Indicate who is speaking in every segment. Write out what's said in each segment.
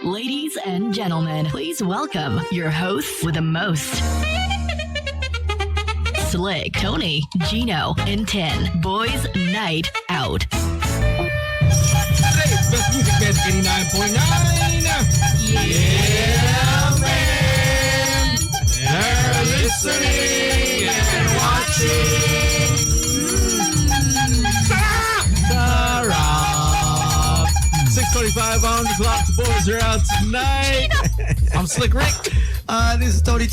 Speaker 1: Ladies and gentlemen, please welcome your hosts with the most. Slick, Tony, Gino, and 10. Boys Night Out.
Speaker 2: Today's best music beds 89.9. Yeah, man. They're listening and watching. Sarah. 6:25 on the clock. The boys are out tonight. I'm Slick Rick.
Speaker 3: This is Tony.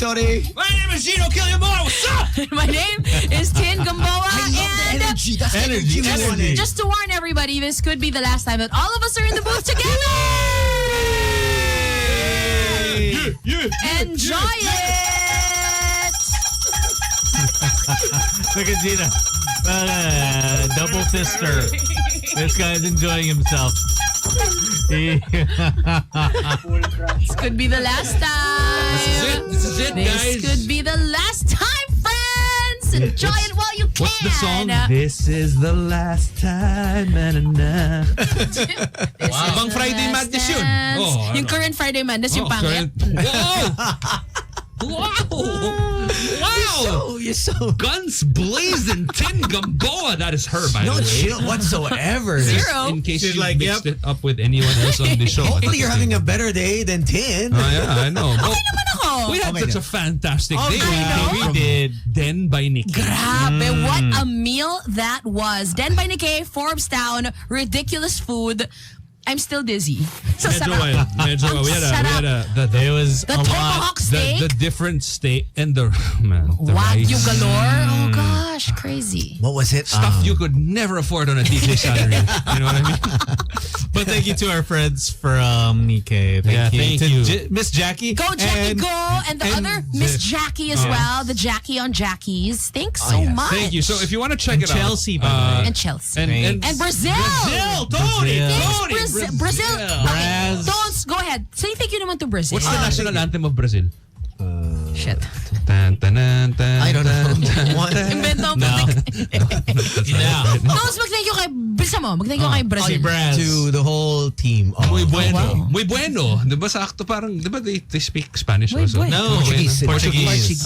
Speaker 2: My name is Gino. Kill your boy. What's up?
Speaker 4: My name is Tin Gamboa. And
Speaker 3: energy. That's
Speaker 2: Energy.
Speaker 4: just to warn everybody, this could be the last time that all of us are in the booth together. Enjoy it.
Speaker 5: Look at Gina. Double fister. This guy's enjoying himself.
Speaker 4: This could be the last time.
Speaker 2: This is it, guys.
Speaker 4: This could be the last time, friends. Enjoy it while you can.
Speaker 2: What's the song?
Speaker 5: This is the last time. Na-na-na.
Speaker 2: Abang Friday Madness yun. Oh,
Speaker 4: Yung current Friday Madness, yung pangit.
Speaker 2: Wow!
Speaker 3: You're so
Speaker 2: Guns blazing, Tin Gamboa. That is her, by
Speaker 3: no
Speaker 2: the way.
Speaker 3: chill whatsoever.
Speaker 4: Zero.
Speaker 2: In case
Speaker 5: She's
Speaker 2: you
Speaker 5: like,
Speaker 2: mixed it up with anyone else on the show.
Speaker 3: Hopefully you're having a better day than 10.
Speaker 2: Yeah, I know. But
Speaker 4: Ako.
Speaker 2: we had such a fantastic day.
Speaker 4: I know.
Speaker 5: We did.
Speaker 2: Den by Nikki.
Speaker 4: Grabe, what a meal that was. Den by Nikkei, Forbes Town, ridiculous food. I'm still dizzy. So
Speaker 2: Medyo well. We had
Speaker 5: It was
Speaker 4: The
Speaker 5: a lot.
Speaker 4: tomahawk steak.
Speaker 2: the different steak and the
Speaker 4: Wagyu
Speaker 2: rice.
Speaker 4: galore. Oh gosh, crazy.
Speaker 3: What was it?
Speaker 2: Stuff you could never afford on a DJ salary. You know what I mean?
Speaker 5: But thank you to our friends from Nikkei.
Speaker 2: Yeah,
Speaker 5: Thank
Speaker 2: thank
Speaker 5: you
Speaker 2: you.
Speaker 5: to Miss Jackie.
Speaker 4: Go Jackie,
Speaker 5: and,
Speaker 4: go. And the other Miss Jackie as well. The Jackie on Jackies. Thanks so
Speaker 3: yes.
Speaker 4: much.
Speaker 2: Thank you. So if you want to check it
Speaker 5: Chelsea,
Speaker 2: out.
Speaker 5: by the way.
Speaker 4: And Chelsea.
Speaker 2: And
Speaker 4: Brazil.
Speaker 2: Tony.
Speaker 4: Thanks, Brazil. Okay,
Speaker 5: Braz.
Speaker 4: don't go ahead. Say thank you naman to Brazil.
Speaker 2: What's the national anthem of Brazil?
Speaker 4: Shit.
Speaker 2: Tan, tan, tan, tan,
Speaker 3: I don't know. What?
Speaker 4: Invento mo. Tones, mag-thank you kay... Bisa mo, mag-thank you kay Brazil.
Speaker 5: Braz.
Speaker 3: To the whole team.
Speaker 2: Muy bueno.
Speaker 4: wow.
Speaker 2: Muy bueno. Di ba sa acto parang, di ba they speak Spanish
Speaker 4: Muy
Speaker 2: also?
Speaker 4: bueno.
Speaker 5: No,
Speaker 3: Portuguese.
Speaker 5: Portuguese.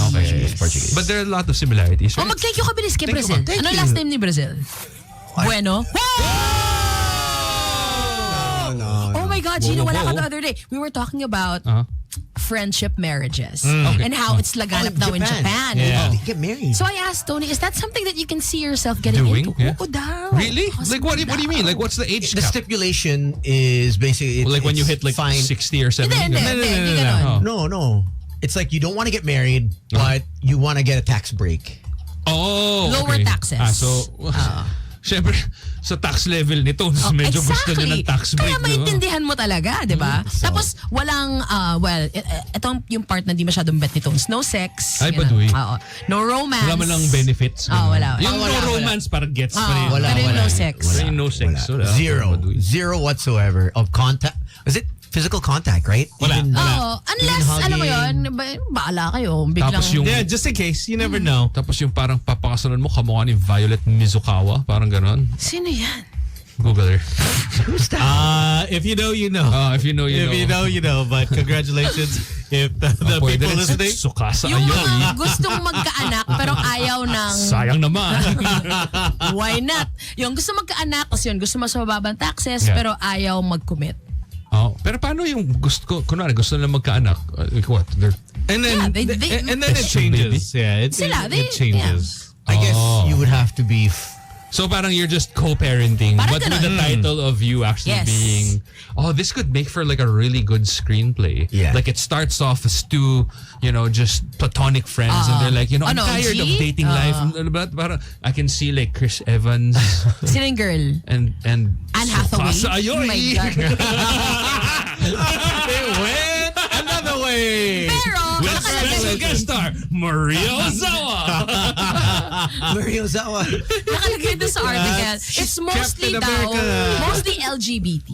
Speaker 3: Portuguese.
Speaker 2: But there are a lot of similarities,
Speaker 4: Oh,
Speaker 2: right?
Speaker 4: mag-thank you ka bilis kay
Speaker 2: Thank you,
Speaker 4: Brazil.
Speaker 2: thank
Speaker 4: Ano
Speaker 3: you.
Speaker 4: last name ni Brazil? Bueno. Oh my God, Gino, wala ka the other day. We were talking about friendship marriages and how it's laganap now in Japan.
Speaker 5: Yeah.
Speaker 3: They get married.
Speaker 4: So I asked Tony, is that something that you can see yourself getting
Speaker 2: Doing?
Speaker 4: into?
Speaker 2: Yeah.
Speaker 4: Oo daw.
Speaker 2: Really?
Speaker 4: Possible
Speaker 2: Like what do you mean?
Speaker 4: daw.
Speaker 2: Like what's the age
Speaker 3: The
Speaker 2: cap?
Speaker 3: stipulation is basically
Speaker 2: Like when you
Speaker 3: it's
Speaker 2: hit like
Speaker 3: fine.
Speaker 2: 60 or 70?
Speaker 4: Hindi,
Speaker 2: ganun?
Speaker 4: hindi ganon.
Speaker 3: No. It's like you don't want to get married, but you want to get a tax break.
Speaker 2: Oh,
Speaker 4: Lower
Speaker 2: okay.
Speaker 4: taxes.
Speaker 2: Siyempre, sa tax level nito, medyo gusto niya ng tax break.
Speaker 4: Kaya maintindihan mo talaga, di ba? Tapos walang, itong yung part na di masyadong bet ni Tones. No sex.
Speaker 2: Ay,
Speaker 4: you know.
Speaker 2: baduy.
Speaker 4: Oo. No romance.
Speaker 2: Wala man lang benefits.
Speaker 4: Wala.
Speaker 2: Yung
Speaker 3: Wala,
Speaker 2: no
Speaker 3: wala.
Speaker 2: romance, parang gets pa rin.
Speaker 3: Wala,
Speaker 4: Pero yung
Speaker 3: wala.
Speaker 4: no sex.
Speaker 2: Pero yung no sex.
Speaker 3: Wala.
Speaker 2: Wala.
Speaker 3: Zero whatsoever of contact. Is it physical contact, right?
Speaker 5: Wala.
Speaker 3: Even-
Speaker 4: Oo. Unless,
Speaker 3: Even
Speaker 4: alam mo
Speaker 3: hugging.
Speaker 4: yun, baala kayo. Biglang,
Speaker 2: Tapos yung
Speaker 5: Yeah, just in case. You never know.
Speaker 2: Tapos yung parang papakasalan mo, kamukha ni Violet Mizukawa. Parang ganon.
Speaker 4: sino yan?
Speaker 2: Google her.
Speaker 3: Who's that?
Speaker 5: If you know, you know.
Speaker 2: If you know, you know.
Speaker 5: If you know, you know. But congratulations if the
Speaker 2: Pwede
Speaker 5: people
Speaker 2: rin
Speaker 5: listening.
Speaker 2: sukasa
Speaker 4: Yung
Speaker 2: ayaw.
Speaker 4: mga gustong magkaanak pero ayaw ng
Speaker 2: Sayang naman.
Speaker 4: why not? Yung gusto magkaanak, kasi yun, gusto mas mababang taxes
Speaker 2: Yeah.
Speaker 4: pero ayaw mag-commit.
Speaker 2: Oh, pero paano yung kunwari gusto nila magkaanak? Like what?
Speaker 5: And then,
Speaker 4: Yeah, they-
Speaker 5: and then it changes. Yeah, it changes.
Speaker 3: I guess you would have to be.
Speaker 2: So parang you're just co-parenting,
Speaker 4: Parang
Speaker 2: but with the
Speaker 4: ganun.
Speaker 2: title of you actually
Speaker 4: Yes.
Speaker 2: being, this could make for like a really good screenplay.
Speaker 3: Yeah.
Speaker 2: Like it starts off as two, just platonic friends, and they're like, I'm
Speaker 4: Ano,
Speaker 2: tired
Speaker 4: G?
Speaker 2: of dating life. But parang I can see like Chris Evans
Speaker 4: Sino yung girl?
Speaker 2: and
Speaker 4: Anne Hathaway?
Speaker 2: Sukasa
Speaker 4: Oh my
Speaker 2: ayoy.
Speaker 4: God.
Speaker 5: It went another way.
Speaker 4: Pero,
Speaker 2: With special guest star Maria Ozawa.
Speaker 3: Mario Zawa.
Speaker 4: nakalagay doon sa article, it's mostly
Speaker 5: Captain
Speaker 4: daw,
Speaker 5: America.
Speaker 4: mostly LGBT.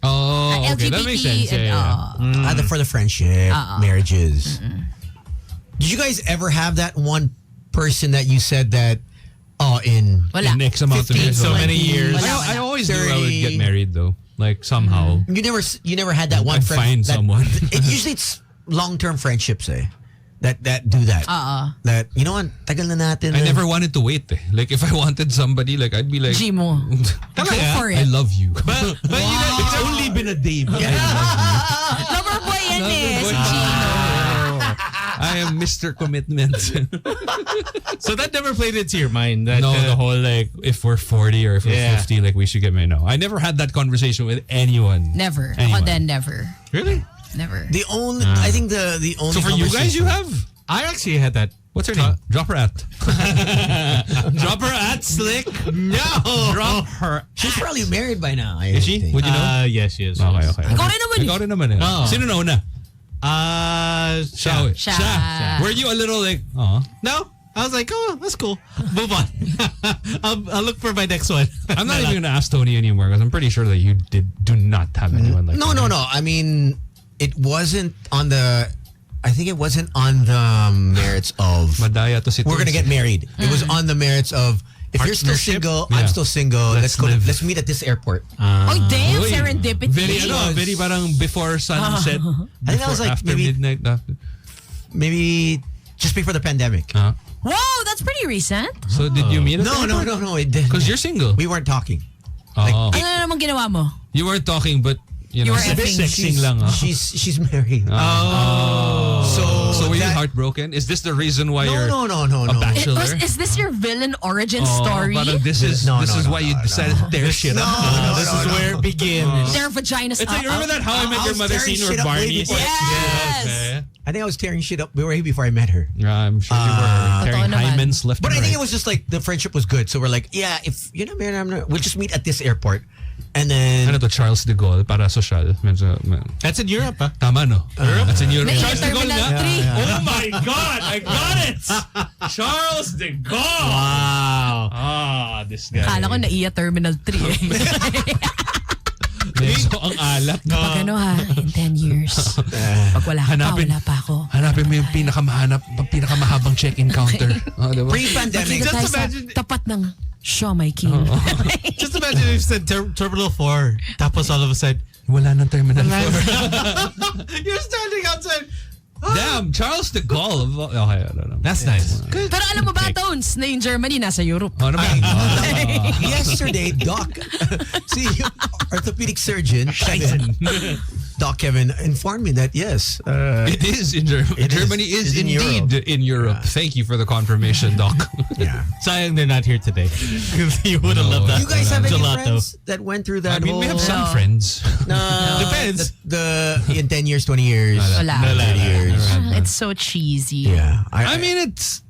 Speaker 2: Oh, okay,
Speaker 4: LGBT
Speaker 2: that makes sense.
Speaker 4: and,
Speaker 2: Yeah.
Speaker 3: For the friendship, marriages. Did you guys ever have that one person that you said that, in
Speaker 4: Wala.
Speaker 2: In X amount of
Speaker 3: 15,
Speaker 2: years.
Speaker 5: So many
Speaker 3: 20,
Speaker 5: years.
Speaker 4: Wala.
Speaker 2: I always knew I would
Speaker 3: 30.
Speaker 2: get married though.
Speaker 5: Like somehow.
Speaker 3: You never had that one
Speaker 5: I
Speaker 3: friend.
Speaker 5: find someone.
Speaker 3: Usually it's long-term friendships, that do that. That, you know what, tagal na natin.
Speaker 5: I never wanted to wait. Like if I wanted somebody, like I'd be like,
Speaker 4: Gino. Go for it.
Speaker 5: I love you.
Speaker 2: But it's only been a day.
Speaker 4: Lover boy yan eh. Si Gino.
Speaker 5: I am Mr. Commitment.
Speaker 2: So that never played into your mind. That,
Speaker 5: No, the whole like if we're 40 or if we're
Speaker 2: Yeah.
Speaker 5: 50, like we should get married. No, I never had that conversation with anyone.
Speaker 4: Never.
Speaker 5: Anyone.
Speaker 4: Then never.
Speaker 2: Really?
Speaker 4: Never.
Speaker 3: The only, I think the only.
Speaker 5: So for you guys, you have.
Speaker 2: I actually had that.
Speaker 5: What's her name? Drop her at. Drop her at Slick.
Speaker 2: No.
Speaker 5: Drop her.
Speaker 3: She's probably married by now.
Speaker 5: Is she?
Speaker 3: think.
Speaker 5: Would you know?
Speaker 2: Yes, she is.
Speaker 5: Okay, okay.
Speaker 4: Ikaw rin naman eh.
Speaker 5: Ikaw rin naman eh.
Speaker 2: Oh.
Speaker 5: Sino na una?
Speaker 2: Siya.
Speaker 4: Siya.
Speaker 5: Were you a little like, oh?
Speaker 2: No. I was like, oh, that's cool. Move on. I'll look for my next one.
Speaker 5: I'm not even gonna ask Tony anymore because I'm pretty sure that you do not have anyone like
Speaker 3: No.
Speaker 5: that.
Speaker 3: I mean, it wasn't on the. I think it wasn't on the merits of
Speaker 5: Madaya to si
Speaker 3: we're gonna get married. It was on the merits of if you're still
Speaker 2: Partnership?
Speaker 3: single,
Speaker 5: Yeah.
Speaker 3: I'm still single. Let's go.
Speaker 5: live.
Speaker 3: Let's meet at this airport.
Speaker 4: Oh, damn.
Speaker 5: Uy,
Speaker 4: Serendipity.
Speaker 5: very parang before sunset.
Speaker 3: I think that was like
Speaker 5: after
Speaker 3: maybe-
Speaker 5: midnight.
Speaker 3: Maybe just before the pandemic.
Speaker 4: Whoa, that's pretty recent.
Speaker 5: So did you meet?
Speaker 3: No. It didn't.
Speaker 5: Because you're single.
Speaker 3: We weren't talking.
Speaker 5: Oh.
Speaker 4: Ano na naman ginawa mo?
Speaker 5: You weren't talking, but you know,
Speaker 4: were effing.
Speaker 5: sexing lang.
Speaker 3: She's married.
Speaker 5: So were you
Speaker 3: that-
Speaker 5: heartbroken? Is this the reason why you're
Speaker 3: No.
Speaker 5: a bachelor?
Speaker 4: Is this your villain origin
Speaker 5: Oh,
Speaker 4: story?
Speaker 5: parang this is
Speaker 3: No,
Speaker 5: why you decided to tear shit up.
Speaker 2: This is where it begins.
Speaker 4: Their vaginas
Speaker 5: It's like, remember that How I Met
Speaker 3: I
Speaker 5: Your
Speaker 3: was
Speaker 5: Mother
Speaker 3: tearing
Speaker 5: scene where
Speaker 3: shit up way
Speaker 5: Barney?
Speaker 3: before-
Speaker 4: Yes.
Speaker 3: I think I was tearing shit up way before I met her.
Speaker 5: Yeah, I'm sure you were tearing
Speaker 4: Totoo naman.
Speaker 5: hymens left
Speaker 3: But
Speaker 5: and
Speaker 3: I think
Speaker 5: right.
Speaker 3: it was just like the friendship was good. So we're like, yeah, if you're not married, I'm not. We'll just meet at this airport. And then
Speaker 5: Ano to, Charles de Gaulle para social.
Speaker 2: That's in Europe, huh?
Speaker 5: Tama, no? That's in Europe.
Speaker 4: May
Speaker 5: Charles de Gaulle
Speaker 4: Terminal
Speaker 5: nga?
Speaker 4: 3.
Speaker 5: Oh my God! I got it! Charles de Gaulle!
Speaker 2: Wow.
Speaker 5: Ah, this guy.
Speaker 4: Kala ko naiya Terminal 3 eh.
Speaker 5: So, ang alat.
Speaker 4: Pag ano ha, in 10 years. Pag wala ka pa, wala pa ako.
Speaker 5: Hanapin mo yung pinakamahabang check-in counter. Oh, diba?
Speaker 3: pre-pandemic.
Speaker 4: Kita tayo
Speaker 2: Just
Speaker 4: sa
Speaker 2: imagine-
Speaker 4: tapat ng Shaw My King.
Speaker 2: Just imagine if you said Terminal 4. Tapos all of a sudden,
Speaker 5: Wala nang Terminal 4.
Speaker 2: you're standing outside.
Speaker 5: Damn, Charles de Gaulle. Okay, I don't know.
Speaker 2: That's nice. Good.
Speaker 4: Pero alam mo ba, Tones, na yung Germany nasa Europe.
Speaker 5: Ano ba?
Speaker 3: Yesterday, Doc, see, orthopedic surgeon, Doc Kevin informed me that yes,
Speaker 5: It is in Germany.
Speaker 3: It is.
Speaker 5: Germany is
Speaker 3: It's in
Speaker 5: indeed in Europe. Thank you for the confirmation, Doc.
Speaker 3: yeah.
Speaker 2: Sayang they're not here today. You would have loved that.
Speaker 3: You guys have any
Speaker 2: gelato.
Speaker 3: friends that went through that
Speaker 5: I mean,
Speaker 3: whole?
Speaker 5: we have some
Speaker 4: No.
Speaker 5: friends.
Speaker 3: No,
Speaker 2: Depends.
Speaker 3: The in 10 years, 20 years,
Speaker 4: Wala.
Speaker 3: 30 years.
Speaker 4: It's so cheesy.
Speaker 3: Yeah,
Speaker 5: I mean, it's...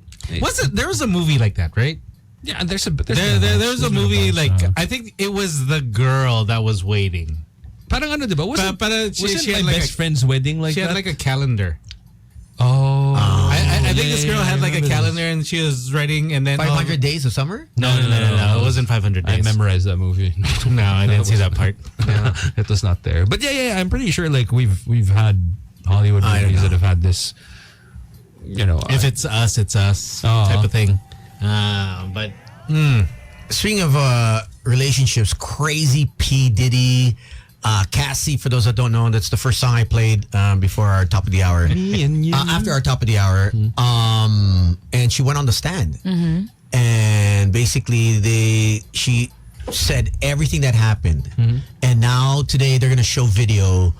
Speaker 2: There was a movie like that, right?
Speaker 5: Yeah, there's a
Speaker 2: There was a movie like I think it was the girl that was waiting.
Speaker 5: Parang ano, diba? Wasn't
Speaker 2: she
Speaker 5: my
Speaker 2: had like
Speaker 5: best friend's wedding like
Speaker 2: she
Speaker 5: that?
Speaker 2: had like a calendar.
Speaker 5: Oh.
Speaker 2: I think this girl
Speaker 5: yeah,
Speaker 2: had
Speaker 5: I
Speaker 2: like a
Speaker 5: remember
Speaker 2: calendar and she was writing and then
Speaker 3: 500 days of summer.
Speaker 2: No. It wasn't 500
Speaker 5: I
Speaker 2: days.
Speaker 5: memorized that movie.
Speaker 2: No, I didn't see that part.
Speaker 5: It was not there. But yeah, I'm pretty sure like we've had Hollywood
Speaker 3: I don't
Speaker 5: movies that
Speaker 3: know.
Speaker 5: have had this, you know.
Speaker 2: If it's us type of thing. But
Speaker 3: Speaking of relationships, Crazy P Diddy, Cassie. For those that don't know, that's the first song I played before our top of the hour. After our top of the hour, and she went on the stand, and basically she said everything that happened, and now today they're gonna show video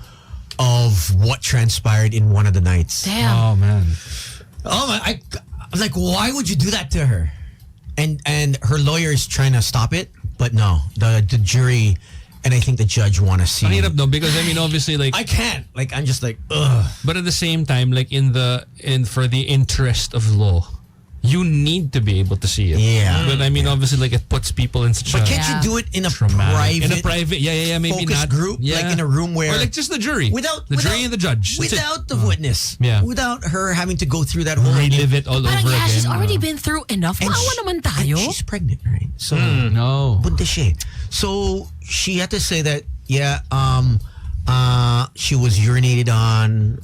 Speaker 3: of what transpired in one of the nights.
Speaker 4: Damn.
Speaker 5: Oh man.
Speaker 3: Oh my! I was like, why would you do that to her? And her lawyer is trying to stop it, but no, the jury and I think the judge want to see.
Speaker 5: Ang hirap no, because I mean obviously like
Speaker 3: I can't. Like I'm just like, ugh.
Speaker 5: but at the same time like for the interest of law, you need to be able to see it.
Speaker 3: Yeah.
Speaker 5: But I mean obviously like it puts people in such
Speaker 3: But
Speaker 5: a
Speaker 3: can't
Speaker 4: Yeah.
Speaker 3: you do it in a
Speaker 5: traumatic
Speaker 3: private,
Speaker 5: in a private maybe
Speaker 3: focus
Speaker 5: not
Speaker 3: group, like in a room where
Speaker 5: or like just the jury
Speaker 3: without
Speaker 5: the jury and the judge. That's it.
Speaker 3: without the witness,
Speaker 5: Yeah.
Speaker 3: without her having to go through that whole
Speaker 5: relive it all
Speaker 4: Parang
Speaker 5: over
Speaker 4: yeah,
Speaker 5: again.
Speaker 4: she's already been through enough.
Speaker 3: And
Speaker 4: Maawa
Speaker 3: she-
Speaker 4: naman
Speaker 3: and
Speaker 4: tayo.
Speaker 3: she's pregnant, right? So
Speaker 5: No.
Speaker 3: buntis siya. So she had to say that she was urinated on.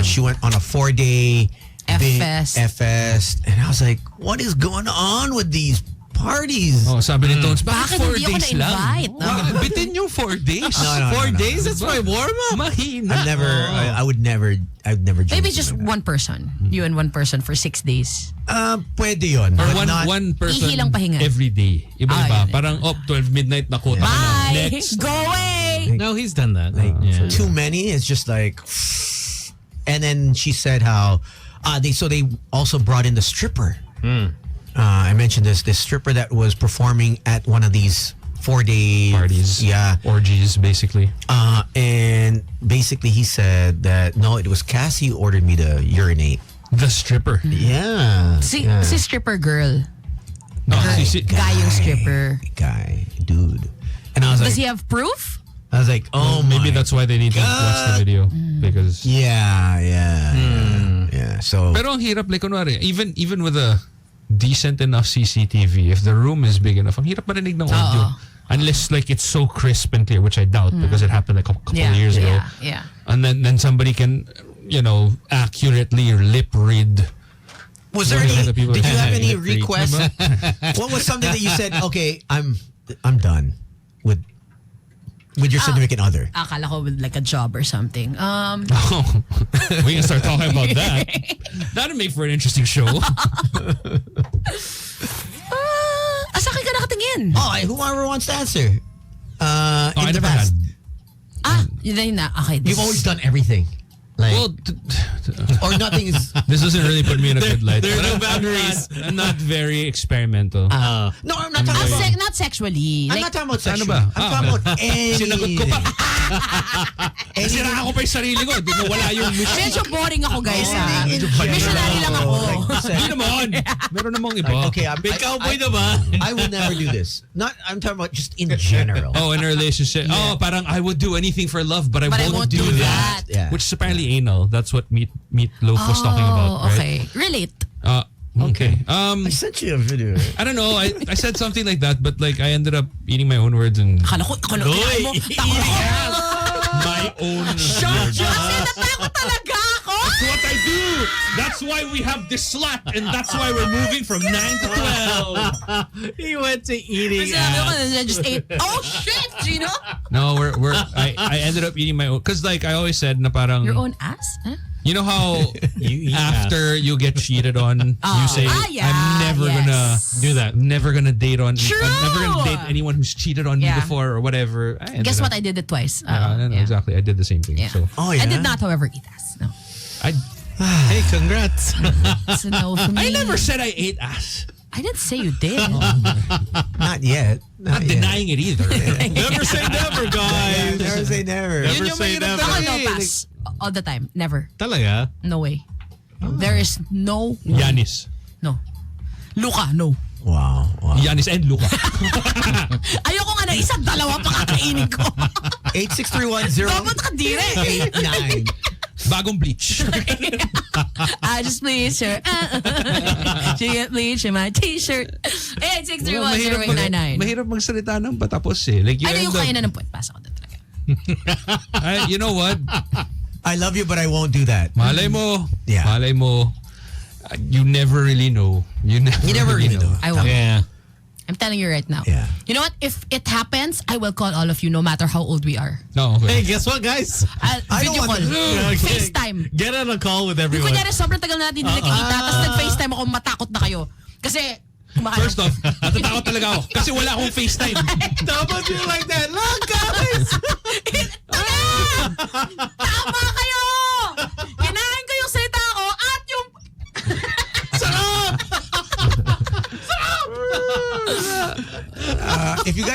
Speaker 3: She went on a 4-day
Speaker 4: F-fest.
Speaker 3: F-fest. And I was like, what is going on with these parties.
Speaker 5: Oh, sabi ni Tones,
Speaker 4: Bakit
Speaker 5: bakit 4
Speaker 4: hindi ako
Speaker 5: days lang?
Speaker 4: na-invite?
Speaker 5: Bitin yung 4 days.
Speaker 3: No.
Speaker 2: 4 days? That's my warm-up.
Speaker 5: Mahina.
Speaker 3: I would never
Speaker 4: Maybe
Speaker 3: joke
Speaker 4: just
Speaker 3: like
Speaker 4: one person. You and one person for 6 days.
Speaker 3: that. Pwede yun.
Speaker 5: Or
Speaker 3: but not,
Speaker 5: one person
Speaker 4: Ihi lang pahinga.
Speaker 5: every day. Iba-iba.
Speaker 4: Yun.
Speaker 5: Parang 12 midnight na quota.
Speaker 4: Bye!
Speaker 5: Next.
Speaker 4: Go away!
Speaker 2: No, he's done that.
Speaker 3: too many. It's just like, and then she said how they also brought in the stripper. I mentioned this stripper that was performing at one of these 4-day
Speaker 5: Parties.
Speaker 3: Yeah.
Speaker 5: Orgies, basically.
Speaker 3: And basically he said that no, it was Cassie who ordered me to urinate.
Speaker 5: The stripper.
Speaker 3: Yeah.
Speaker 4: Si
Speaker 3: yeah.
Speaker 4: stripper girl.
Speaker 5: No,
Speaker 4: Guy yung stripper.
Speaker 3: Guy, dude. And I was
Speaker 4: Does
Speaker 3: like,
Speaker 4: he have proof?
Speaker 3: I was like, oh
Speaker 5: maybe
Speaker 3: my
Speaker 5: that's why they need to watch the video. Because
Speaker 3: yeah. So
Speaker 5: pero ang hirap, like, kunwari, even with a decent enough CCTV, if the room is big enough, ang hirap marinig ng audio. Unless like it's so crisp and clear, which I doubt because it happened like a couple of years ago.
Speaker 4: Yeah.
Speaker 5: And then somebody can, accurately lip read.
Speaker 3: was there any?
Speaker 5: the people
Speaker 3: Did you
Speaker 5: that
Speaker 3: have any
Speaker 5: lip read,
Speaker 3: requests? What was something that you said? Okay, I'm done with your significant other.
Speaker 4: Akala ko with like a job or something.
Speaker 5: Oh, we can start talking about that. That'd make for an interesting show.
Speaker 4: Sa akin ka nakatingin.
Speaker 3: Oh, whoever wants to answer. In
Speaker 5: I
Speaker 3: the
Speaker 5: never
Speaker 3: past,
Speaker 4: Yun na. Okay.
Speaker 3: you've always done everything. Like,
Speaker 5: Well,
Speaker 3: or nothing is.
Speaker 5: this doesn't really put me in a good light.
Speaker 2: there are no
Speaker 5: But
Speaker 2: boundaries.
Speaker 5: I'm not very experimental.
Speaker 3: No, I'm not talking about.
Speaker 4: Not sexually.
Speaker 3: I'm
Speaker 4: Like,
Speaker 3: not talking about
Speaker 5: Ano
Speaker 3: sexual.
Speaker 5: ba?
Speaker 3: I'm talking about anything.
Speaker 5: Sinagot ko pa. Sira ko pa yung sarili ko. Di mo wala yung mission.
Speaker 4: medyo boring ako guys ha.
Speaker 3: In general.
Speaker 4: Missionary lang ako.
Speaker 3: Like you said,
Speaker 5: Hindi naman. Meron namang iba.
Speaker 3: okay,
Speaker 2: Big cowboy na ba?
Speaker 3: I will never do this. I'm talking about just in general.
Speaker 5: Oh, in a relationship. Oh, parang I would do anything for love, but I won't do that.
Speaker 3: Yeah.
Speaker 5: Which is apparently anal. That's what Meatloaf was talking about, right?
Speaker 4: Okay. Relate.
Speaker 5: Okay.
Speaker 3: I sent you a video.
Speaker 5: I don't know. I said something like that, but like I ended up eating my own words and
Speaker 4: Akala ko mo.
Speaker 5: my own words.
Speaker 4: Kasi natakot talaga ako.
Speaker 5: That's what I do. That's why we have this slot, and that's why we're moving from 9 to 12.
Speaker 2: He went to eating
Speaker 4: Kasi I just ate. Oh shit, Gino.
Speaker 5: No, I ended up eating my own, because like I always said, na parang
Speaker 4: Your own ass? Huh?
Speaker 5: you know how
Speaker 2: You eat
Speaker 5: after you get cheated on, you say,
Speaker 4: yeah,
Speaker 5: I'm never gonna
Speaker 2: do that.
Speaker 5: never gonna date on.
Speaker 4: True.
Speaker 5: I'm never gonna date anyone who's cheated on me
Speaker 4: Yeah.
Speaker 5: before or whatever.
Speaker 4: Guess what? I did it twice.
Speaker 5: Exactly. I did the same thing.
Speaker 4: Yeah.
Speaker 5: So
Speaker 3: Oh yeah.
Speaker 4: I did not, however, eat ass. No.
Speaker 2: Hey, congrats.
Speaker 4: It's a no for me.
Speaker 5: I never said I ate ass.
Speaker 4: I didn't say you did.
Speaker 3: Not yet.
Speaker 5: Not
Speaker 3: yet.
Speaker 5: denying it either.
Speaker 2: Never say never, guys.
Speaker 3: Never say never.
Speaker 2: Never
Speaker 5: yung
Speaker 2: say
Speaker 5: mahirap
Speaker 2: never.
Speaker 4: Ako no pass. All the time. Never.
Speaker 2: Talaga?
Speaker 4: No way. There is no way.
Speaker 5: Yanis.
Speaker 4: No. Luka, no.
Speaker 3: Wow.
Speaker 5: Yanis and Luka.
Speaker 4: Ayoko nga na isa, dalawa pa kakainin ko.
Speaker 3: 86310.
Speaker 4: Dapat nakadire.
Speaker 3: 89.
Speaker 5: Bagong bleach.
Speaker 4: I just bleach her. She get bleach in my t-shirt. 8631089.
Speaker 5: Mahirap magsalita ng patapos eh. Like, you
Speaker 4: Ano yung
Speaker 5: end up-
Speaker 4: kaya na ng puwet? Pasa ko na talaga.
Speaker 5: You know what?
Speaker 3: I love you, but I won't do that.
Speaker 5: Malay mo.
Speaker 3: Yeah.
Speaker 5: Malay mo. You never really know. You never
Speaker 3: really know.
Speaker 4: I won't.
Speaker 2: Yeah.
Speaker 4: I'm telling you right now.
Speaker 3: Yeah.
Speaker 4: You know what? If it happens, I will call all of you no matter how old we are.
Speaker 5: No,
Speaker 2: Hey,
Speaker 5: okay.
Speaker 2: guess what, guys?
Speaker 3: I
Speaker 4: Video
Speaker 3: don't want
Speaker 4: call.
Speaker 3: to-
Speaker 4: FaceTime.
Speaker 2: Get on a call with
Speaker 4: Yung
Speaker 2: everyone.
Speaker 4: kunyari, sobrang tagal natin hindi nakikita, tapos nag-FaceTime ako, matakot na kayo. Kasi,
Speaker 5: First off, natatakot talaga ako kasi wala akong FaceTime.
Speaker 3: Don't do like that. Look, guys.
Speaker 4: tama kayo! Kinain ko yung salita ko at yung...
Speaker 3: If you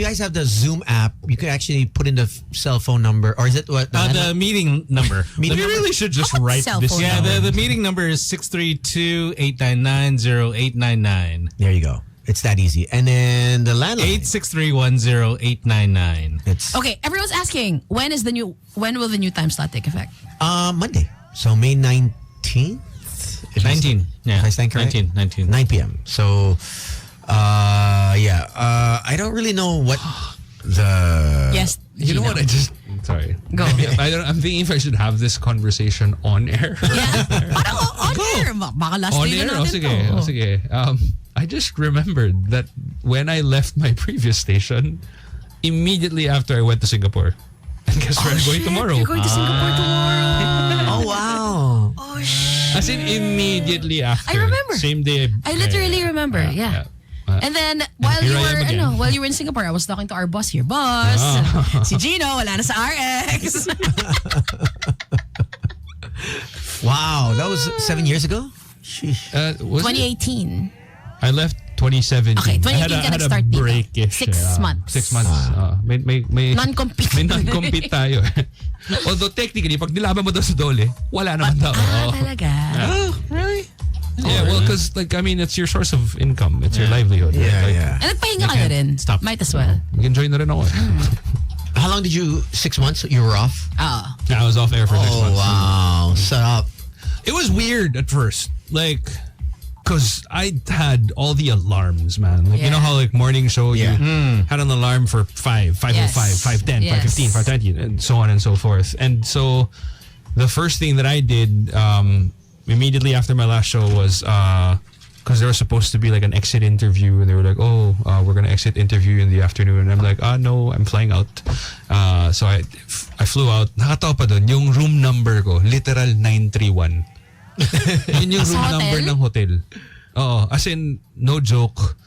Speaker 3: guys have the Zoom app, you can actually put in the cell phone number, or is it what?
Speaker 2: The meeting number.
Speaker 3: Meeting
Speaker 5: We
Speaker 3: number?
Speaker 5: really should just
Speaker 4: How about
Speaker 5: write
Speaker 4: cell
Speaker 5: this
Speaker 4: phone?
Speaker 2: Yeah,
Speaker 5: down.
Speaker 2: the meeting number is 632-899-0899.
Speaker 3: There you go. It's that easy. And then the landline.
Speaker 2: 863-10899.
Speaker 3: It's
Speaker 4: Okay, everyone's asking, when will the new time slot take effect?
Speaker 3: Monday. So May 19th?
Speaker 2: 19. Yeah.
Speaker 3: If I stand correct?
Speaker 2: 19.
Speaker 3: 9 p.m. So, I don't really know what the...
Speaker 4: Yes,
Speaker 5: You know
Speaker 4: Gino.
Speaker 5: what? Sorry.
Speaker 4: Go.
Speaker 5: I'm thinking if I should have this conversation on air.
Speaker 4: Yeah. Parang on air. Baka last
Speaker 5: On
Speaker 4: day
Speaker 5: air?
Speaker 4: na
Speaker 5: O
Speaker 4: natin
Speaker 5: sige.
Speaker 4: to.
Speaker 5: O sige. I just remembered that when I left my previous station, immediately after I went to Singapore. And guess where I'm going tomorrow?
Speaker 4: You're going to Singapore tomorrow.
Speaker 3: Oh, wow.
Speaker 4: Oh, shit.
Speaker 5: As in immediately after.
Speaker 4: I remember.
Speaker 5: Same day.
Speaker 4: I literally remember. Yeah. And then while
Speaker 5: here
Speaker 4: you
Speaker 5: I am again.
Speaker 4: were while you were in Singapore, I was talking to our boss here. Boss, si Gino wala na sa RX.
Speaker 3: Wow, that was 7 years ago? Sheesh.
Speaker 5: Was it?
Speaker 4: 2018.
Speaker 5: I left 2017.
Speaker 4: Okay, 2018
Speaker 5: I had
Speaker 4: ka
Speaker 5: a
Speaker 4: nag-start dito.
Speaker 5: break-ish.
Speaker 4: 6 months.
Speaker 5: 6 months. May
Speaker 4: Non-compete.
Speaker 5: May non-compete tayo. Although technically, pag nilaban mo daw sa Dole, wala naman daw.
Speaker 4: Talaga.
Speaker 3: Oh, really?
Speaker 5: Yeah, well, because like I mean, it's your source of income. It's your livelihood.
Speaker 3: Yeah,
Speaker 5: right? Like,
Speaker 3: yeah.
Speaker 4: And nagpahinga ka na rin.
Speaker 2: Stop.
Speaker 4: Might as well.
Speaker 5: Enjoy na rin ako.
Speaker 3: How long did you, 6 months you were off?
Speaker 4: Ah.
Speaker 5: I was off air for 6
Speaker 3: Oh,
Speaker 5: months.
Speaker 3: wow. Set up.
Speaker 5: It was weird at first. Like, because I had all the alarms, man. Like, you know how like morning show,
Speaker 3: Yeah.
Speaker 5: you had an alarm for 5:05,
Speaker 4: Yes.
Speaker 5: 5:10,
Speaker 4: Yes.
Speaker 5: 5:15, 5:20, and so on and so forth. And so the first thing that I did immediately after my last show was because there was supposed to be like an exit interview, and they were like, "Oh, we're gonna exit interview in the afternoon." And I'm like, no, I'm flying out." So I flew out. Nakatawa pa dun, yung room number ko, literal 931. Yun yung
Speaker 4: Sa
Speaker 5: room
Speaker 4: hotel?
Speaker 5: number ng hotel. Oo, as in, no joke.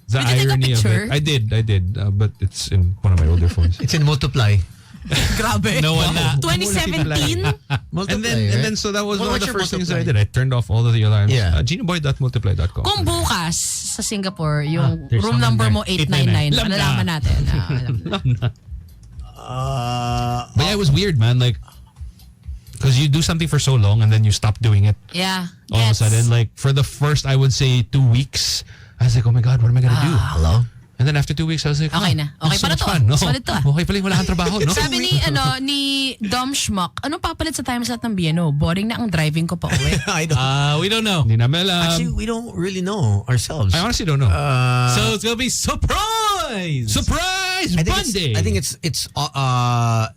Speaker 5: The
Speaker 4: Did you take a
Speaker 5: irony of
Speaker 4: picture?
Speaker 5: it. I did. But it's in one of my older phones.
Speaker 3: It's in multiply.
Speaker 4: Grabe.
Speaker 2: No one na.
Speaker 4: 2017?
Speaker 3: Multiply,
Speaker 5: And then so that was one of the first things that I did. I turned off all of the alarms.
Speaker 3: Yeah.
Speaker 5: GinoBoy.multiply.com.
Speaker 4: Kung bukas sa Singapore, yung
Speaker 2: there's
Speaker 4: room
Speaker 2: someone
Speaker 4: number
Speaker 2: there.
Speaker 4: mo 899,
Speaker 5: Alam na.
Speaker 4: malalaman natin. Alam na.
Speaker 5: But yeah, it was weird, man. Like, because you do something for so long and then you stop doing it.
Speaker 4: Yeah.
Speaker 5: All of a sudden, like for the first, I would say 2 weeks, I was like, oh my God, what am I gonna do?
Speaker 3: Hello?
Speaker 5: And then after 2 weeks, I was like,
Speaker 4: Okay na. Okay
Speaker 5: that's
Speaker 4: pala
Speaker 5: so
Speaker 4: to.
Speaker 5: much fun, no?
Speaker 4: Solid to, ah.
Speaker 5: Okay pala yung wala kang trabaho, no?
Speaker 4: Sabi ni Dom Schmuck, anong papalit sa time slot ng BNO? Boring na ang driving ko pa uwi.
Speaker 3: I don't.
Speaker 2: We don't know.
Speaker 5: Hindi namin alam.
Speaker 3: Actually, we don't really know ourselves.
Speaker 5: I honestly don't know.
Speaker 2: So it's gonna be surprise.
Speaker 5: Surprise Monday!
Speaker 3: I think it's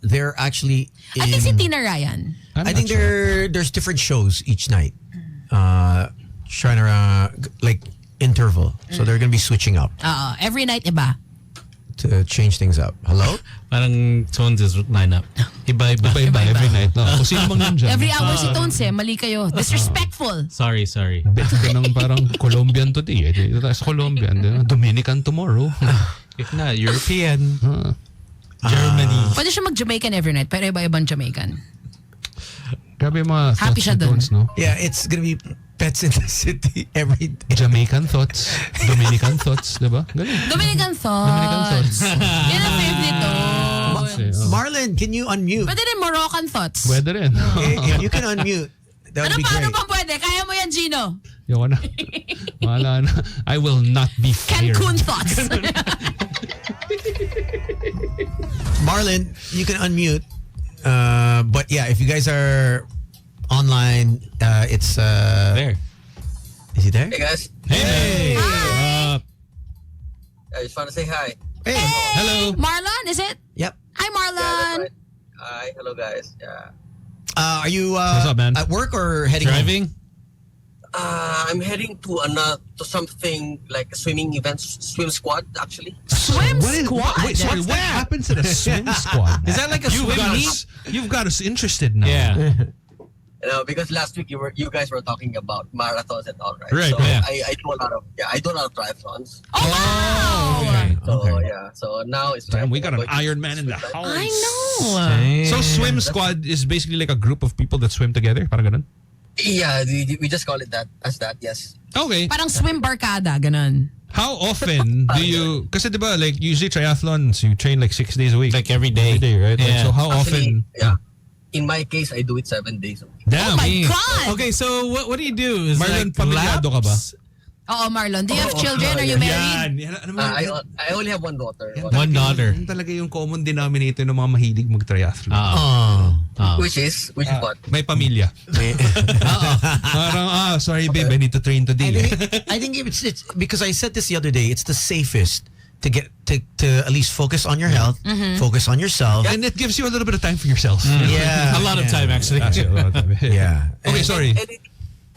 Speaker 3: they're actually
Speaker 4: I think si
Speaker 3: in-
Speaker 4: Tina Ryan.
Speaker 3: I think there's different shows each night. Trying to like interval. So they're gonna be switching up
Speaker 4: Every night iba.
Speaker 3: to change things up. Hello?
Speaker 2: Parang Tones is lineup. Iba-iba.
Speaker 5: Iba-iba every night. No? Kung sino mang nandyan.
Speaker 4: Every hour si Tones mali kayo. Disrespectful.
Speaker 2: Sorry.
Speaker 5: Bet ka ng parang Colombian today. Sa Colombian. Dominican tomorrow.
Speaker 2: If not, European. Germany.
Speaker 4: Pwede siya mag-Jamaican every night, pero iba-ibang Jamaican.
Speaker 5: Grabe yung mga
Speaker 4: Happy
Speaker 5: thoughts
Speaker 4: siya
Speaker 5: ni
Speaker 4: dun.
Speaker 5: Tones, no?
Speaker 3: Yeah, it's gonna be Pets in the City every day.
Speaker 5: Jamaican thoughts. Dominican thoughts, diba? Ganun.
Speaker 4: Dominican thoughts. Yan ang favorite nito.
Speaker 3: Marlon, can you unmute?
Speaker 4: Pwede rin Moroccan thoughts.
Speaker 5: Pwede rin.
Speaker 3: If you can unmute, that would be
Speaker 4: Ano
Speaker 3: great.
Speaker 4: pa pwede? Kaya mo yan, Gino.
Speaker 5: Yung na. Wala na. I will not be fired.
Speaker 4: Cancun thoughts.
Speaker 3: Marlon, you can unmute. But yeah, if you guys are online, it's
Speaker 2: There.
Speaker 3: Is he there?
Speaker 6: Hey guys,
Speaker 5: Hey!
Speaker 6: I just want to say hi.
Speaker 3: Hey.
Speaker 5: Hello.
Speaker 4: Marlon, is it?
Speaker 3: Yep.
Speaker 4: Hi,
Speaker 6: Yeah,
Speaker 4: Marlon.
Speaker 6: that's right. Hi, hello guys. Yeah.
Speaker 3: Are you
Speaker 5: What's up, man?
Speaker 3: at work or heading home?
Speaker 2: Driving?
Speaker 6: I'm heading to something like a swimming event, swim squad actually.
Speaker 4: Swim
Speaker 5: What is,
Speaker 4: squad.
Speaker 5: Wait, sorry, what happens to the swim squad?
Speaker 2: Is that like a swim meet?
Speaker 5: You've got us interested now.
Speaker 2: Yeah.
Speaker 6: Because last week you guys were talking about marathons and all, right?
Speaker 5: Right,
Speaker 6: So
Speaker 2: yeah.
Speaker 6: I do a lot of triathlons.
Speaker 4: Oh, wow.
Speaker 2: Okay.
Speaker 6: So yeah. So now it's
Speaker 5: Damn,
Speaker 6: like
Speaker 5: we got an
Speaker 6: going to
Speaker 5: Iron Man in the
Speaker 6: swim
Speaker 5: house.
Speaker 6: squad.
Speaker 4: I know.
Speaker 5: So swim squad is basically like a group of people that swim together? Parang ganun?
Speaker 6: Yeah, we just call it that as that. Yes.
Speaker 5: Okay.
Speaker 4: Parang swim barkada, ganun.
Speaker 5: How often do you... Kasi diba, like usually triathlons, you train like 6 days a week.
Speaker 2: Like every day.
Speaker 5: Every day, right? Like,
Speaker 2: Yeah.
Speaker 5: so how
Speaker 6: Actually,
Speaker 5: often...
Speaker 6: yeah. In my case, I do it 7 days a week.
Speaker 5: Damn.
Speaker 4: Oh my God!
Speaker 2: Okay, so what do you do? Is
Speaker 5: Marlon,
Speaker 2: like
Speaker 5: pamilyado ka ba?
Speaker 2: laps?
Speaker 4: Oo, Marlon. Do you have children? Are you married?
Speaker 5: Yan. Ano naman?
Speaker 6: I only have one daughter.
Speaker 2: One daughter.
Speaker 5: Yan talaga yung common denominator ng mga mahilig mag-triathlon.
Speaker 6: Which is what?
Speaker 5: May pamilya. Parang, sorry babe, I need to train today.
Speaker 3: I think it's because I said this the other day. It's the safest to get to at least focus on your health, focus on yourself.
Speaker 5: And it gives you a little bit of time for yourself.
Speaker 3: Yeah,
Speaker 2: A lot of time, actually.
Speaker 5: Actually, a lot of time.
Speaker 3: Yeah.
Speaker 5: Okay, sorry.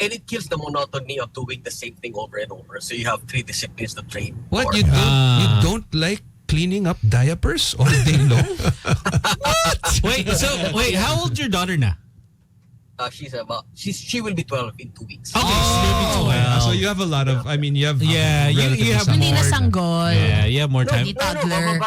Speaker 6: and it kills the monotony of doing the same thing over and over. So you have 3 disciplines to train.
Speaker 5: What
Speaker 6: for.
Speaker 5: you don't like cleaning up diapers all day long?
Speaker 2: Wait, how old's your daughter now?
Speaker 6: She will be 12 in 2 weeks.
Speaker 2: Okay, so maybe 12.
Speaker 5: So you have a lot of, I mean, you have
Speaker 2: you have
Speaker 4: Hindi
Speaker 2: more.
Speaker 4: na sanggol.
Speaker 2: Yeah, you have more
Speaker 6: No,
Speaker 2: time.
Speaker 4: toddler.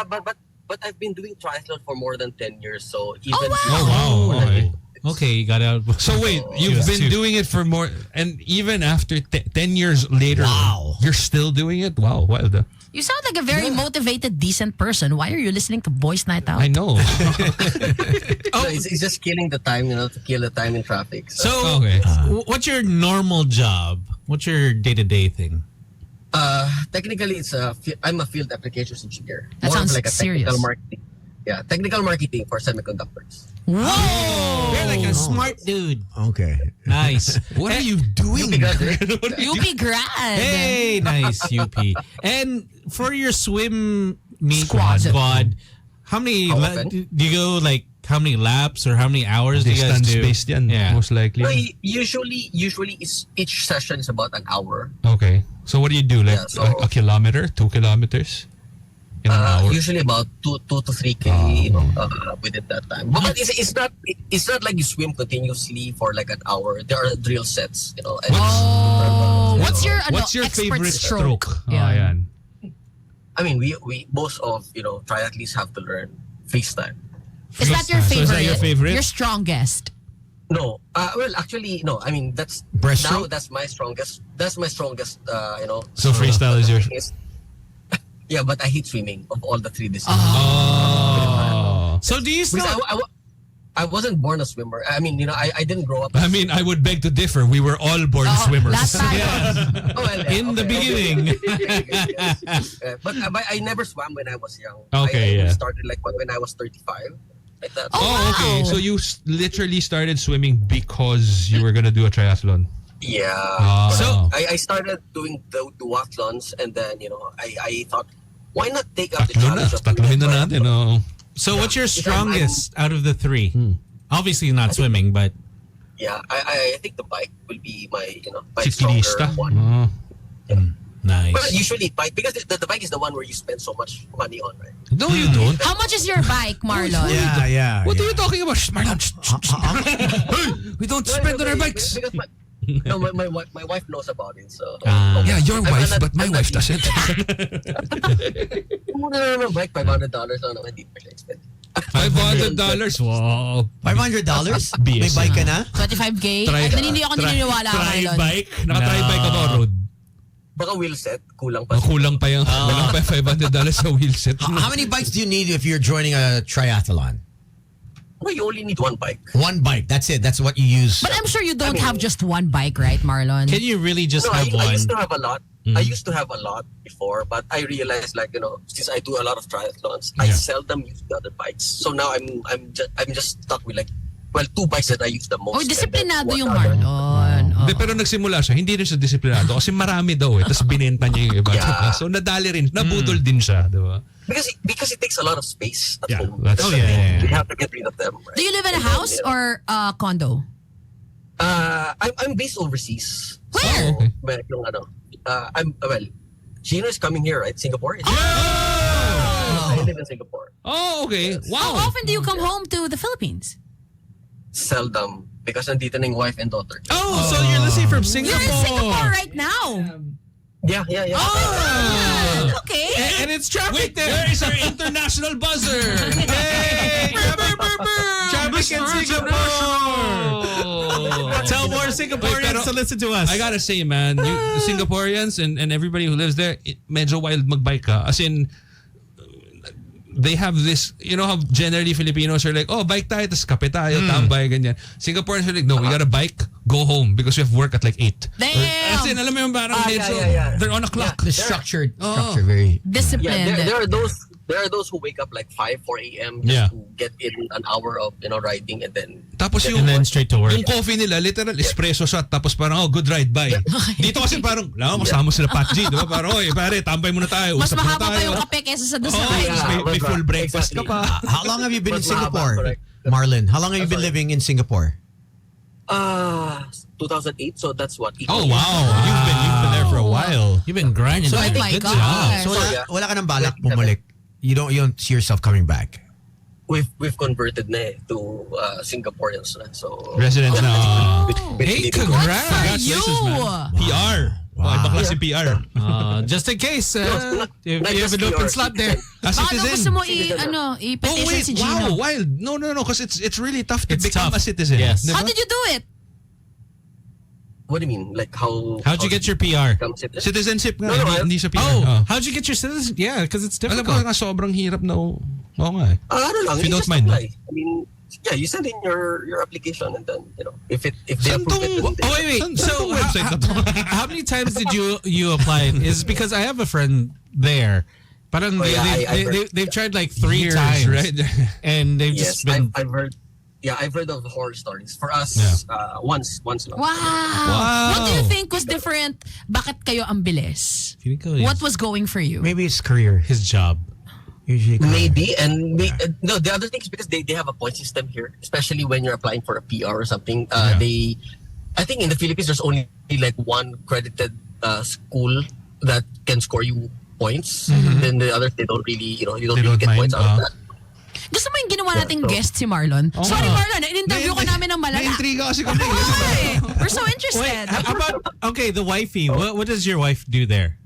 Speaker 6: but I've been doing triathlon for more than 10 years. So even
Speaker 2: Oh wow.
Speaker 5: Okay.
Speaker 2: Okay, you got out.
Speaker 5: So wait, you've been doing it for more, and even after 10 years later,
Speaker 3: Wow.
Speaker 5: you're still doing it? Wow, wild.
Speaker 4: You sound like a very motivated, decent person. Why are you listening to Boys Night Out?
Speaker 5: I know.
Speaker 6: So it's just killing the time, to kill the time in traffic.
Speaker 2: So,
Speaker 5: Okay.
Speaker 2: what's your normal job? What's your day-to-day thing?
Speaker 6: Technically, I'm a field applications engineer.
Speaker 4: That
Speaker 6: More of
Speaker 4: sounds
Speaker 6: like a
Speaker 4: serious.
Speaker 6: technical marketing. Yeah, technical marketing for semiconductors.
Speaker 4: Whoa!
Speaker 2: You're like a smart dude.
Speaker 3: Okay.
Speaker 2: Nice.
Speaker 5: What are you doing?
Speaker 6: Because
Speaker 4: UP grad.
Speaker 2: Hey, nice UP. And for your swim meet
Speaker 4: Squad.
Speaker 2: how many
Speaker 6: How often?
Speaker 2: do you go, like how many laps or how many hours do you guys do?
Speaker 5: Distance-based yan,
Speaker 2: Yeah.
Speaker 5: most likely.
Speaker 6: no, usually each session is about an hour.
Speaker 5: Okay. So what do you do? Like
Speaker 6: Yeah, so-
Speaker 5: a kilometer, 2 kilometers in an hour?
Speaker 6: Usually about 2 to 3K, within that time. But it's not like you swim continuously for like an hour. There are drill sets, and
Speaker 4: Oh, what's your
Speaker 5: What's your
Speaker 4: expert
Speaker 5: favorite
Speaker 4: stroke?
Speaker 5: stroke? Oh, yan.
Speaker 6: I mean, we most of triathletes have to learn freestyle.
Speaker 4: Is that your
Speaker 5: So
Speaker 4: favorite?
Speaker 5: is that your favorite?
Speaker 4: Your strongest?
Speaker 6: No, well, actually, no. I mean, that's
Speaker 3: Breaststroke?
Speaker 6: that's my strongest. That's my strongest.
Speaker 5: So freestyle is your...
Speaker 6: Yeah, but I hate swimming of all the 3 disciplines.
Speaker 5: Oh.
Speaker 2: So do you still
Speaker 6: Because I wasn't born a swimmer. I mean, I didn't grow up.
Speaker 5: I mean, I would beg to differ. We were all born swimmers.
Speaker 4: Last time.
Speaker 6: Oh, well, yeah,
Speaker 2: in the
Speaker 6: okay.
Speaker 2: beginning?
Speaker 6: Yes. But I never swam when I was young.
Speaker 5: Okay,
Speaker 6: I
Speaker 5: yeah.
Speaker 6: started like when I was 35, like that.
Speaker 5: Oh, okay.
Speaker 4: Wow.
Speaker 5: So you literally started swimming because you were gonna do a triathlon.
Speaker 6: Yeah.
Speaker 5: Ah.
Speaker 2: So-
Speaker 6: I started doing the duathlons, and then I thought, why not take up the
Speaker 5: Tatlo na.
Speaker 6: challenge of
Speaker 5: Tatlohin na
Speaker 6: doing
Speaker 5: natin, oh.
Speaker 2: So what's your strongest out of the 3? Obviously not swimming, but
Speaker 6: Yeah, I think the bike will be my
Speaker 5: Ciclista.
Speaker 6: stronger one.
Speaker 5: Oh.
Speaker 2: nice.
Speaker 6: But usually bike, because the bike is the one where you spend so much money on, right?
Speaker 5: No, you don't.
Speaker 4: How much is your bike, Marlon?
Speaker 3: Yeah.
Speaker 5: What
Speaker 3: yeah.
Speaker 5: are you talking about? Shh, Marlon, shh, shh, shh. We don't spend on our bikes.
Speaker 6: Because my wife knows about it, so.
Speaker 5: Yeah, your wife,
Speaker 6: I'm not-
Speaker 5: but my
Speaker 6: I'm not
Speaker 5: wife doesn't.
Speaker 6: No, bike $500 on hindi pala expensive.
Speaker 5: $500? Wow.
Speaker 3: $500? May
Speaker 5: BS.
Speaker 3: bike ka na?
Speaker 4: 25K? Hindi ako naniniwala ka, Marlon.
Speaker 5: Bike? Naka-try bike ka ba, Rod?
Speaker 6: Baka wheel set, kulang pa.
Speaker 5: Kulang pa yung $500 sa wheel set.
Speaker 3: How many bikes do you need if you're joining a triathlon?
Speaker 6: No, you only need one bike.
Speaker 3: One bike. That's it. That's what you use.
Speaker 4: But I'm sure you don't have just one bike, right, Marlon?
Speaker 2: Can you really just
Speaker 6: No,
Speaker 2: have
Speaker 6: I
Speaker 2: one?
Speaker 6: used to have a lot. I used to have a lot before, but I realized, since I do a lot of triathlons, I seldom use the other bikes. So now I'm just stuck with 2 bikes that I use the most.
Speaker 4: Oh,
Speaker 6: and then
Speaker 4: disiplinado
Speaker 6: one
Speaker 4: yung
Speaker 6: other.
Speaker 4: Marlon. Oh.
Speaker 5: Hindi, pero nagsimula siya, hindi rin siya disiplinado kasi marami daw Tapos binenta niya yung iba.
Speaker 6: Yeah.
Speaker 5: Diba? So nadali rin, nabudol din siya. Diba?
Speaker 6: Because it takes a lot of space at
Speaker 5: Yeah,
Speaker 6: home.
Speaker 5: that's-
Speaker 6: the
Speaker 2: yeah,
Speaker 6: thing.
Speaker 2: yeah, yeah.
Speaker 6: You have to get rid of them. Right?
Speaker 4: Do you live in a
Speaker 6: And then,
Speaker 4: house or a condo?
Speaker 6: I'm based overseas.
Speaker 4: Where?
Speaker 5: Okay.
Speaker 6: Gino is coming here, right? Singapore.
Speaker 5: Oh!
Speaker 6: I live in Singapore.
Speaker 5: Oh, okay.
Speaker 4: How
Speaker 5: Wow.
Speaker 4: often do you come home to the Philippines?
Speaker 6: Seldom, because nandito na yung wife and daughter.
Speaker 2: Oh, so you're listening from
Speaker 4: You're
Speaker 2: Singapore.
Speaker 4: in Singapore right now.
Speaker 6: Yeah.
Speaker 2: Oh!
Speaker 4: Okay.
Speaker 2: And it's traffic there.
Speaker 5: Where is our international buzzer?
Speaker 2: Hey! Traffic in Singapore. Tell more Singaporeans to listen to us.
Speaker 5: I gotta say, man, you Singaporeans and everybody who lives there, medyo wild magbike ka. As in, they have this, you know how generally Filipinos are like, oh, bike tayo, tas kape tayo, tambay, ganyan. Singaporeans are like, no, we got a bike, go home because we have work at 8.
Speaker 4: Damn.
Speaker 5: As in, alam mo yung parang
Speaker 6: yeah.
Speaker 5: they're on a clock.
Speaker 3: The structure very.
Speaker 4: Disciplined.
Speaker 6: Yeah, there are those who wake up 5, 4 a.m. just
Speaker 5: Yeah.
Speaker 6: to get in an hour of riding and then
Speaker 5: Tapos
Speaker 2: And then straight to work.
Speaker 5: yung coffee nila, literal espresso shot, tapos parang, oh, good ride, bye. Dito kasi parang, lang, kasama sila Pat G, di ba? Parang, oy, pare, tambay muna tayo,
Speaker 4: Mas
Speaker 5: usap muna
Speaker 4: mahaba pa
Speaker 5: tayo.
Speaker 4: yung kape kesa sa doon
Speaker 5: Oh,
Speaker 4: sa
Speaker 6: Yeah.
Speaker 5: may full breakfast ka
Speaker 6: Exactly.
Speaker 5: pa.
Speaker 3: How long have you been in
Speaker 6: Mas mahaba,
Speaker 3: Singapore?
Speaker 6: correct.
Speaker 3: Marlon, how long have you been
Speaker 6: Sorry.
Speaker 3: living in Singapore?
Speaker 6: Uh, 2008. So that's what.
Speaker 5: Oh wow, you've been there for a while.
Speaker 2: You've been grinding.
Speaker 3: So
Speaker 4: Oh
Speaker 3: I think
Speaker 4: my
Speaker 3: good
Speaker 4: God.
Speaker 3: job. So
Speaker 6: So, yeah.
Speaker 3: wala ka ng balak bumalik. You don't see yourself coming back.
Speaker 6: We've converted na to Singaporeans na. So
Speaker 5: Residents na.
Speaker 2: Hey,
Speaker 4: Good
Speaker 2: congrats.
Speaker 4: for
Speaker 5: Congratulations,
Speaker 4: you.
Speaker 5: man. PR. Wow. Iba klase PR.
Speaker 2: Just in case, if
Speaker 6: not
Speaker 2: you have
Speaker 6: just
Speaker 2: an open
Speaker 6: PR,
Speaker 2: slot there.
Speaker 5: A
Speaker 4: Baka
Speaker 5: citizen.
Speaker 4: gusto mo
Speaker 6: Citizen.
Speaker 5: Oh
Speaker 4: i-petition
Speaker 5: wait,
Speaker 4: si Gino.
Speaker 5: wow, wild. No, because it's really tough to
Speaker 2: It's
Speaker 5: become
Speaker 2: tough.
Speaker 5: a citizen.
Speaker 2: Yes.
Speaker 5: Diba?
Speaker 4: How did you do it?
Speaker 6: what do you mean? Like how?
Speaker 2: How'd you get your PR?
Speaker 6: become citizen?
Speaker 5: Citizenship nga,
Speaker 6: No, no,
Speaker 5: hindi siya PR.
Speaker 2: Oh, how'd you get your citizenship? Yeah, because it's
Speaker 5: Alam ko
Speaker 2: difficult.
Speaker 5: nga sobrang hirap na. Oo nga eh.
Speaker 6: Ano lang,
Speaker 5: If you
Speaker 6: you
Speaker 5: don't
Speaker 6: just
Speaker 5: mind,
Speaker 6: apply. I mean, yeah, you send in your application and then if they
Speaker 5: Saan
Speaker 6: approve it,
Speaker 5: tong-
Speaker 6: then
Speaker 2: Oh wait.
Speaker 5: Saan
Speaker 2: So
Speaker 5: tong website na to?
Speaker 2: how many times did you apply? Is because I have a friend there. Parang
Speaker 6: Oh, yeah, I heard.
Speaker 2: they've tried like 3
Speaker 5: Years,
Speaker 2: times,
Speaker 5: right?
Speaker 2: And they've
Speaker 6: yes,
Speaker 2: just been.
Speaker 6: I've heard. Yeah, I've heard of horror stories. For us,
Speaker 5: Yeah.
Speaker 6: once lang.
Speaker 4: Wow. What do you think was different? Bakit kayo ang bilis?
Speaker 2: Feeling ko
Speaker 4: What was going for you?
Speaker 3: Maybe it's career.
Speaker 2: his job?
Speaker 3: Usually career.
Speaker 6: Maybe, no. The other thing is because they have a point system here, especially when you're applying for a PR or something. I think in the Philippines there's only like one credited school that can score you points. Then the others they don't really, you don't
Speaker 5: They
Speaker 6: really
Speaker 5: don't
Speaker 6: get
Speaker 5: mind,
Speaker 6: points out of that.
Speaker 4: Gusto mo yung ginawa nating
Speaker 6: so-
Speaker 4: guest si Marlon? Sorry Marlon, in-interview ka namin ng malala.
Speaker 5: Na-intriga kasi kami.
Speaker 4: Ay, we're so interested.
Speaker 2: How about the wifey? What does your wife do there?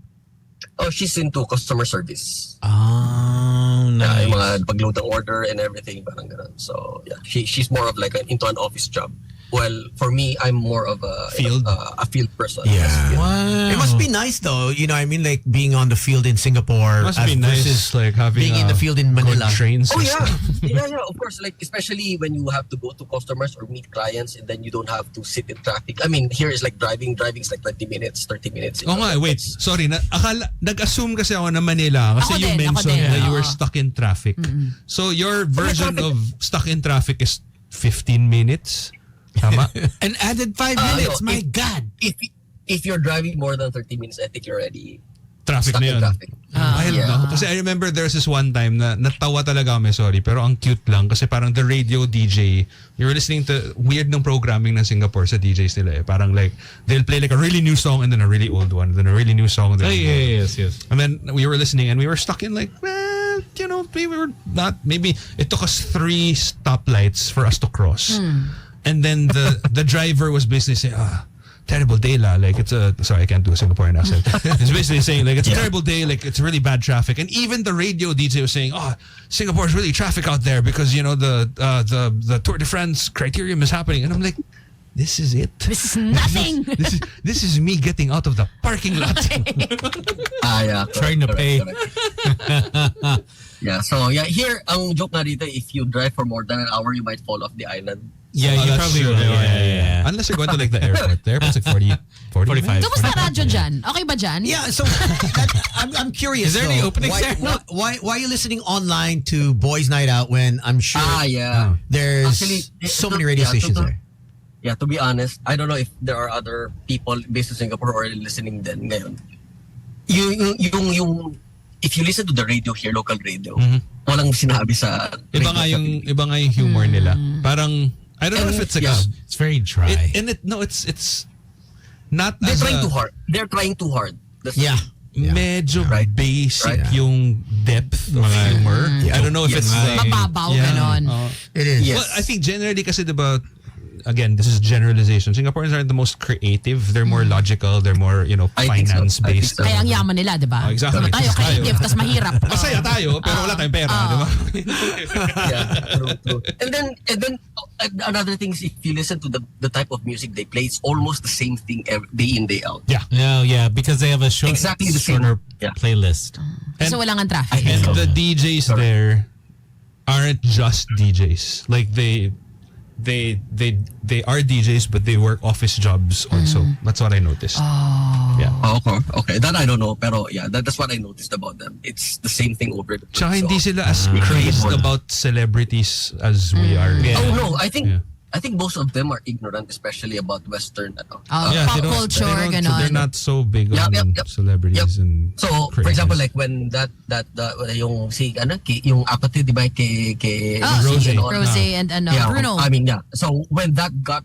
Speaker 6: Oh, she's into customer service.
Speaker 3: Oh,
Speaker 6: Yeah, yung
Speaker 3: nice.
Speaker 6: mga pagload ng order and everything, parang ganun. So yeah, she's more of like into an office job. Well, for me, I'm more of a
Speaker 5: Field?
Speaker 6: a field person.
Speaker 3: Yeah.
Speaker 6: Yes, field.
Speaker 2: Wow.
Speaker 3: It must be nice though, you know, I mean like being on the field in Singapore
Speaker 5: Must be nice,
Speaker 3: versus
Speaker 5: like having
Speaker 3: being in the field in
Speaker 5: good
Speaker 3: Manila.
Speaker 5: train
Speaker 6: Oh
Speaker 5: system.
Speaker 6: yeah, of course. Like especially when you have to go to customers or meet clients, and then you don't have to sit in traffic. I mean, here is like driving is like 20 minutes, 30 minutes.
Speaker 5: Oo nga, wait. Sorry, nag-assume kasi ako na Manila kasi
Speaker 4: Ako
Speaker 5: you
Speaker 4: din, ako
Speaker 5: mentioned
Speaker 4: din.
Speaker 5: that you were
Speaker 4: Oo.
Speaker 5: stuck in traffic. So your version of stuck in traffic is 15 minutes? Tama?
Speaker 2: An added 5 minutes.
Speaker 6: no,
Speaker 2: My
Speaker 6: if-
Speaker 2: God.
Speaker 6: If you're driving more than 30 minutes, I think you're already
Speaker 5: Traffic
Speaker 6: stuck
Speaker 5: na
Speaker 6: in
Speaker 5: yun.
Speaker 6: traffic.
Speaker 5: Wild,
Speaker 6: Yeah.
Speaker 5: no? Kasi I remember there's this one time na natawa talaga kami, sorry, pero ang cute lang kasi parang the radio DJ, you were listening to weird ng programming ng Singapore sa DJs nila eh. Parang like, they'll play like a really new song and then a really old one, then a really new song. And then
Speaker 2: Yes.
Speaker 5: And then we were listening and we were stuck in like, well, you know, we were not, maybe it took us 3 stoplights for us to cross. And then the driver was basically saying, terrible day la. Like it's sorry, I can't do a Singaporean accent. It's basically saying like it's a terrible day, like it's really bad traffic. And even the radio DJ was saying, Singapore is really traffic out there because you know the Tour de France criterium is happening. And I'm like, this is it.
Speaker 4: This is nothing.
Speaker 5: This is me getting out of the parking lot.
Speaker 6: Yeah.
Speaker 2: Trying to pay.
Speaker 6: Correct. Yeah, so yeah, here, ang joke nga dito, if you drive for more than an hour, you might fall off the island.
Speaker 2: Yeah,
Speaker 5: Oh,
Speaker 2: you
Speaker 5: that's
Speaker 2: probably
Speaker 5: true.
Speaker 2: will. Yeah.
Speaker 5: Unless you're going to like the airport. The airport's like 45.
Speaker 2: 45.
Speaker 4: Kumusta radyo dyan? Okay ba dyan?
Speaker 3: Yeah, so I'm curious.
Speaker 2: Is there any
Speaker 3: though,
Speaker 2: openings there?
Speaker 3: why are you listening online to Boys Night Out when I'm sure
Speaker 6: Yeah.
Speaker 3: there's
Speaker 6: Actually,
Speaker 3: so many radio stations there?
Speaker 6: Yeah, to be honest, I don't know if there are other people based in Singapore who are listening then ngayon. Yung if you listen to the radio here, local radio, walang sinabi sa
Speaker 5: Iba nga yung humor nila. Parang I don't know if it's like
Speaker 6: Yeah.
Speaker 2: It's very dry.
Speaker 5: it's not
Speaker 6: they're
Speaker 5: as
Speaker 6: trying
Speaker 5: a,
Speaker 6: too hard. They're trying too hard. That's
Speaker 3: Yeah.
Speaker 5: medyo
Speaker 6: Right.
Speaker 5: basic
Speaker 6: Right.
Speaker 5: yung depth of humor. I don't know if it's like
Speaker 4: Mababaw, ganon.
Speaker 3: It is.
Speaker 6: Yes.
Speaker 5: Well, I think generally kasi diba, again, this is generalization. Singaporeans aren't the most creative. They're more logical. They're more,
Speaker 6: I think so.
Speaker 5: finance-based.
Speaker 6: I think so.
Speaker 4: Kaya ang yaman nila, di ba?
Speaker 5: Oh, exactly.
Speaker 4: Tayo creative, tas mahirap.
Speaker 5: Masaya tayo, pero wala tayong pera, di ba?
Speaker 6: Yeah, true. And then another thing is if you listen to the type of music they play, it's almost the same thing day in, day out.
Speaker 5: Yeah.
Speaker 2: No, yeah, because they have a
Speaker 6: Exactly the same.
Speaker 2: shorter
Speaker 6: Yeah.
Speaker 2: playlist.
Speaker 4: So wala nga traffic.
Speaker 5: And
Speaker 6: So-
Speaker 5: the DJs there aren't just DJs. Like they are DJs, but they work office jobs also. That's what I noticed. Yeah.
Speaker 6: Oh, okay. That I don't know, pero yeah, that's what I noticed about them. It's the same thing over.
Speaker 5: Tsaka hindi sila as
Speaker 6: we
Speaker 5: crazed
Speaker 6: create more.
Speaker 5: about celebrities as we are.
Speaker 2: Yeah.
Speaker 6: Oh no, I think
Speaker 5: Yeah.
Speaker 6: most of them are ignorant, especially about Western.
Speaker 4: Pop
Speaker 5: they don't-
Speaker 4: culture,
Speaker 5: they don't-
Speaker 4: ganon.
Speaker 5: They're not so big
Speaker 6: Yep,
Speaker 5: on
Speaker 6: yep.
Speaker 5: celebrities and
Speaker 6: So, for
Speaker 5: crazes.
Speaker 6: example, like when yung yung apatid, di ba, kay
Speaker 4: Oh,
Speaker 5: Rose.
Speaker 6: si, ano,
Speaker 4: Rose and
Speaker 6: yeah,
Speaker 4: Bruno.
Speaker 6: I mean, yeah. So when that got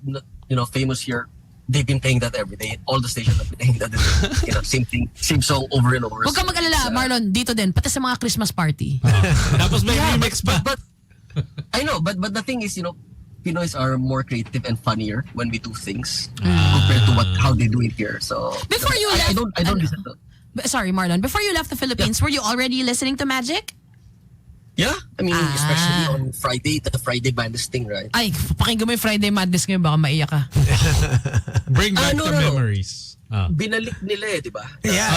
Speaker 6: famous here, they've been playing that every day. All the stations have been playing that. Same thing, same song over and over.
Speaker 4: Huwag kang mag-alala, Marlon, dito din, pati sa mga Christmas party.
Speaker 2: Tapos may remix pa.
Speaker 6: But I know, but the thing is, Pinoys are more creative and funnier when we do things compared to how they do it here. So
Speaker 4: Before you left,
Speaker 6: I don't listen to.
Speaker 4: Sorry, Marlon. Before you left the Philippines, were you already listening to Magic?
Speaker 6: Yeah, I mean, especially on Friday, the Friday Madness thing, right?
Speaker 4: Ay, pakinggan mo yung Friday Madness ngayon, baka maiyak ka.
Speaker 2: Bring back
Speaker 6: no,
Speaker 2: the
Speaker 6: no.
Speaker 2: memories.
Speaker 6: Binalik nila he diba?
Speaker 3: Yeah,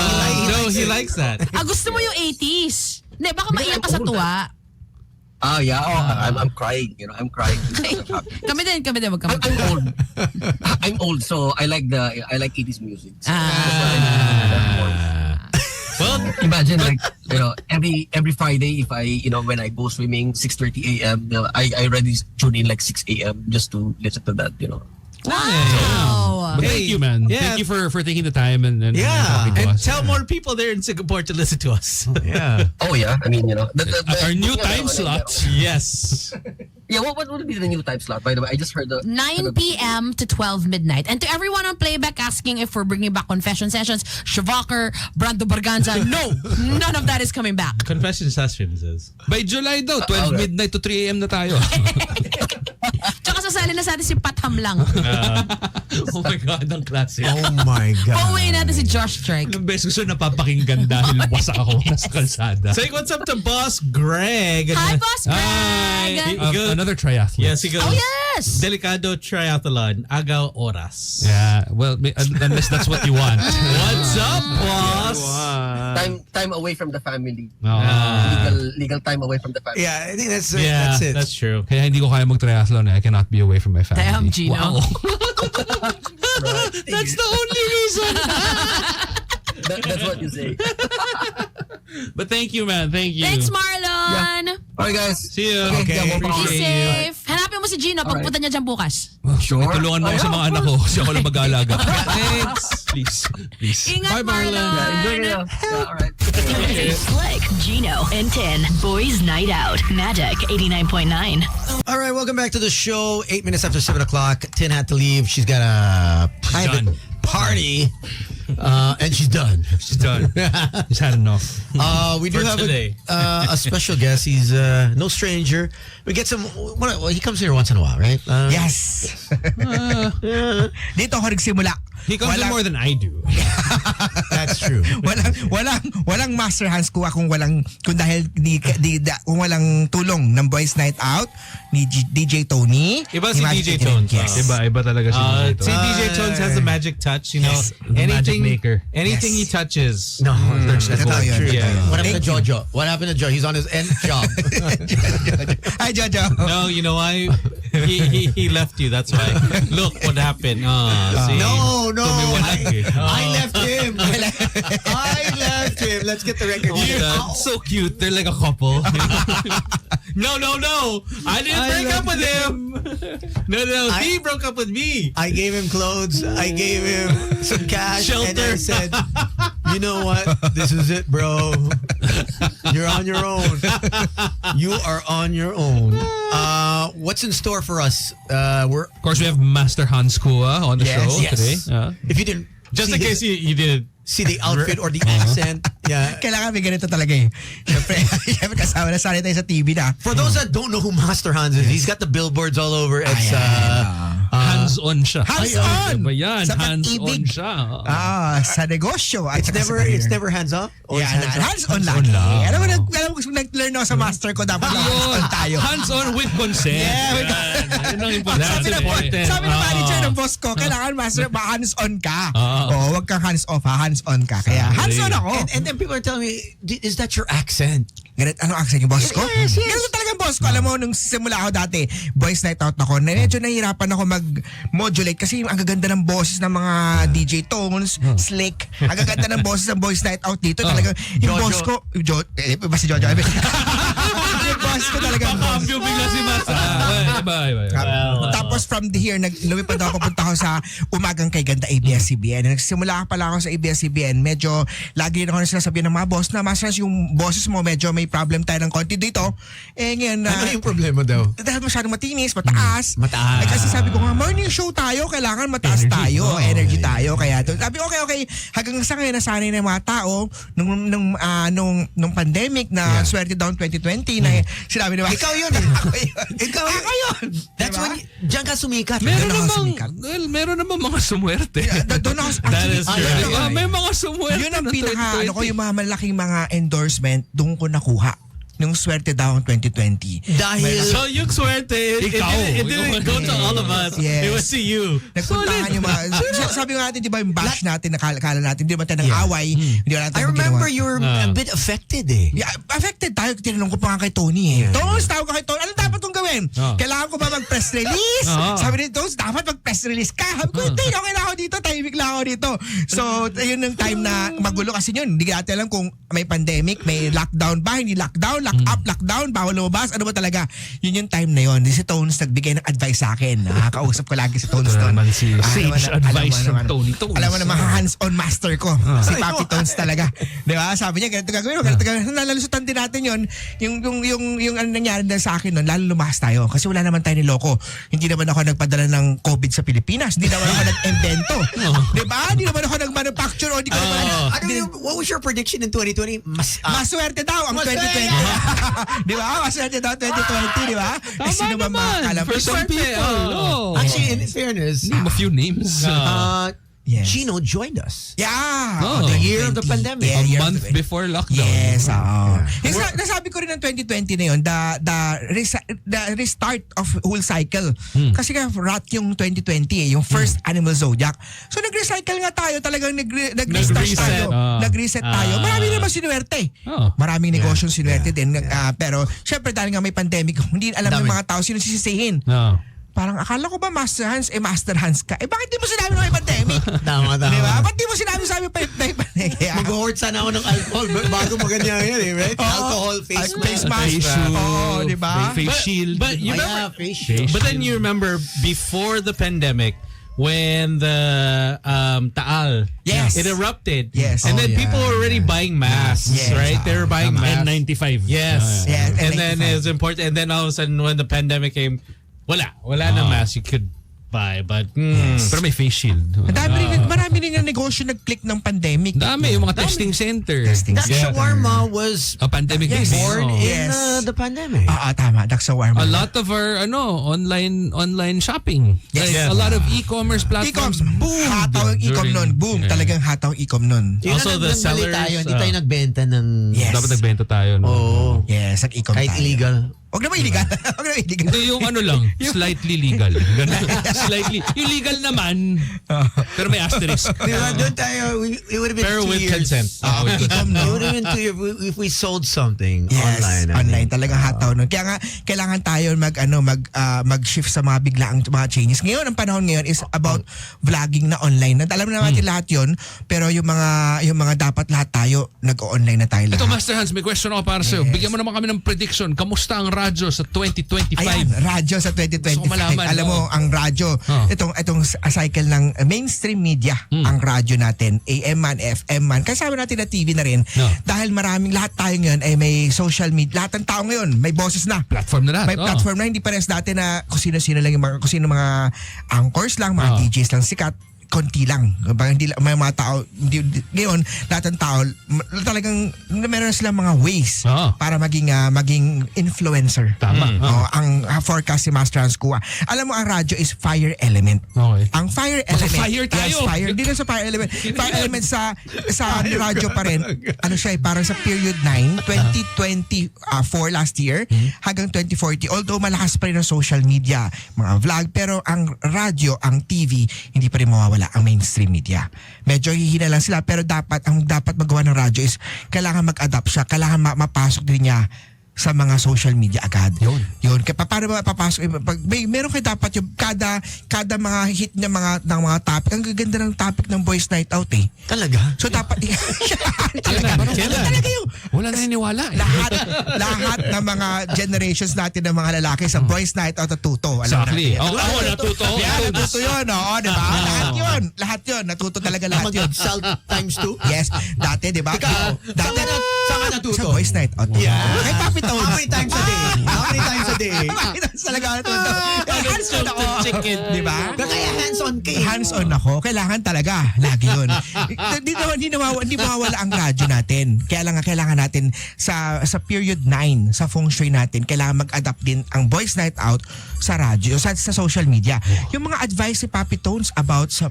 Speaker 2: He likes that.
Speaker 4: Gusto mo yung 80s. Hindi, baka maiyak ka sa tuwa.
Speaker 6: Yeah. I'm crying. I'm crying.
Speaker 4: Kami din, wag ka
Speaker 6: I'm old. I'm old, so I like 80s music. So well, imagine every Friday if I when I go swimming 6:30 a.m. I already tune in like 6 a.m. just to listen to that.
Speaker 4: Wow.
Speaker 5: But thank you, man.
Speaker 2: Yeah.
Speaker 5: Thank you for taking the time and talking to
Speaker 2: And
Speaker 5: us.
Speaker 2: tell more people there in Singapore to listen to us.
Speaker 3: Yeah.
Speaker 6: Oh yeah, I mean
Speaker 5: Our new time slot.
Speaker 2: Yes.
Speaker 6: Yeah, what would be the new time slot? By the way, I just heard
Speaker 4: 9 p.m. to 12 midnight. And to everyone on playback asking if we're bringing back confession sessions, Shavaker, Brando Barganza, no, none of that is coming back.
Speaker 2: Confession sessions is.
Speaker 5: By July daw, 12
Speaker 6: okay.
Speaker 5: midnight to 3 a.m. na tayo.
Speaker 4: Tsaka sasali na sa atin si Patham lang.
Speaker 5: Oh my God, ang klase.
Speaker 3: Oh my God.
Speaker 4: Pauwi natin si Josh Strike.
Speaker 5: Ilang beses ko siya napapakinggan dahil wasak ako nasa kalsada.
Speaker 2: Say what's up to Boss Greg.
Speaker 4: Hi, Boss
Speaker 2: Hi.
Speaker 4: Greg!
Speaker 5: Another triathlon.
Speaker 2: Yes, he goes.
Speaker 4: Oh, yes!
Speaker 2: Delicado Triathlon, Agaw Oras.
Speaker 5: Yeah, well, unless that's what you want.
Speaker 2: What's up, boss?
Speaker 6: time away from the family.
Speaker 5: Oh.
Speaker 6: Legal time away from the family.
Speaker 3: Yeah, I think that's it.
Speaker 2: That's true.
Speaker 5: Kaya hindi ko kaya mag-triathlon. I cannot be away from my family.
Speaker 4: Damn, Gino.
Speaker 5: Wow. That's the only reason.
Speaker 6: That's what you say.
Speaker 5: But thank you, man. Thank you.
Speaker 4: Thanks, Marlon!
Speaker 6: Alright, guys.
Speaker 5: See you.
Speaker 3: Okay.
Speaker 4: Be
Speaker 5: Appreciate you.
Speaker 4: safe. Hanapin mo si Gino pagpunta niya dyan bukas.
Speaker 6: Sure.
Speaker 5: Tulungan mo ako sa mga anak ko kasi ako lang mag-aalaga. Thanks. Please.
Speaker 4: Ingat,
Speaker 5: Bye, Marlon.
Speaker 6: Enjoy it. Yeah, alright.
Speaker 1: Slick, Gino, and 10. Boys Night Out. Magic 89.9.
Speaker 3: All right, welcome back to the show. 8 minutes after 7 o'clock. Tin had to leave. She's got a private
Speaker 5: done.
Speaker 3: party. And she's done.
Speaker 5: She's done. She's had enough.
Speaker 3: We do
Speaker 2: For
Speaker 3: have
Speaker 2: today.
Speaker 3: a special guest. He's no stranger. We get some. Well, he comes here once in a while, right?
Speaker 7: Yes. Dito ako nagsimula.
Speaker 5: He comes in more than I do.
Speaker 3: That's true.
Speaker 7: walang master hands ko kung kung walang tulong ng Boys Night Out ni DJ Tony.
Speaker 2: Iba
Speaker 7: ni
Speaker 2: si
Speaker 7: Magic
Speaker 2: DJ
Speaker 7: Eden.
Speaker 2: Tones.
Speaker 7: Yes.
Speaker 5: Iba talaga si Gino.
Speaker 2: See, DJ Tones has a magic touch.
Speaker 7: Yes.
Speaker 5: The magic maker.
Speaker 2: Anything
Speaker 7: Yes.
Speaker 2: he touches.
Speaker 3: No, there's
Speaker 7: Totoo yun,
Speaker 2: True,
Speaker 7: totoo
Speaker 2: yeah.
Speaker 7: yun.
Speaker 3: What happened to
Speaker 7: Thank you.
Speaker 3: Jojo? What happened to Jojo? He's on his end job.
Speaker 7: Hi, Jojo.
Speaker 2: No, you know why? He left you. That's why. Look what happened. See?
Speaker 3: No. I
Speaker 5: Oh.
Speaker 3: left him. I left him. Let's get the record.
Speaker 5: So cute. They're like a couple.
Speaker 2: No. I didn't break up with him. No. He broke up with me.
Speaker 3: I gave him clothes. I gave him some cash. And I
Speaker 2: Shelter.
Speaker 3: said, you know what? This is it, bro. You're on your own. You are on your own. What's in store for us? We're
Speaker 5: Of course, we have Master Hans Kua on the
Speaker 3: Yes,
Speaker 5: show
Speaker 3: yes.
Speaker 5: today.
Speaker 3: if you didn't
Speaker 2: Just
Speaker 3: see
Speaker 2: in case you didn't.
Speaker 3: see the outfit or the accent. Yeah.
Speaker 7: Kailangan may ganito talaga eh. Siyempre kasama na sanay tayo sa TV na.
Speaker 3: For those that don't know who Master Hans is, he's got the billboards all over. It's
Speaker 5: Hands-on siya.
Speaker 7: Hands-on!
Speaker 5: Diba yan?
Speaker 7: Sa
Speaker 5: Hands-on
Speaker 7: pag-ibig.
Speaker 5: siya.
Speaker 7: Sa negosyo.
Speaker 3: it's never hands up. Or
Speaker 7: Yeah,
Speaker 3: it's
Speaker 7: hands-on lagi. Alam mo, nag-learn ako sa master ko, dapat hands-on tayo.
Speaker 5: Hands-on with consent.
Speaker 7: Yeah,
Speaker 5: Yan ang importante.
Speaker 7: Sabi ng manager ng boss ko, kailangan master, hands-on ka. Wag kang hands-off ha, hands-on ka. Kaya hands-on ako.
Speaker 3: And then people are telling me, is that your accent?
Speaker 7: Ganit, ano accent yung boss ko?
Speaker 3: Yes.
Speaker 7: Ganito talaga yung boss ko. Alam mo, nung simula ako dati, Boys Night Out ako, medyo nahihirapan ako mag-modulate kasi ang gaganda ng boses ng mga DJ Tones, Slick. Ang gaganda ng boses ng Boys Night Out dito. Talaga, yung
Speaker 3: Jojo.
Speaker 7: boss ko, iba si Jojo. Yung boss ko talaga.
Speaker 2: Pakambyo bigla si Master.
Speaker 5: Bye.
Speaker 7: Tapos from here, lumipad ako, papunta ako sa Umagang Kay Ganda ABS-CBN. Nagsimula pala ako sa ABS-CBN. Medyo lagi rin ako na sinasabihan ng mga boss na Master Hans, yung boses mo medyo may problem tayo ng konti dito. Ngayon,
Speaker 3: Ano yung problema daw?
Speaker 7: dahil masyadong matinis, mataas.
Speaker 3: Mataas.
Speaker 7: Kasi sabi ko nga, morning show tayo, kailangan mataas tayo, energy tayo. Kaya sabi, okay. Hanggang sa ngayon, nasanay na yung mga tao nung pandemic na swerte down 2020 na sinabi nila,
Speaker 3: Ikaw yun eh.
Speaker 7: Ikaw yun.
Speaker 3: That's when diyan ka sumikat.
Speaker 5: Meron namang mga sumwerte.
Speaker 7: Doon ako
Speaker 2: That is
Speaker 7: actually,
Speaker 2: true.
Speaker 5: May mga sumwerte.
Speaker 7: yun ang
Speaker 5: ng
Speaker 7: pinaka,
Speaker 5: 2020.
Speaker 7: yung mga malaking mga endorsement, doon ko nakuha. Yung swerte down 2020.
Speaker 3: Dahil
Speaker 2: So yung swerte, it didn't go to all of us.
Speaker 7: Yes.
Speaker 2: It was to you.
Speaker 7: Nagpuntahan yung mga, sabi nga natin, di ba yung bash natin, nakala natin, di ba tayo ng away, hindi ba natin
Speaker 3: I remember you were a bit affected eh.
Speaker 7: Yeah, affected tayo. Tinanong ko pa nga kay Tony eh. Tones, tawag ko kay Tony. Anong dapat kong gawin? Kailangan ko ba mag-press release? Sabi ni Tones, dapat mag-press release ka. Sabi ko, hindi, okay na ako dito. Tahimik lang ako dito. So, yun yung time na magulo kasi yun. Hindi natin alam kung may pandemic, may lockdown ba, hindi lockdown, lock up, lockdown, bawal lumabas. Ano ba talaga? Yun yung time na yun. Si Tones nagbigay ng advice sa akin. Nakakausap ko lagi si Tones doon.
Speaker 5: Naman si sage advice from Tony Tones.
Speaker 7: Alam mo naman, hands-on master ko. Si Papi Tones talaga. Di ba? Sabi niya, ganito gagawin mo, ganito gagawin. Nalalusutan din natin yun. Yung ano nangyari na sa akin nun, lalo lumakas tayo. Kasi wala naman tayo niloko. Hindi naman ako nagpadala ng COVID sa Pilipinas. Hindi naman ako nag-invento. Di ba? Hindi naman ako nag-manufacture. O di ko naman.
Speaker 3: What was your prediction in 2020?
Speaker 7: Maswerte daw ang 2020. Di ba? Maswerte daw 2020, di ba? Sino ba makakalam?
Speaker 5: For some people.
Speaker 3: Actually, in fairness,
Speaker 5: Name a few names.
Speaker 7: Yes.
Speaker 3: Gino joined us.
Speaker 7: Yeah.
Speaker 3: The year of the pandemic.
Speaker 5: A
Speaker 7: year of
Speaker 5: month
Speaker 7: the-
Speaker 5: before lockdown.
Speaker 7: Yes, nasabi ko rin ng 2020 na yun, the restart of whole cycle. Kasi nga, rat yung 2020 eh, yung first animal zodiac. So nag-recycle nga tayo, talagang nag-restart
Speaker 2: Nag-reset.
Speaker 7: tayo. Nag-reset tayo. Marami naman sinuwerte. Maraming negosyong sinuwerte din. Pero syempre dahil nga may pandemic, hindi alam ng mga tao sino sisisihin. Parang akala ko ba Master Hans? Master Hans ka. Bakit di mo sinabi na may pandemic?
Speaker 3: Tama.
Speaker 7: Di ba? Bakit di mo sinabi sa amin may pandemic?
Speaker 3: Mag-hoard sana ako ng alcohol bago maganda yan eh, right? Alcohol, face
Speaker 7: face
Speaker 3: mask.
Speaker 7: mask. Oo, di ba?
Speaker 5: Face shield.
Speaker 2: But you remember,
Speaker 3: face shield.
Speaker 2: but then you remember before the pandemic, when the Taal,
Speaker 7: Yes.
Speaker 2: it erupted.
Speaker 7: Yes.
Speaker 2: And then people were already buying masks,
Speaker 7: Yes.
Speaker 2: right? They were buying masks.
Speaker 5: N95.
Speaker 2: Yes.
Speaker 7: Yes,
Speaker 2: And then
Speaker 7: N95.
Speaker 2: it's important. And then all of a sudden, when the pandemic came, wala na mask you could buy. But
Speaker 5: Pero may face shield.
Speaker 7: Marami rin ang negosyo nag-click ng pandemic.
Speaker 5: Dami, yung mga testing center.
Speaker 3: That shawarma was
Speaker 5: A pandemic
Speaker 7: Yes.
Speaker 5: baby.
Speaker 3: born
Speaker 5: Oh.
Speaker 3: in
Speaker 7: Yes.
Speaker 3: the pandemic.
Speaker 7: Tama. Daksawarma.
Speaker 5: A lot of our online shopping.
Speaker 7: Yes.
Speaker 5: Like, a lot of e-commerce platforms.
Speaker 7: E-com.
Speaker 5: Boom.
Speaker 7: Hataw ang e-com nun. Boom. Talagang hataw ang e-com nun.
Speaker 3: Yun
Speaker 2: Also,
Speaker 3: ang
Speaker 2: the
Speaker 3: nagmali
Speaker 2: sellers,
Speaker 3: tayo, hindi tayo nagbenta ng
Speaker 7: Yes.
Speaker 5: Dapat nagbenta tayo. No?
Speaker 3: Oo.
Speaker 7: Yes, ang e-com
Speaker 3: Kahit
Speaker 7: tayo.
Speaker 3: illegal.
Speaker 7: Huwag naman illegal. Huwag naman illegal.
Speaker 5: Hindi, yung ano lang, slightly legal. Ganun. Slightly. Yung legal naman, pero may asterisk.
Speaker 3: Di ba? Doon tayo, it would have been
Speaker 2: Pero
Speaker 3: 2
Speaker 2: with
Speaker 3: years.
Speaker 2: consent.
Speaker 7: E-com,
Speaker 3: It
Speaker 7: no?
Speaker 3: would have been 2 years if we sold something
Speaker 7: Yes,
Speaker 3: online.
Speaker 7: online. Talagang hataw nun. Kaya nga, kailangan tayo mag-shift sa mga biglaang mga changes. Ngayon, ang panahon ngayon is about vlogging na online. Alam na natin lahat yon, pero yung mga dapat lahat tayo, nag-online na tayo lahat.
Speaker 5: Ito, Master Hans, may question ako para sa'yo. Bigyan mo naman kami ng prediction. Kamusta ang radyo sa 2025?
Speaker 7: Ayan, radyo sa 2025.
Speaker 5: Gusto ko malaman,
Speaker 7: Alam mo, ang radyo, itong cycle ng mainstream media, ang radyo natin, AM man, FM man, kasama natin na TV na rin. Dahil lahat tayo ngayon ay may social media, lahat ng tao ngayon, may boses na.
Speaker 5: Platform na lahat.
Speaker 7: May platform na, hindi parehas dati na kung sino-sino lang kung sino mga anchors lang, mga DJs lang sikat, konti lang. Hindi may mga tao, ngayon, lahat ng tao, talagang meron silang mga ways para maging influencer.
Speaker 5: Tama.
Speaker 7: Ang forecast si Master Hans kuha. Alam mo, ang radyo is fire element.
Speaker 5: Okay.
Speaker 7: Ang fire element.
Speaker 5: fire tayo.
Speaker 7: Yes, fire. Hindi lang sa fire element. Fire element sa radyo pa rin. Ano siya, parang sa period 9, 2024 last year, hanggang 2040. Although malakas pa rin ang social media, mga vlog, pero ang radyo, ang TV, hindi pa rin mawawala ang mainstream media. Medyo hihina lang sila, pero dapat magawa ng radyo is kailangan mag-adapt siya, kailangan mapasok din niya sa mga social media agad. Yun. Kaya paano ba papasok? Pag meron kayo dapat yung kada mga hit ng mga topic. Ang gaganda ng topic ng Boys Night Out eh.
Speaker 3: Talaga?
Speaker 7: So dapat talaga yung
Speaker 5: Wala naniniwala.
Speaker 7: lahat ng mga generations natin ng mga lalaki sa Boys Night Out natuto. Alam
Speaker 5: Exactly.
Speaker 7: natin.
Speaker 5: Ako natuto.
Speaker 7: Yan, natuto yun. Oo, di ba? Lahat yun. Natuto talaga lahat yun.
Speaker 3: Mag-salt times 2?
Speaker 7: Yes. Dati, di ba? Dati,
Speaker 3: saan ka natuto?
Speaker 7: sa Boys Night Out.
Speaker 3: Yeah.
Speaker 7: Kay Papi Tones.
Speaker 3: How many times a day? How many times a day?
Speaker 7: Papi Tones talaga natuto. Hands-on ako.
Speaker 2: Chicken.
Speaker 7: Di ba?
Speaker 3: Kaya hands-on ka eh.
Speaker 7: Hands-on ako. Kailangan talaga. Lagi yun. Hindi mawawala ang radyo natin. Kailangan natin sa period 9, sa feng shui natin, kailangan mag-adapt din ang Boys Night Out sa radyo, sa social media. Yung mga advice ni Papi Tones about sa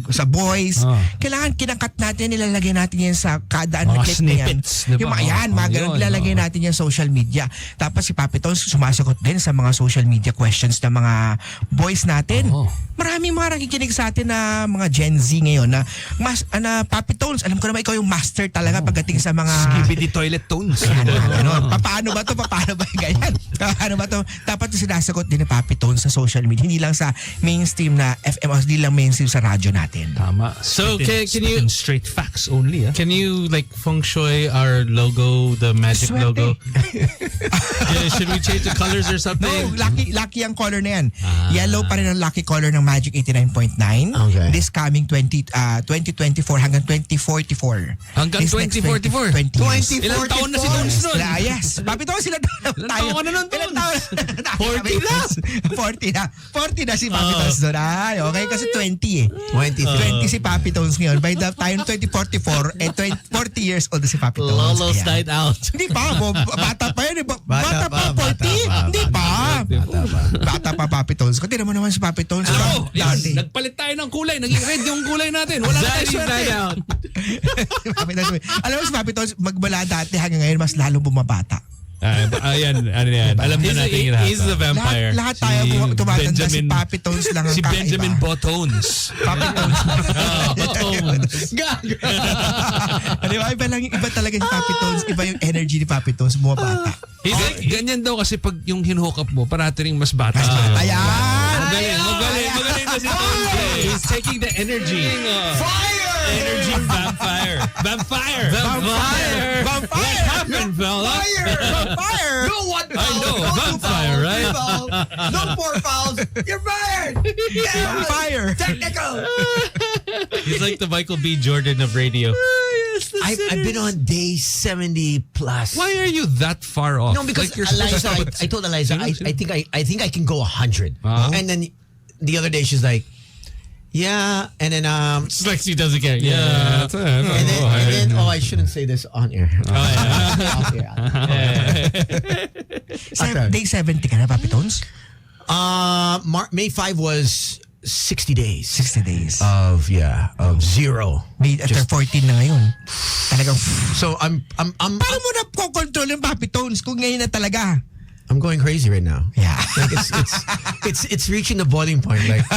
Speaker 7: sa boys, kailangan kinakat natin, nilalagay natin yan sa kada
Speaker 5: Mga
Speaker 7: clip na yan.
Speaker 5: snippets, diba?
Speaker 7: Yung mga yan, mga ganun, nilalagay natin yan social media. Tapos si Papi Tones sumasagot din sa mga social media questions ng mga boys natin. Maraming mga nakikinig sa atin na mga Gen Z ngayon na Papi Tones, alam ko naman ikaw yung master talaga pagdating sa mga
Speaker 5: Skibidi toilet tones.
Speaker 7: Ganon. Paano ba to? Paano ba ganyan? Paano ba to? Dapat sinasagot din ni Papi Tones sa social media. Hindi lang sa mainstream na FM, hindi lang mainstream sa radyo natin.
Speaker 5: Tama.
Speaker 2: So, can you-
Speaker 5: spitting straight facts only?
Speaker 2: Can you like feng shui our logo, the magic
Speaker 7: Swerte.
Speaker 2: logo? Yeah, should we change the colors or something?
Speaker 7: No, lucky ang color na yan. Yellow pa rin ang lucky color ng Magic 89.9.
Speaker 3: Okay.
Speaker 7: This coming 2024 hanggang 2044.
Speaker 5: Hanggang
Speaker 7: This next
Speaker 5: 2044?
Speaker 7: 20 years.
Speaker 5: Ilang taon na si Tones nun?
Speaker 7: Yes. Papi Tones sila tayo.
Speaker 5: taon ka na nun, Tones?
Speaker 7: 40 na. 40 na. 40 na si Papi Tones doon. Ay, okay. Kasi 20 eh.
Speaker 3: 20.
Speaker 7: 20 si Papi Tones ngayon. By the time 2044, 40 years old na si Papi Tones.
Speaker 2: Lolo's
Speaker 7: Kaya-
Speaker 2: Night Out.
Speaker 7: Hindi pa. Bata pa yun. Bata pa.
Speaker 3: bata
Speaker 7: 40?
Speaker 3: pa,
Speaker 7: Hindi pa. Bata pa Papi Tones. Kung tignan mo naman si Papi Tones.
Speaker 5: Oh, yan.
Speaker 7: Dati.
Speaker 5: Nagpalit tayo ng kulay. Naging red yung kulay natin. Wala na tayo
Speaker 2: Daddy
Speaker 5: swerte.
Speaker 2: Night Out.
Speaker 7: Si Papi Tones. Alam mo si Papi Tones, magmula dati hanggang ngayon, mas lalong bumabata.
Speaker 5: Ayan, ano yan. Alam na natin yung
Speaker 2: He's the vampire.
Speaker 7: Lahat tayo tumatanda si
Speaker 5: Benjamin-
Speaker 7: Papi Tones lang ang
Speaker 5: Si
Speaker 7: kakaiba.
Speaker 5: Benjamin Botones.
Speaker 7: Papi Tones.
Speaker 2: Botones.
Speaker 7: Di ba? Iba talaga si Papi Tones. Iba yung energy ni Papi Tones. Bumabata.
Speaker 5: Ganyan daw kasi pag yung hinuhook up mo, parati ring mas bata.
Speaker 7: Ayan!
Speaker 5: Magaling na si Tones.
Speaker 2: He's taking the energy.
Speaker 5: Energy vampire. Vampire.
Speaker 7: Vampire!
Speaker 5: Happened, fella.
Speaker 7: Vampire!
Speaker 3: No one
Speaker 5: I know, vampire, right?
Speaker 3: No more fouls. You're fired.
Speaker 7: Vampire!
Speaker 3: Technical.
Speaker 2: He's like the Michael B. Jordan of radio.
Speaker 3: I've been on day 70 plus.
Speaker 5: Why are you that far off?
Speaker 3: No, because
Speaker 5: Like you're supposed to
Speaker 3: Eliza,
Speaker 5: stop at
Speaker 3: I told Eliza, I think I can go 100.
Speaker 5: Uh-huh.
Speaker 3: And then the other day she's like, yeah, and then
Speaker 2: It's like she doesn't care. Yeah.
Speaker 3: and then I shouldn't say this on air. Off air.
Speaker 7: Day 70 ka na, Papi Tones?
Speaker 3: May 5 was 60 days.
Speaker 7: 60 days.
Speaker 3: Of zero.
Speaker 7: After 14 na ngayon. Talagang,
Speaker 3: So I'm
Speaker 7: paano mo na control yung Papi Tones kung ngayon na talaga?
Speaker 3: I'm going crazy right now.
Speaker 7: Yeah.
Speaker 3: Like it's reaching the boiling point. Like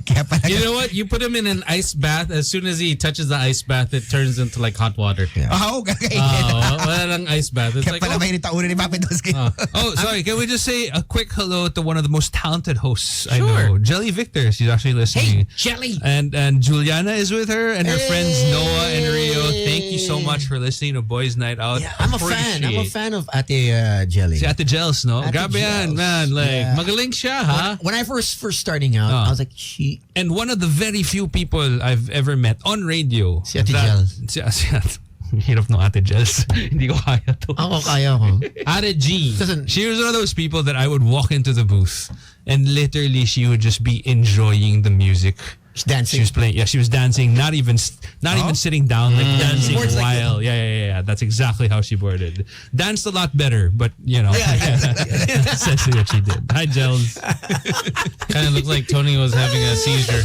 Speaker 7: Kaya pala.
Speaker 2: You know what? You put him in an ice bath. As soon as he touches the ice bath, it turns into like hot water.
Speaker 7: Oo, kakainin.
Speaker 2: Wala lang ice bath. It's
Speaker 7: Kaya
Speaker 2: like,
Speaker 7: pala mainit ang ulo ni Papi Tones.
Speaker 5: Sorry. Can we just say a quick hello to one of the most talented hosts I know, Jelly Victor. She's actually listening.
Speaker 3: Jelly.
Speaker 5: And Juliana is with her, and her friends Noah and Rio. Thank you so much for listening to Boys Night Out.
Speaker 3: Yeah, I'm a fan of Ate Jelly.
Speaker 5: Si Ate Jels, no?
Speaker 3: Ate
Speaker 5: Grabe yan,
Speaker 3: Jels.
Speaker 5: man. Like,
Speaker 3: Yeah.
Speaker 5: magaling siya, ha?
Speaker 3: When I first starting out, I was like,
Speaker 5: And one of the very few people I've ever met on radio.
Speaker 3: Si Ate Jel.
Speaker 5: Si Ate. Hirap no Ate Jels. Hindi ko kaya to.
Speaker 3: ako kaya ko.
Speaker 2: Ate G.
Speaker 5: She was one of those people that I would walk into the booth and literally she would just be enjoying the music.
Speaker 3: She's dancing.
Speaker 5: She was playing. Yeah, she was dancing. Not even sitting down, like dancing
Speaker 3: Boards like
Speaker 5: while. Yeah. That's exactly how she boarded. Danced a lot better, but you know, that's essentially what she did. Hi, Gels.
Speaker 2: Kind of looked like Tony was having a seizure.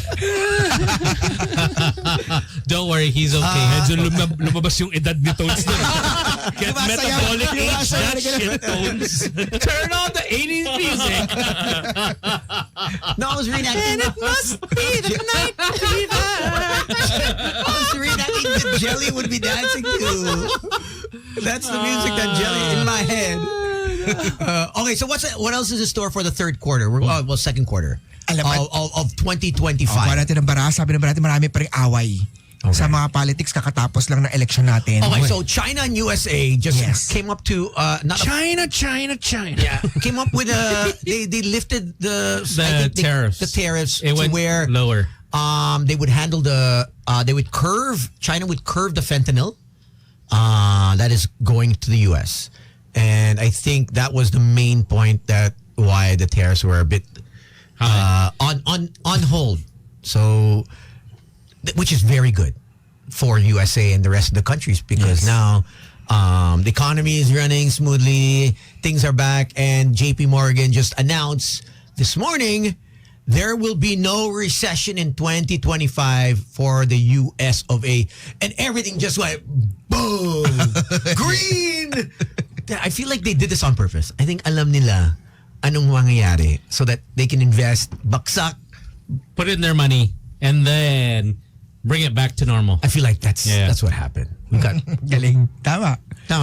Speaker 2: Don't worry, he's okay.
Speaker 5: Medyo lumabas yung edad ni Tones na. Get metabolic age, that shit, Tones.
Speaker 2: Turn on the 80s music.
Speaker 3: No, I was reenacting. And it must be the night I was reenacting the Jelly would be dancing to. That's the music that jelly in my head. Okay, so what else is in store for the third quarter? Second quarter of 2025.
Speaker 7: Kuha natin ng bara. Sabi ng bara natin marami pa rin away.
Speaker 3: Okay.
Speaker 7: Sa mga politics, kakatapos lang ng election natin.
Speaker 3: Okay, so China and USA just came up to
Speaker 5: China.
Speaker 3: Yeah, came up with they lifted the
Speaker 2: tariffs.
Speaker 3: The tariffs
Speaker 2: It went
Speaker 3: where
Speaker 2: lower.
Speaker 3: They would handle China would curve the fentanyl that is going to the US. And I think that was the main point that why the tariffs were a bit on hold. So which is very good for USA and the rest of the countries because now the economy is running smoothly, things are back, and JP Morgan just announced this morning there will be no recession in 2025 for the US of A. And everything just went boom, green. I feel like they did this on purpose. I think alam nila anong mangyayari so that they can invest, baksak,
Speaker 2: put in their money, and then bring it back to normal.
Speaker 3: I feel like that's what happened. We got
Speaker 7: Galing. Tama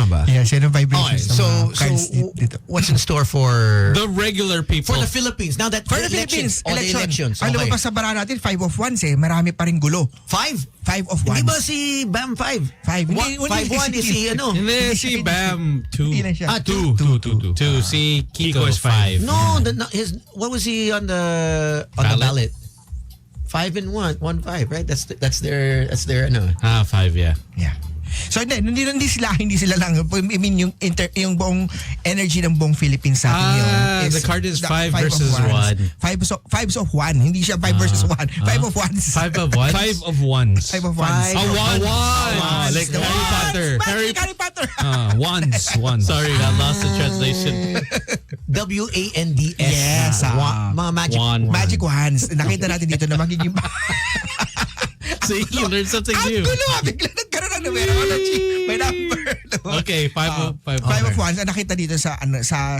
Speaker 3: ba?
Speaker 7: Yes, yun ang vibrations
Speaker 3: Okay,
Speaker 7: ng mga cards dito.
Speaker 3: what's in store for
Speaker 2: The regular people.
Speaker 3: for the Philippines? Now that
Speaker 7: For the
Speaker 3: elections,
Speaker 7: Philippines,
Speaker 3: the elections.
Speaker 7: Ang
Speaker 3: Okay.
Speaker 7: lumabas sa bara natin, 5 of 1s eh. Marami pa rin gulo.
Speaker 3: 5?
Speaker 7: 5 of 1s.
Speaker 3: Hindi ba si Bam 5?
Speaker 7: 5.
Speaker 3: 5-1 is si ano?
Speaker 2: Hindi, si Bam 2.
Speaker 7: Hindi lang siya.
Speaker 2: 2. Si Kiko is 5.
Speaker 3: No, what was he on the ballot? 5 and 1, 1-5, right? That's their ano.
Speaker 2: 5, yeah.
Speaker 7: Yeah. So hindi sila lang. I mean yung buong energy ng buong Philippines sa atin yun.
Speaker 2: The card is 5 versus 1.
Speaker 7: 5 of 1. Hindi siya 5 versus 1. 5 of 1s.
Speaker 2: 5 of 1? 5 of 1s.
Speaker 7: 5 of 1s.
Speaker 2: A 1. Like
Speaker 7: The
Speaker 2: Harry
Speaker 7: ones!
Speaker 2: Potter.
Speaker 7: Magic Harry Potter.
Speaker 5: Ones.
Speaker 2: Sorry, I lost the translation.
Speaker 3: WANDS.
Speaker 7: Yes.
Speaker 3: Mga magic
Speaker 2: Wand.
Speaker 7: Magic wands. Nakita natin dito na magiging
Speaker 2: See, you learned something
Speaker 7: ang
Speaker 2: new.
Speaker 7: gulo bigla nagkaroon ng numerology. May number.
Speaker 2: Okay, 5
Speaker 7: of 1 ang nakita dito sa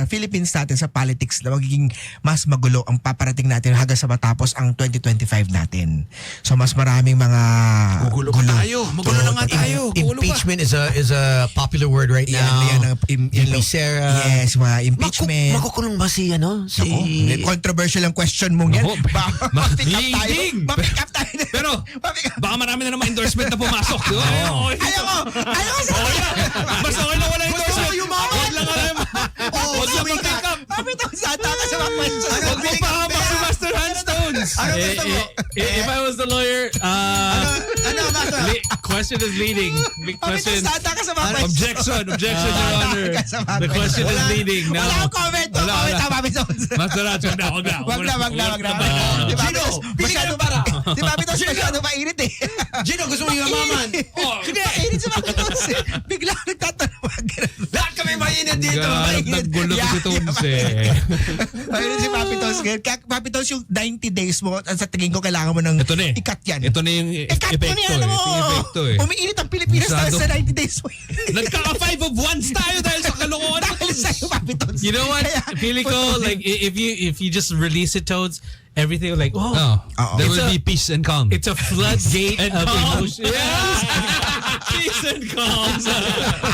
Speaker 7: Philippines natin sa politics na magiging mas magulo ang paparating natin hanggang sa matapos ang 2025 natin. So mas maraming mga
Speaker 5: Gugulo pa tayo. Magulo na nga tayo. Gugulo pa.
Speaker 3: Impeachment is a popular word right now.
Speaker 7: Yan,
Speaker 3: Sarah.
Speaker 7: Yes, mga impeachment.
Speaker 3: Makukulong ba si ano? Si
Speaker 7: Controversial ang question mong yan.
Speaker 5: Nako, leading.
Speaker 7: Ma-pick up tayo.
Speaker 5: Pero, baka marami na naman endorsement na pumasok.
Speaker 7: Ayoko sa
Speaker 5: Basta okay na wala endorsement. Huwag lang alam.
Speaker 3: Huwag lang
Speaker 5: mag-pick up.
Speaker 7: Mapitaw sa ata ka sa mga questions.
Speaker 5: Huwag mo pahamak si Master Handstones.
Speaker 2: If I was the lawyer,
Speaker 3: ano, Master?
Speaker 2: question is leading. Big
Speaker 7: Mapitaw
Speaker 2: question.
Speaker 7: sa ata ka sa mga questions.
Speaker 5: Objection, Your Honor.
Speaker 2: The question is leading now.
Speaker 7: Wala akong comment. Mapitaw.
Speaker 5: Master Handstones, wag na.
Speaker 3: Gino,
Speaker 7: Masyado para. Di Mapitaw masyado mainit eh.
Speaker 3: Gino, gusto mo yung maman?
Speaker 7: Hindi, mainit si Mapitaw. Bigla nagtatanong.
Speaker 3: Lahat kami mainit dito.
Speaker 5: Naggulo si Tones eh.
Speaker 7: Ayun si Papitos. Kaya Papitos yung 90 days mo at sa tingin ko kailangan mo ng
Speaker 5: Ito na eh.
Speaker 7: ikat yan.
Speaker 5: Ito na yung
Speaker 7: Ikat mo
Speaker 5: epekto
Speaker 7: niya,
Speaker 5: eh.
Speaker 7: alam mo.
Speaker 5: Ito yung epekto eh.
Speaker 7: Umiinit ang Pilipinas dahil sa 90 days mo.
Speaker 5: Nagkaka 5 of 1s tayo dahil sa kalokohan.
Speaker 7: Dahil sa'yo, Papitos.
Speaker 2: You know what? Feeling ko, like, if you just release it, Toads, everything will like,
Speaker 5: There will be peace and calm.
Speaker 2: it's a floodgate
Speaker 5: And
Speaker 2: of
Speaker 5: calm.
Speaker 2: emotion. Yes! Peace and calm.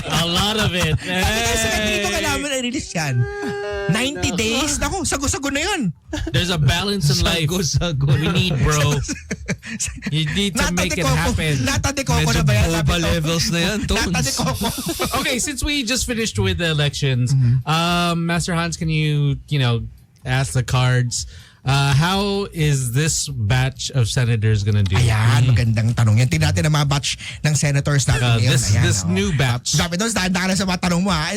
Speaker 2: A lot of it.
Speaker 7: Kasi hindi ko kailangan mo na-release yan. 90 days? Naku, sago-sago na yun.
Speaker 2: There's a balance in life we need, bro. You need to make it happen.
Speaker 7: Natadeko ko na ba yan?
Speaker 5: Boba levels na yan, Tones.
Speaker 7: Natadeko ko.
Speaker 2: Okay, since we just finished with the elections, Master Hans, can you ask the cards, how is this batch of senators gonna do?
Speaker 7: Ayan, magandang tanong yan. Tingnan natin ang mga batch ng senators natin ngayon. Ayan,
Speaker 2: This new batch.
Speaker 7: Sabi doon, dahan na sa mga tanong mo ha.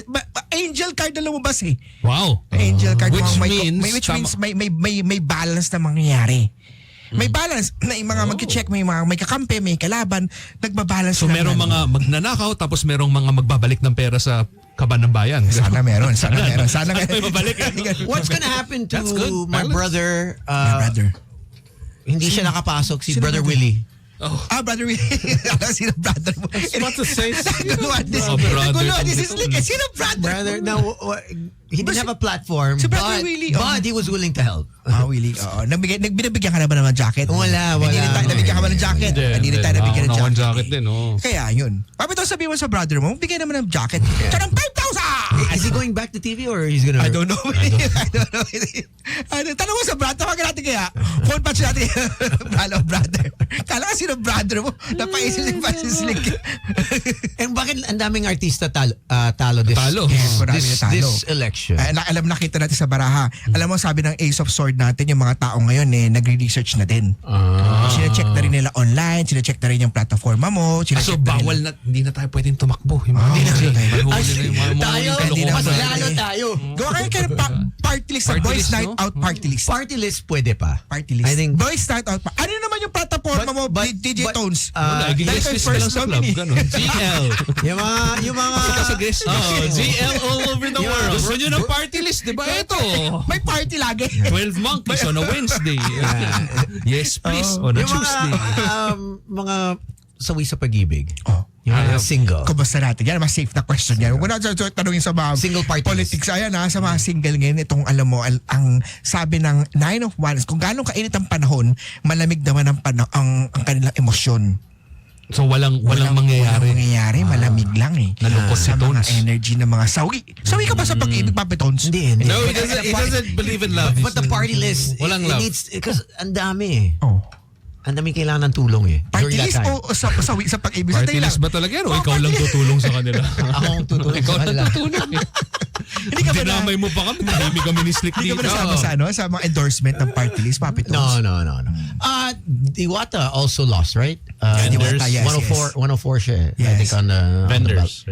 Speaker 7: Angel card na lumabas eh.
Speaker 5: Wow.
Speaker 7: Angel card
Speaker 5: Which
Speaker 7: mo,
Speaker 5: means
Speaker 7: may balance na mangyayari. May balance na yung mga mag-check, may kakampi, may kalaban, nagbabalance
Speaker 5: So
Speaker 7: lang
Speaker 5: merong
Speaker 7: yan.
Speaker 5: mga magnanakaw tapos merong mga magbabalik ng pera sa kaban ng bayan.
Speaker 7: Sana meron. Sana
Speaker 5: May babalik.
Speaker 3: What's gonna happen to
Speaker 5: That's good.
Speaker 3: my
Speaker 5: Balance.
Speaker 3: brother?
Speaker 7: My brother.
Speaker 3: Hindi siya nakapasok, si Brother Willie.
Speaker 7: Brother Willie. Sino brother mo?
Speaker 2: About to say,
Speaker 7: Naguluhan this.
Speaker 2: brother.
Speaker 7: Naguluhan this. Sino brother?
Speaker 3: Brother, no, he didn't have a platform,
Speaker 7: Si Brother Willie,
Speaker 3: but he was willing to help.
Speaker 7: Willie. Oo. Binabigyan ka na ba naman jacket?
Speaker 3: Wala.
Speaker 7: Nabigyan ka ba ng jacket? Hindi tayo nabigyan ng
Speaker 5: Ako
Speaker 7: jacket.
Speaker 5: jacket din, oh.
Speaker 7: Kaya yun. Papi, ito sabihin mo sa brother mo, bigyan naman ng jacket. Tsaka ng 5,000!
Speaker 3: Is he going back to TV or he's gonna?
Speaker 7: I don't know. Tanong mo sa brother, tawagan natin kaya. Phone patch natin. Hello, brother. Kala ka sino brother mo? Napaisip si Francis Slick.
Speaker 3: And bakit ang daming artista talo this?
Speaker 5: Talo.
Speaker 7: Yes, marami na talo.
Speaker 3: This election.
Speaker 7: Alam nakita natin sa baraha. Alam mo, sabi ng Ace of Sword natin, yung mga tao ngayon nagre-research na din. Sina-check na rin nila online, sina-check na rin yung platforma mo.
Speaker 5: So bawal na, hindi na tayo pwedeng tumakbo. Hindi na
Speaker 3: Tayo, mas lalo tayo.
Speaker 7: Gawa kayo party list sa
Speaker 5: Party
Speaker 7: Boys
Speaker 5: list,
Speaker 7: Night
Speaker 5: no?
Speaker 7: Out Party List.
Speaker 3: Party list pwede pa.
Speaker 7: Party list.
Speaker 3: I think-
Speaker 7: Boys Night Out. Ano naman yung platforma mo, DJ Tones?
Speaker 5: Wala,
Speaker 7: Dahil
Speaker 5: guest
Speaker 7: kayo
Speaker 5: list ka lang
Speaker 7: first
Speaker 5: sa club.
Speaker 7: nominee.
Speaker 5: Ganun.
Speaker 2: GL.
Speaker 3: Yung mga
Speaker 5: Sa guest list.
Speaker 2: GL all over the world.
Speaker 5: Gusto nyo ng party list, di ba? Ito.
Speaker 7: May party lagi.
Speaker 5: 12 monkeys on a Wednesday. Yes, please. On a
Speaker 3: yung
Speaker 5: Tuesday.
Speaker 3: mga sawi sa pag-ibig. Yung
Speaker 7: Ah,
Speaker 3: mga single.
Speaker 7: Kumusta natin? Yan, mas safe na question yan. Huwag na tanongin sa mga
Speaker 3: Single party
Speaker 7: politics. Ayan sa mga single ngayon, itong alam mo, ang sabi ng 9 of Wands, kung gano'ng kainit ang panahon, malamig naman ang kanilang emosyon.
Speaker 5: So walang mangyayari.
Speaker 7: Walang mangyayari, malamig lang eh.
Speaker 5: Nalungkot si
Speaker 7: Sa mga
Speaker 5: Tones.
Speaker 7: energy ng mga sawi. Sawi ka ba sa pag-ibig, Papi Tones?
Speaker 3: Hindi.
Speaker 2: No, he doesn't believe in love.
Speaker 3: But the party list,
Speaker 2: Walang
Speaker 3: it
Speaker 2: love.
Speaker 3: needs, because ang dami eh.
Speaker 7: Oh.
Speaker 3: Ang dami kailangan ng tulong eh.
Speaker 7: Party
Speaker 3: During
Speaker 7: list
Speaker 3: that time.
Speaker 7: o sawi sa pag-ibig?
Speaker 5: Party list ba talaga yan? O ikaw lang tutulong sa kanila?
Speaker 3: Ako ang tutulong
Speaker 5: Ikaw
Speaker 3: sa
Speaker 5: lang
Speaker 3: kanila.
Speaker 5: tutulong eh.
Speaker 7: Hindi ka ba na,
Speaker 5: Dinamay mo pa kami. Tahimik kami ni Slick
Speaker 7: hindi ka
Speaker 5: dito.
Speaker 7: ba nasama sa mga endorsement ng party list, Papi Tones?
Speaker 3: No. Diwata also lost, right?
Speaker 7: Diwata, yes,
Speaker 3: 104 siya eh. I
Speaker 7: Yes.
Speaker 3: think on the
Speaker 2: Vendors,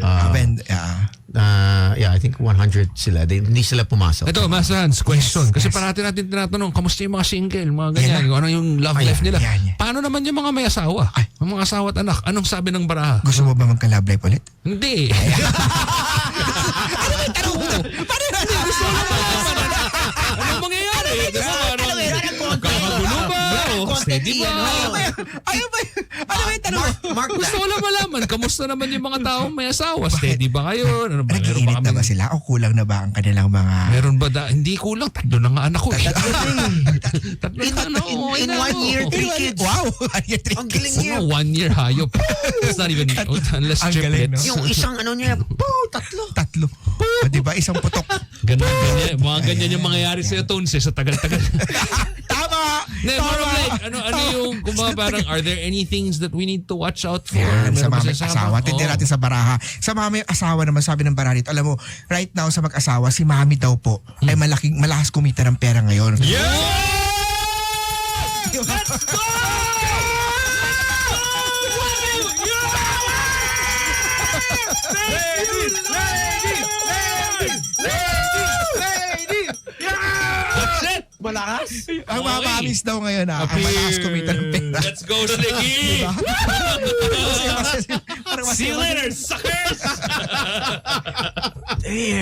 Speaker 3: yeah, I think 100 sila. Hindi sila pumasok.
Speaker 5: Ito, Master Hans, question.
Speaker 7: Yes,
Speaker 5: Kasi
Speaker 7: yes.
Speaker 5: parati natin tinatanong, kamusta yung mga single, mga ganyan, kung ano yung love life nila.
Speaker 7: yan.
Speaker 5: Paano naman yung mga may asawa? Ang mga asawa at anak, anong sabi ng baraha?
Speaker 7: Gusto mo ba magka-love life ulit?
Speaker 5: Hindi.
Speaker 7: Paano na?
Speaker 5: Anong mangyayari? Kakagulo ba? O steady ba?
Speaker 7: Ano ba yung tanong?
Speaker 3: Mark
Speaker 5: Gusto ko lang malaman, kamusta naman yung mga taong may asawa? Steady ba kayo? Ano ba? Meron ba
Speaker 7: Nag-iinit na
Speaker 5: kami?
Speaker 7: ba sila? O kulang na ba ang kanilang mga...
Speaker 5: Meron ba? Hindi kulang. 3 na nga anak ko. Tatlo
Speaker 3: In-
Speaker 5: na anak ko.
Speaker 3: in 1 year, 3 kids.
Speaker 7: Wow!
Speaker 3: Ang galing niya.
Speaker 5: 1 year hayop. It's not even, unless
Speaker 7: Ang galing, no?
Speaker 5: triplets.
Speaker 3: Yung isang ano niya, tatlo.
Speaker 7: O, di ba? Isang putok.
Speaker 5: Ganyan. Mga ganyan yung mangyayari sa'yo, Tones, sa tagal-tagal.
Speaker 7: Tama!
Speaker 5: Hindi, more of like, ano yung, kumbaga parang, are there any things that we need to watch out for?
Speaker 7: Yan, sa
Speaker 5: Meron ba
Speaker 7: mga may
Speaker 5: sinasabi?
Speaker 7: asawa. Tindi
Speaker 5: Oo.
Speaker 7: natin sa baraha. Sa mga may asawa naman, sabi ng baraha dito, alam mo, right now sa mag-asawa, si mami daw po ay malakas kumita ng pera ngayon.
Speaker 5: That's it!
Speaker 3: Malakas.
Speaker 7: Ang mga
Speaker 5: Okay.
Speaker 7: mamis daw ngayon ang malakas kumita ng pera.
Speaker 5: Let's go, Slicky!
Speaker 7: Parang
Speaker 5: See you
Speaker 7: masaya-
Speaker 5: later, suckers!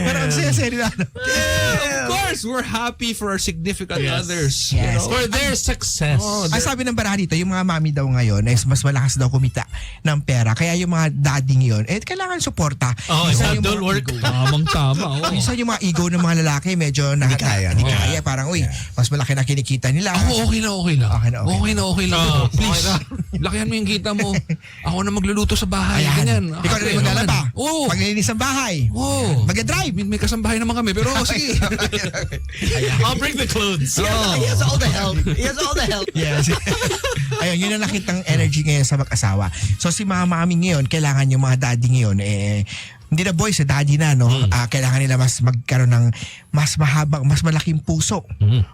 Speaker 7: Parang ang saya-saya nila.
Speaker 5: Of course, we're happy for our significant others.
Speaker 7: Yes.
Speaker 2: For their success.
Speaker 7: Ang sabi ng baraha dito, yung mga mami daw ngayon ay mas malakas daw kumita ng pera. Kaya yung mga daddy ngayon, kailangan suporta.
Speaker 2: Oh,
Speaker 7: Minsan yung
Speaker 2: don't
Speaker 7: mga
Speaker 2: work.
Speaker 7: ego-
Speaker 5: Tamang-tama. Oh.
Speaker 7: Minsan yung mga ego ng mga lalaki medyo
Speaker 3: Hindi kaya.
Speaker 7: Hindi kaya. Parang, uy, mas malaki na kinikita nila.
Speaker 5: Ako, okay lang.
Speaker 7: Okay na, okay
Speaker 5: Okay lang.
Speaker 2: Oh,
Speaker 5: Please, lakihan mo yung kita mo. Ako na magluluto sa bahay.
Speaker 7: Ayan.
Speaker 5: Ganyan.
Speaker 7: Ikaw na rin maglalaba.
Speaker 5: Oo.
Speaker 7: Maglilinis ng bahay.
Speaker 5: Oo.
Speaker 7: Mag-drive.
Speaker 5: May kasambahay naman kami. Pero sige.
Speaker 2: I'll bring the clothes.
Speaker 3: He has all the help. He has all the help.
Speaker 7: Yes. Ayun, yun ang nakitang energy ngayon sa mag-asawa. So si mga mami ngayon, kailangan yung mga daddy ngayon, hindi na boys, daddy na, no? Kailangan nila mas magkaroon ng mas mahabang, mas malaking puso.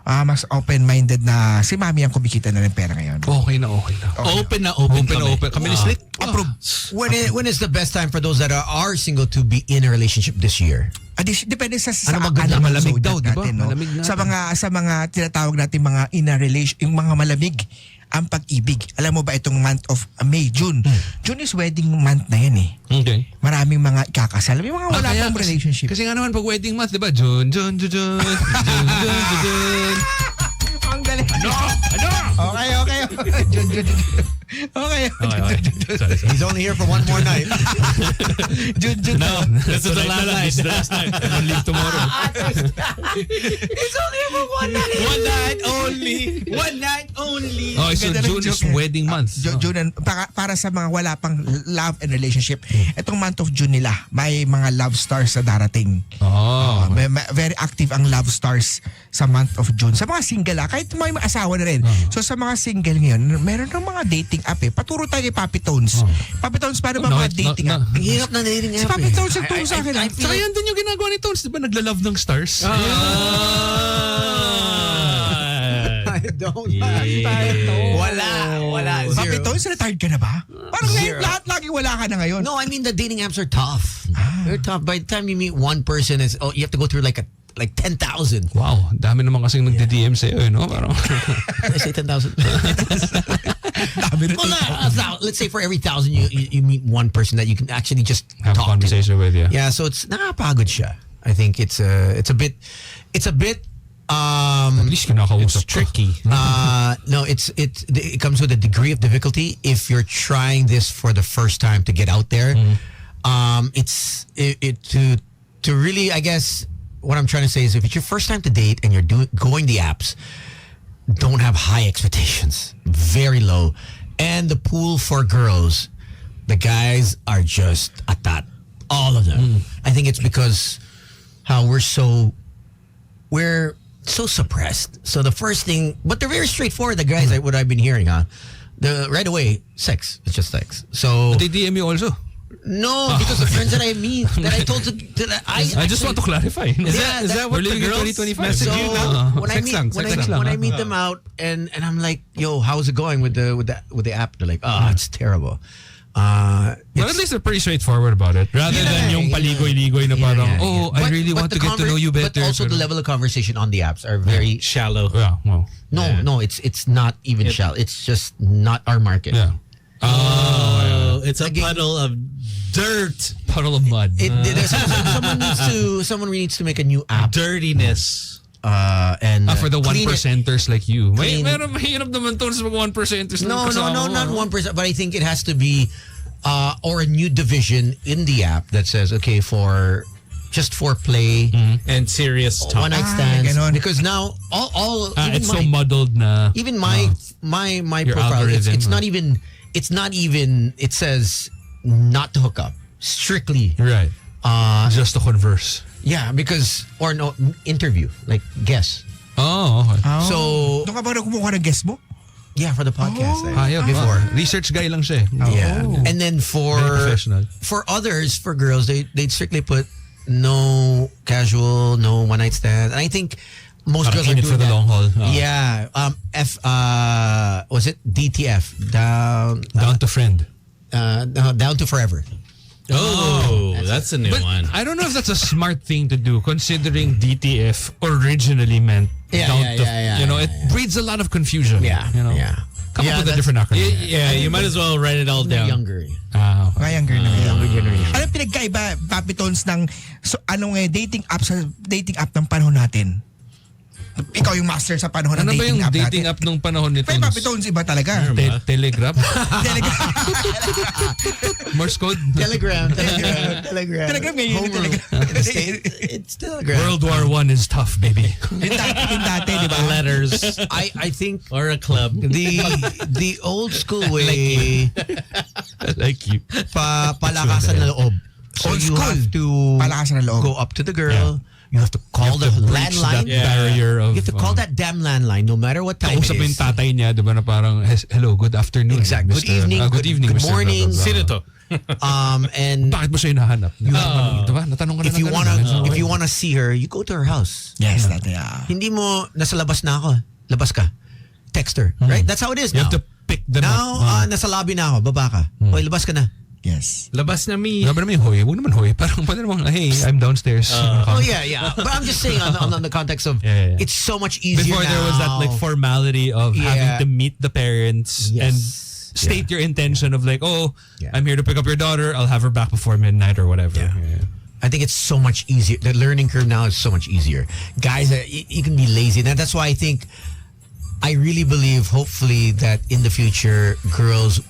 Speaker 7: Mas open-minded na si mami ang kumikita na ng pera ngayon.
Speaker 5: Okay na.
Speaker 2: Open na open kami.
Speaker 5: Kami ni Slick.
Speaker 7: Approve.
Speaker 3: When is the best time for those that are single to be in a relationship this year?
Speaker 7: Depende sa
Speaker 3: Ano maganda?
Speaker 7: anak ng
Speaker 5: Malamig
Speaker 7: zodiac
Speaker 5: daw, di ba?
Speaker 7: natin, no?
Speaker 5: Malamig na.
Speaker 7: Sa mga tinatawag natin mga in a relation, yung mga malamig ang pag-ibig. Alam mo ba itong month of May, June? June is wedding month na yan eh.
Speaker 5: Okay.
Speaker 7: Maraming mga ikakasal. May mga wala
Speaker 5: Kaya
Speaker 7: pang relationship.
Speaker 5: Kasi nga naman pag wedding month, di ba? June.
Speaker 7: Ang galing. Ano? Okay. June. Okay.
Speaker 5: Sorry.
Speaker 3: He's only here for one more night.
Speaker 7: June.
Speaker 5: No, this is the last night. This is the last night. I don't leave tomorrow.
Speaker 3: He's only here for one night.
Speaker 2: One night only. One night only.
Speaker 5: Oh, so
Speaker 7: Ganda ng
Speaker 5: June is
Speaker 7: joke,
Speaker 5: wedding month.
Speaker 7: June, para sa mga wala pang love and relationship, itong month of June nila, may mga love stars sa darating.
Speaker 5: Oh.
Speaker 7: Very active ang love stars sa month of June. Sa mga single, kahit may asawa na rin. So sa mga single ngayon, meron ng mga dating app eh. Paturo tayo kay Papi Tones. Papi Tones, paano ba mga dating app?
Speaker 3: Ang hirap na dating
Speaker 7: Si
Speaker 3: app
Speaker 7: Papi Tones nagturo sa akin.
Speaker 5: Saka yan din yung ginagawa ni Tones. Di ba nagla-love ng stars?
Speaker 3: I don't Wala.
Speaker 7: Papi
Speaker 3: Zero.
Speaker 7: Tones, retired ka na ba? Parang ngayon, lahat lagi wala ka na ngayon.
Speaker 3: No, I mean the dating apps are tough. They're tough. By the time you meet one person, you have to go through like 10,000.
Speaker 5: Wow, dami naman kasing nagdi-DM sa'yo, eh, no? Parang,
Speaker 3: I say 10,000. Well, let's say for every 1,000 you meet one person that you can actually just
Speaker 5: have a
Speaker 3: talk to.
Speaker 5: conversation with you.
Speaker 3: Yeah, so it's nakapagod siya. I think it's a bit
Speaker 5: At least kinakausap
Speaker 2: It's tricky.
Speaker 3: no, it comes with a degree of difficulty if you're trying this for the first time to get out there. To really, I guess what I'm trying to say is if it's your first time to date and you're going the apps, don't have high expectations. Very low. And the pool for girls, the guys are just atat. All of them. I think it's because how we're so suppressed. So the first thing, but they're very straightforward, the guys, what I've been hearing, right away, sex. It's just sex. So
Speaker 5: But they DM you also.
Speaker 3: no, because the friends that I meet, that I told to
Speaker 5: I just want to clarify.
Speaker 2: Is that what
Speaker 5: We're
Speaker 2: the
Speaker 5: living in
Speaker 2: girls
Speaker 5: 2025.
Speaker 2: message
Speaker 3: so
Speaker 2: you now?
Speaker 3: when I meet them out and I'm like, yo, how's it going with the app? They're like, oh, it's terrible.
Speaker 5: But at least they're pretty straightforward about it. Rather than yung paligoy-ligoy na parang, I really want to get to know you better.
Speaker 3: But also the level of conversation on the apps are very
Speaker 2: Shallow.
Speaker 5: Yeah, well,
Speaker 3: No, it's not even shallow. It's just not our market.
Speaker 5: yeah.
Speaker 2: Oh, it's a puddle of dirt.
Speaker 5: Puddle of mud.
Speaker 3: Someone needs to make a new app.
Speaker 2: Dirtiness.
Speaker 3: And
Speaker 5: For the
Speaker 3: clean it.
Speaker 5: 1%ers like you.
Speaker 3: Clean.
Speaker 5: Meron mahirap naman to sa mga 1%ers.
Speaker 3: No, not 1%. But I think it has to be or a new division in the app that says, okay, for just foreplay,
Speaker 2: And serious talk.
Speaker 3: one night stands.
Speaker 7: ganon.
Speaker 3: Because now all even
Speaker 5: It's
Speaker 3: my,
Speaker 5: so muddled na.
Speaker 3: even my
Speaker 5: Your
Speaker 3: profile, it's
Speaker 5: algorithm.
Speaker 3: not even. It says not to hook up. Strictly.
Speaker 5: Right. Just to converse.
Speaker 3: Yeah, because or no interview like guess.
Speaker 5: Oh, okay.
Speaker 3: So
Speaker 7: Doon ka ba kumukuha ng guest mo?
Speaker 3: yeah, for the podcast
Speaker 5: Before. Research guy lang siya.
Speaker 3: Yeah, and then for
Speaker 5: Very professional.
Speaker 3: for others, for girls, they'd strictly put no casual, no one night stand, and I think most girls are
Speaker 5: in it
Speaker 3: doing
Speaker 5: for the
Speaker 3: that.
Speaker 5: long haul.
Speaker 3: Yeah, was it DTF down
Speaker 5: Down to friend.
Speaker 3: no, down to forever.
Speaker 2: Oh, that's a new
Speaker 5: But
Speaker 2: one.
Speaker 5: I don't know if that's a smart thing to do, considering DTF originally meant down to. It breeds a lot of confusion.
Speaker 3: Yeah,
Speaker 5: you know.
Speaker 3: yeah.
Speaker 5: Come up with a
Speaker 3: that's-
Speaker 5: different acronym.
Speaker 2: Yeah, you might as well write it all
Speaker 3: They're
Speaker 2: down.
Speaker 3: younger.
Speaker 7: Mga younger na.
Speaker 3: Younger generation.
Speaker 7: Ano pinagkaiba, Papi Tones, ng dating app sa dating app ng panahon natin? Ikaw yung master sa panahon
Speaker 5: Ano
Speaker 7: ng
Speaker 5: ba yung
Speaker 7: dating
Speaker 5: dating
Speaker 7: app
Speaker 5: app nung panahon nito?
Speaker 7: natin. Papi Tones, iba talaga.
Speaker 5: Telegram?
Speaker 7: Telegram.
Speaker 5: Morse code?
Speaker 3: Telegram.
Speaker 7: Telegram ngayon.
Speaker 3: Home room.
Speaker 7: Telegram.
Speaker 3: It's Telegram.
Speaker 5: World War I is tough, baby.
Speaker 7: Yung dati, di ba?
Speaker 2: Letters
Speaker 3: I think
Speaker 2: or a club.
Speaker 3: the old school way
Speaker 5: Like you.
Speaker 3: palakasan na loob. So
Speaker 7: Old
Speaker 3: you
Speaker 7: school.
Speaker 3: have to
Speaker 7: Palakasan na loob.
Speaker 3: go up to the girl. You have to call the
Speaker 5: Breach
Speaker 3: landline.
Speaker 5: that barrier of...
Speaker 3: You have to call that damn landline no matter what time it
Speaker 5: Kausap mo yung
Speaker 3: is.
Speaker 5: tatay niya, di ba, na parang, hello, good afternoon.
Speaker 3: Exactly. Good
Speaker 5: Mr.
Speaker 3: evening,
Speaker 5: good evening,
Speaker 3: good
Speaker 5: Mr.
Speaker 3: morning.
Speaker 5: Blah, blah,
Speaker 2: Sino
Speaker 5: blah.
Speaker 2: to?
Speaker 3: And
Speaker 5: Bakit mo siya hinahanap? Diba? Natanong ka na
Speaker 3: if you
Speaker 5: ng
Speaker 3: wanna
Speaker 5: ganun.
Speaker 3: if you wanna see her, you go to her house.
Speaker 7: Yes, dati. Yeah.
Speaker 3: Hindi mo nasa labas na ako. Labas ka. Text her. Right? That's how it is
Speaker 5: You
Speaker 3: now.
Speaker 5: have to pick them
Speaker 3: Now,
Speaker 5: up.
Speaker 3: nasa lobby na ako. Baba ka. Hoy, labas ka na.
Speaker 7: Yes.
Speaker 2: Labas na mi.
Speaker 5: Grabe naman yung hoy. Huwag naman hoy. Parang pwede naman, hey, I'm downstairs.
Speaker 3: Oh yeah. But I'm just saying on the context of
Speaker 5: Yeah.
Speaker 3: it's so much easier
Speaker 5: Before
Speaker 3: now.
Speaker 5: there was that like formality of
Speaker 3: Yeah.
Speaker 5: having to meet the parents
Speaker 3: Yes.
Speaker 5: and state your intention of like,
Speaker 3: Yeah.
Speaker 5: I'm here to pick up your daughter. I'll have her back before midnight or whatever.
Speaker 3: Yeah. I think it's so much easier. The learning curve now is so much easier. Guys, you can be lazy. That's why I think I really believe, hopefully, that in the future, girls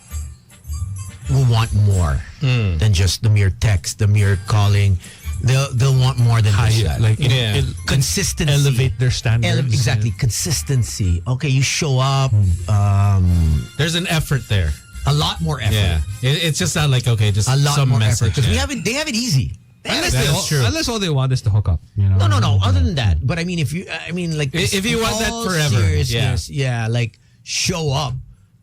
Speaker 3: will want more than just the mere text, the mere calling. They'll want more than that.
Speaker 5: Like
Speaker 3: consistency.
Speaker 5: elevate their standards.
Speaker 3: Exactly, consistency. Okay, you show up.
Speaker 2: There's an effort there.
Speaker 3: A lot more effort.
Speaker 2: Yeah, it's just not like okay, just
Speaker 3: A lot
Speaker 2: some
Speaker 3: more
Speaker 2: message.
Speaker 3: effort. Because
Speaker 2: yeah.
Speaker 3: they have it easy.
Speaker 5: Unless all they want is to hook up. You know?
Speaker 3: No. Other than that, but I mean, if you
Speaker 2: want that
Speaker 3: all
Speaker 2: forever,
Speaker 3: seriousness, like show up.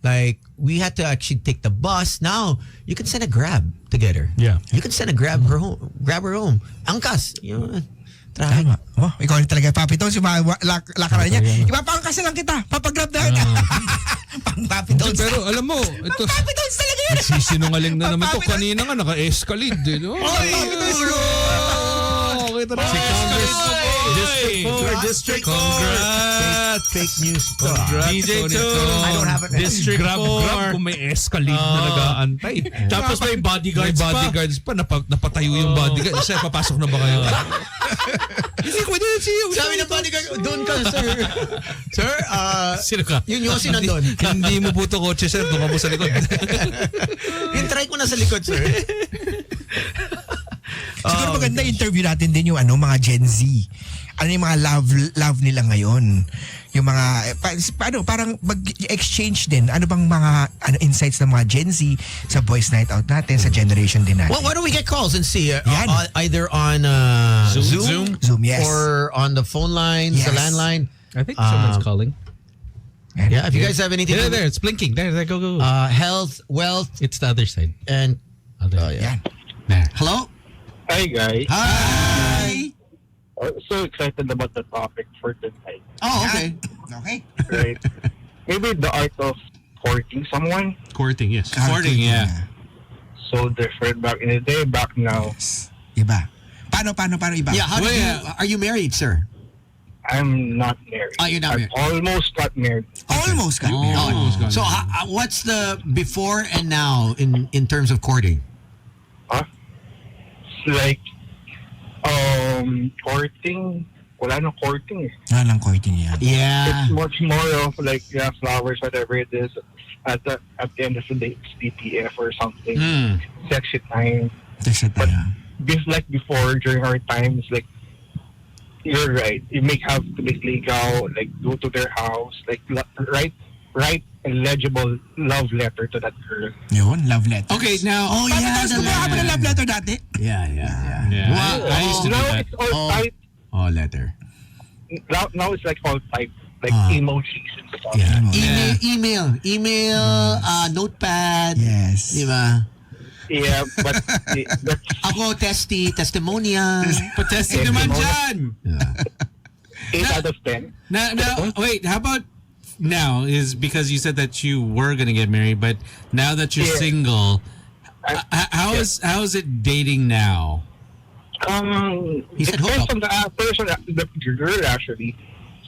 Speaker 3: Like we had to actually take the bus. Now you can send a grab together.
Speaker 5: Yeah,
Speaker 3: you can send a grab her home. Angkas,
Speaker 7: Tama. Oh, ikaw rin talaga, Papi Tones, yung mga lakaran niya. Ipapangkas na lang kita. Papagrab na kita. Pang Papi Tones.
Speaker 5: Pero alam mo, ito,
Speaker 7: Papi Tones talaga yun.
Speaker 5: nagsisinungaling na naman to. Kanina nga, naka-escalade. No? Kita na.
Speaker 2: District 4.
Speaker 3: Congrats. Fake news.
Speaker 2: DJ
Speaker 5: Tony.
Speaker 2: I
Speaker 3: don't have an
Speaker 2: District 4.
Speaker 5: Grab kung may escalade na nag-aantay.
Speaker 2: Tapos may bodyguards
Speaker 5: pa. Napatayo yung bodyguard. Sir, papasok na ba kayo? Hindi, we didn't see you.
Speaker 3: Sabi ng bodyguard, doon ka, sir. Sir,
Speaker 2: Sino ka?
Speaker 3: yung Yossi nandun.
Speaker 5: Hindi mo puto kotse, sir. Doon ka mo sa likod.
Speaker 3: Yung try ko na sa likod, sir.
Speaker 7: Siguro maganda interview natin din yung mga Gen Z. Ano yung mga love nila ngayon? Yung mga parang mag-exchange din. Ano bang mga insights ng mga Gen Z sa Boys Night Out natin, sa generation din natin?
Speaker 3: Well, why don't we get calls and see? Either on
Speaker 2: Zoom,
Speaker 7: yes.
Speaker 3: or on the phone lines,
Speaker 7: Yes.
Speaker 3: the landline.
Speaker 2: I think someone's calling.
Speaker 3: Yeah, if you guys have anything.
Speaker 2: There, it's blinking. There, go.
Speaker 3: Health, wealth,
Speaker 2: It's the other side.
Speaker 3: and
Speaker 7: Yan.
Speaker 3: hello.
Speaker 8: Hi guys.
Speaker 3: Hi.
Speaker 8: So excited about the topic for tonight.
Speaker 3: Oh, okay.
Speaker 7: Okay.
Speaker 8: Right? Maybe the art of courting someone.
Speaker 5: Courting, yes.
Speaker 2: Courting, yeah.
Speaker 8: So different back in the day, back now.
Speaker 7: Iba. Paano iba?
Speaker 3: Yeah, are you married, sir?
Speaker 8: I'm not married.
Speaker 3: Oh, you're not married.
Speaker 8: I almost got married.
Speaker 7: Almost got married.
Speaker 5: Almost got
Speaker 3: So what's the before and now in terms of courting?
Speaker 8: Huh? It's like courting. Wala nang courting eh.
Speaker 7: Walang courting yan.
Speaker 3: Yeah.
Speaker 8: It's much more of like flowers, whatever it is. At the end of the day, it's DTF or something. Sexy time.
Speaker 7: That's it.
Speaker 8: But like before, during our times, like you're right. You may have to make legal, like go to their house, like write a legible love letter to that girl.
Speaker 7: Yun, love letter.
Speaker 2: Okay, now.
Speaker 3: Oh yeah.
Speaker 7: Tapos gumawa ka ba ng love letter dati?
Speaker 3: Yeah.
Speaker 2: Yeah, I used to do
Speaker 8: Now
Speaker 2: that.
Speaker 8: it's all type.
Speaker 3: Oh, letter.
Speaker 8: Now it's like all type, like emojis and stuff.
Speaker 7: Yeah.
Speaker 3: Email, notepad.
Speaker 7: Yes.
Speaker 3: Di ba?
Speaker 8: Yeah, but that's
Speaker 3: Ako, testimonial.
Speaker 2: Patesti naman dyan.
Speaker 8: 8 out of 10.
Speaker 2: Now, wait, how about now is because you said that you were going to get married, but now that you're
Speaker 8: Yeah.
Speaker 2: single, how is it dating now?
Speaker 3: He said
Speaker 8: Depends
Speaker 3: hook
Speaker 8: on the person, the girl actually.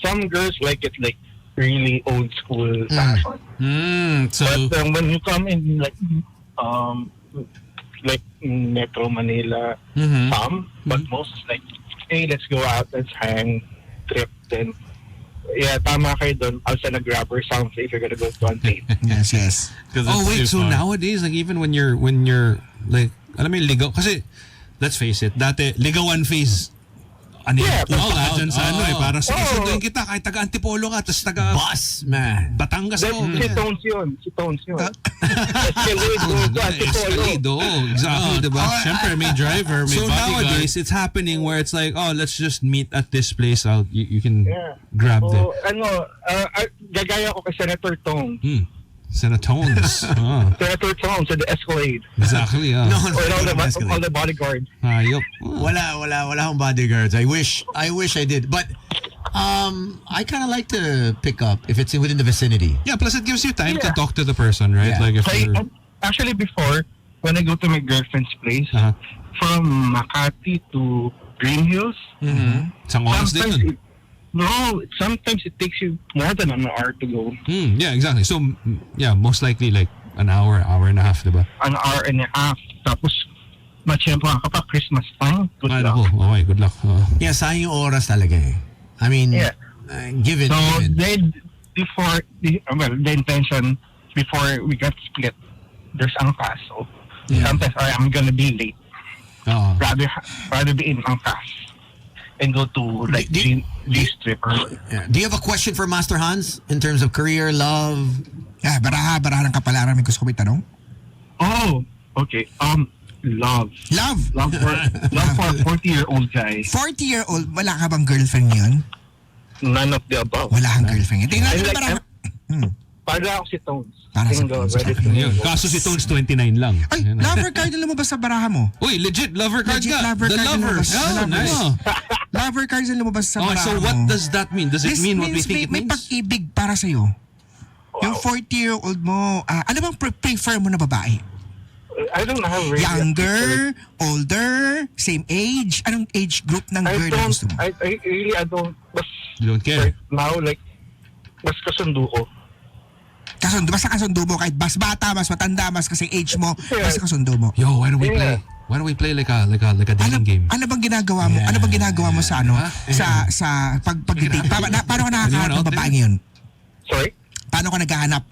Speaker 8: Some girls like it like really old school fashion.
Speaker 2: So
Speaker 8: But when you come in like Metro Manila, some, but most is like, hey, let's go out, let's hang, trip, then yeah, tama kayo dun. I'll send a grab or something if you're gonna go to a date.
Speaker 7: Yes.
Speaker 5: Oh wait, so nowadays, like even when you're like, alam mo yung ligaw, kasi let's face it, dati ligawan phase. Ano
Speaker 8: Yeah,
Speaker 5: punta ka
Speaker 2: loud.
Speaker 5: dyan sa parang sige,
Speaker 8: Oh.
Speaker 5: sunduin kita kahit taga Antipolo ka, tapos taga
Speaker 3: Boss, man.
Speaker 5: Batangas ako.
Speaker 8: Si Tones yun. Escalade, go to Antipolo.
Speaker 5: Escalade, exactly, diba?
Speaker 2: Siyempre, may driver, may
Speaker 5: So
Speaker 2: bodyguard.
Speaker 5: nowadays, it's happening where it's like, oh, let's just meet at this place. You can
Speaker 8: Yeah.
Speaker 5: grab
Speaker 8: So,
Speaker 5: them.
Speaker 8: gagaya ko kay Senator Tones.
Speaker 5: Senatones.
Speaker 8: Senator Tones at the Escalade.
Speaker 5: Exactly,
Speaker 8: Or all the bodyguards.
Speaker 5: Ayop.
Speaker 3: Wala akong bodyguards. I wish I did. But I kind of like to pick up if it's within the vicinity.
Speaker 5: Yeah, plus it gives you time to
Speaker 8: Yeah.
Speaker 5: talk to the person, right?
Speaker 3: Yeah.
Speaker 5: Like if you're...
Speaker 8: Actually, before, when I go to my girlfriend's place, from Makati to Green Hills,
Speaker 5: Isang oras din nun.
Speaker 8: sometimes it takes you more than an hour to go.
Speaker 5: Yeah, exactly. So, yeah, most likely like an hour and a half, diba?
Speaker 8: An hour and a half. Tapos, matsyempo ka pa, Christmas time. Good
Speaker 5: Ay,
Speaker 8: luck.
Speaker 5: naku. Okay, good luck.
Speaker 3: Yeah, sayang yung oras talaga eh. I mean,
Speaker 8: Yeah.
Speaker 3: given.
Speaker 8: So, the intention before we got split, there's angkas. So sometimes I'm gonna be late. Rather be in angkas and go to like G strip.
Speaker 3: Do you have a question for Master Hans in terms of career, love?
Speaker 7: Baraha ng kapalaran. May gusto ko may tanong.
Speaker 8: Oh, okay. Love for a 40-year-old guy.
Speaker 7: 40-year-old, wala ka bang girlfriend ngayon?
Speaker 8: None of the above.
Speaker 7: Wala kang girlfriend. Tingnan natin
Speaker 8: Like,
Speaker 7: baraha.
Speaker 8: Para ako si Tones.
Speaker 7: Para si
Speaker 8: Single,
Speaker 7: Tones.
Speaker 8: ready to mingle.
Speaker 5: Kaso si Tones 29 lang.
Speaker 7: Ay, lover card na lumabas sa baraha mo.
Speaker 5: Uy, legit lover card
Speaker 7: Legit
Speaker 5: ka.
Speaker 7: lover
Speaker 5: The
Speaker 7: card na
Speaker 5: lover.
Speaker 7: lumabas.
Speaker 5: Oh,
Speaker 7: The
Speaker 5: nice.
Speaker 7: Lover cards na lumabas sa
Speaker 5: Okay,
Speaker 7: baraha
Speaker 5: so
Speaker 7: mo.
Speaker 5: what does that mean? Does it
Speaker 7: This
Speaker 5: mean what we
Speaker 7: means
Speaker 5: think it
Speaker 7: may
Speaker 5: means?
Speaker 7: pag-ibig para sa'yo. Yung 40-year-old mo, ano bang prefer mo na babae?
Speaker 8: I don't have really
Speaker 7: Younger, older, same age? Anong age group ng girl na gusto mo?
Speaker 8: I don't. Mas,
Speaker 5: You don't care?
Speaker 8: right now, like, mas kasundo ko.
Speaker 7: Basta kasundo mo, kahit mas bata, mas matanda, mas kasi age mo,
Speaker 8: Yeah.
Speaker 7: basta kasundo mo.
Speaker 5: Yo, why don't we
Speaker 8: Yeah.
Speaker 5: play? Why don't we play like a dating game?
Speaker 7: Ano bang ginagawa mo? Ano bang ginagawa mo sa ano? Sa pag-date? Paano ka nakakahanap ng babae ngayon?
Speaker 8: Sorry?
Speaker 7: Paano ka naghahanap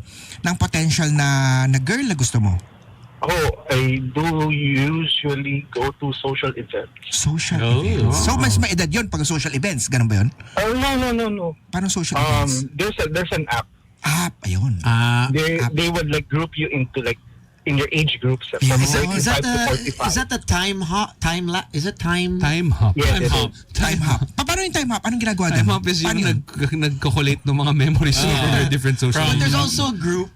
Speaker 7: ng potential na girl na gusto mo?
Speaker 8: Oh, I do usually go to social events.
Speaker 7: Social
Speaker 5: Oh.
Speaker 7: events. So, mas may edad yun pag social events. Ganun ba yun?
Speaker 8: Oh, no.
Speaker 7: Paano social events?
Speaker 8: There's an app.
Speaker 7: Ayun.
Speaker 8: They would like group you into like in your age groups from
Speaker 7: Yeah.
Speaker 3: Is
Speaker 8: 35 to 45.
Speaker 3: that the time hop? Is it time?
Speaker 5: Time hop.
Speaker 8: Yes, it
Speaker 7: Time hop. Paano yung time hop? Anong ginagawa
Speaker 5: Time
Speaker 7: doon?
Speaker 5: hop is
Speaker 7: Paano
Speaker 5: yung nagko-collate ng mga memories over their different social
Speaker 3: But there's
Speaker 5: media.
Speaker 3: also a group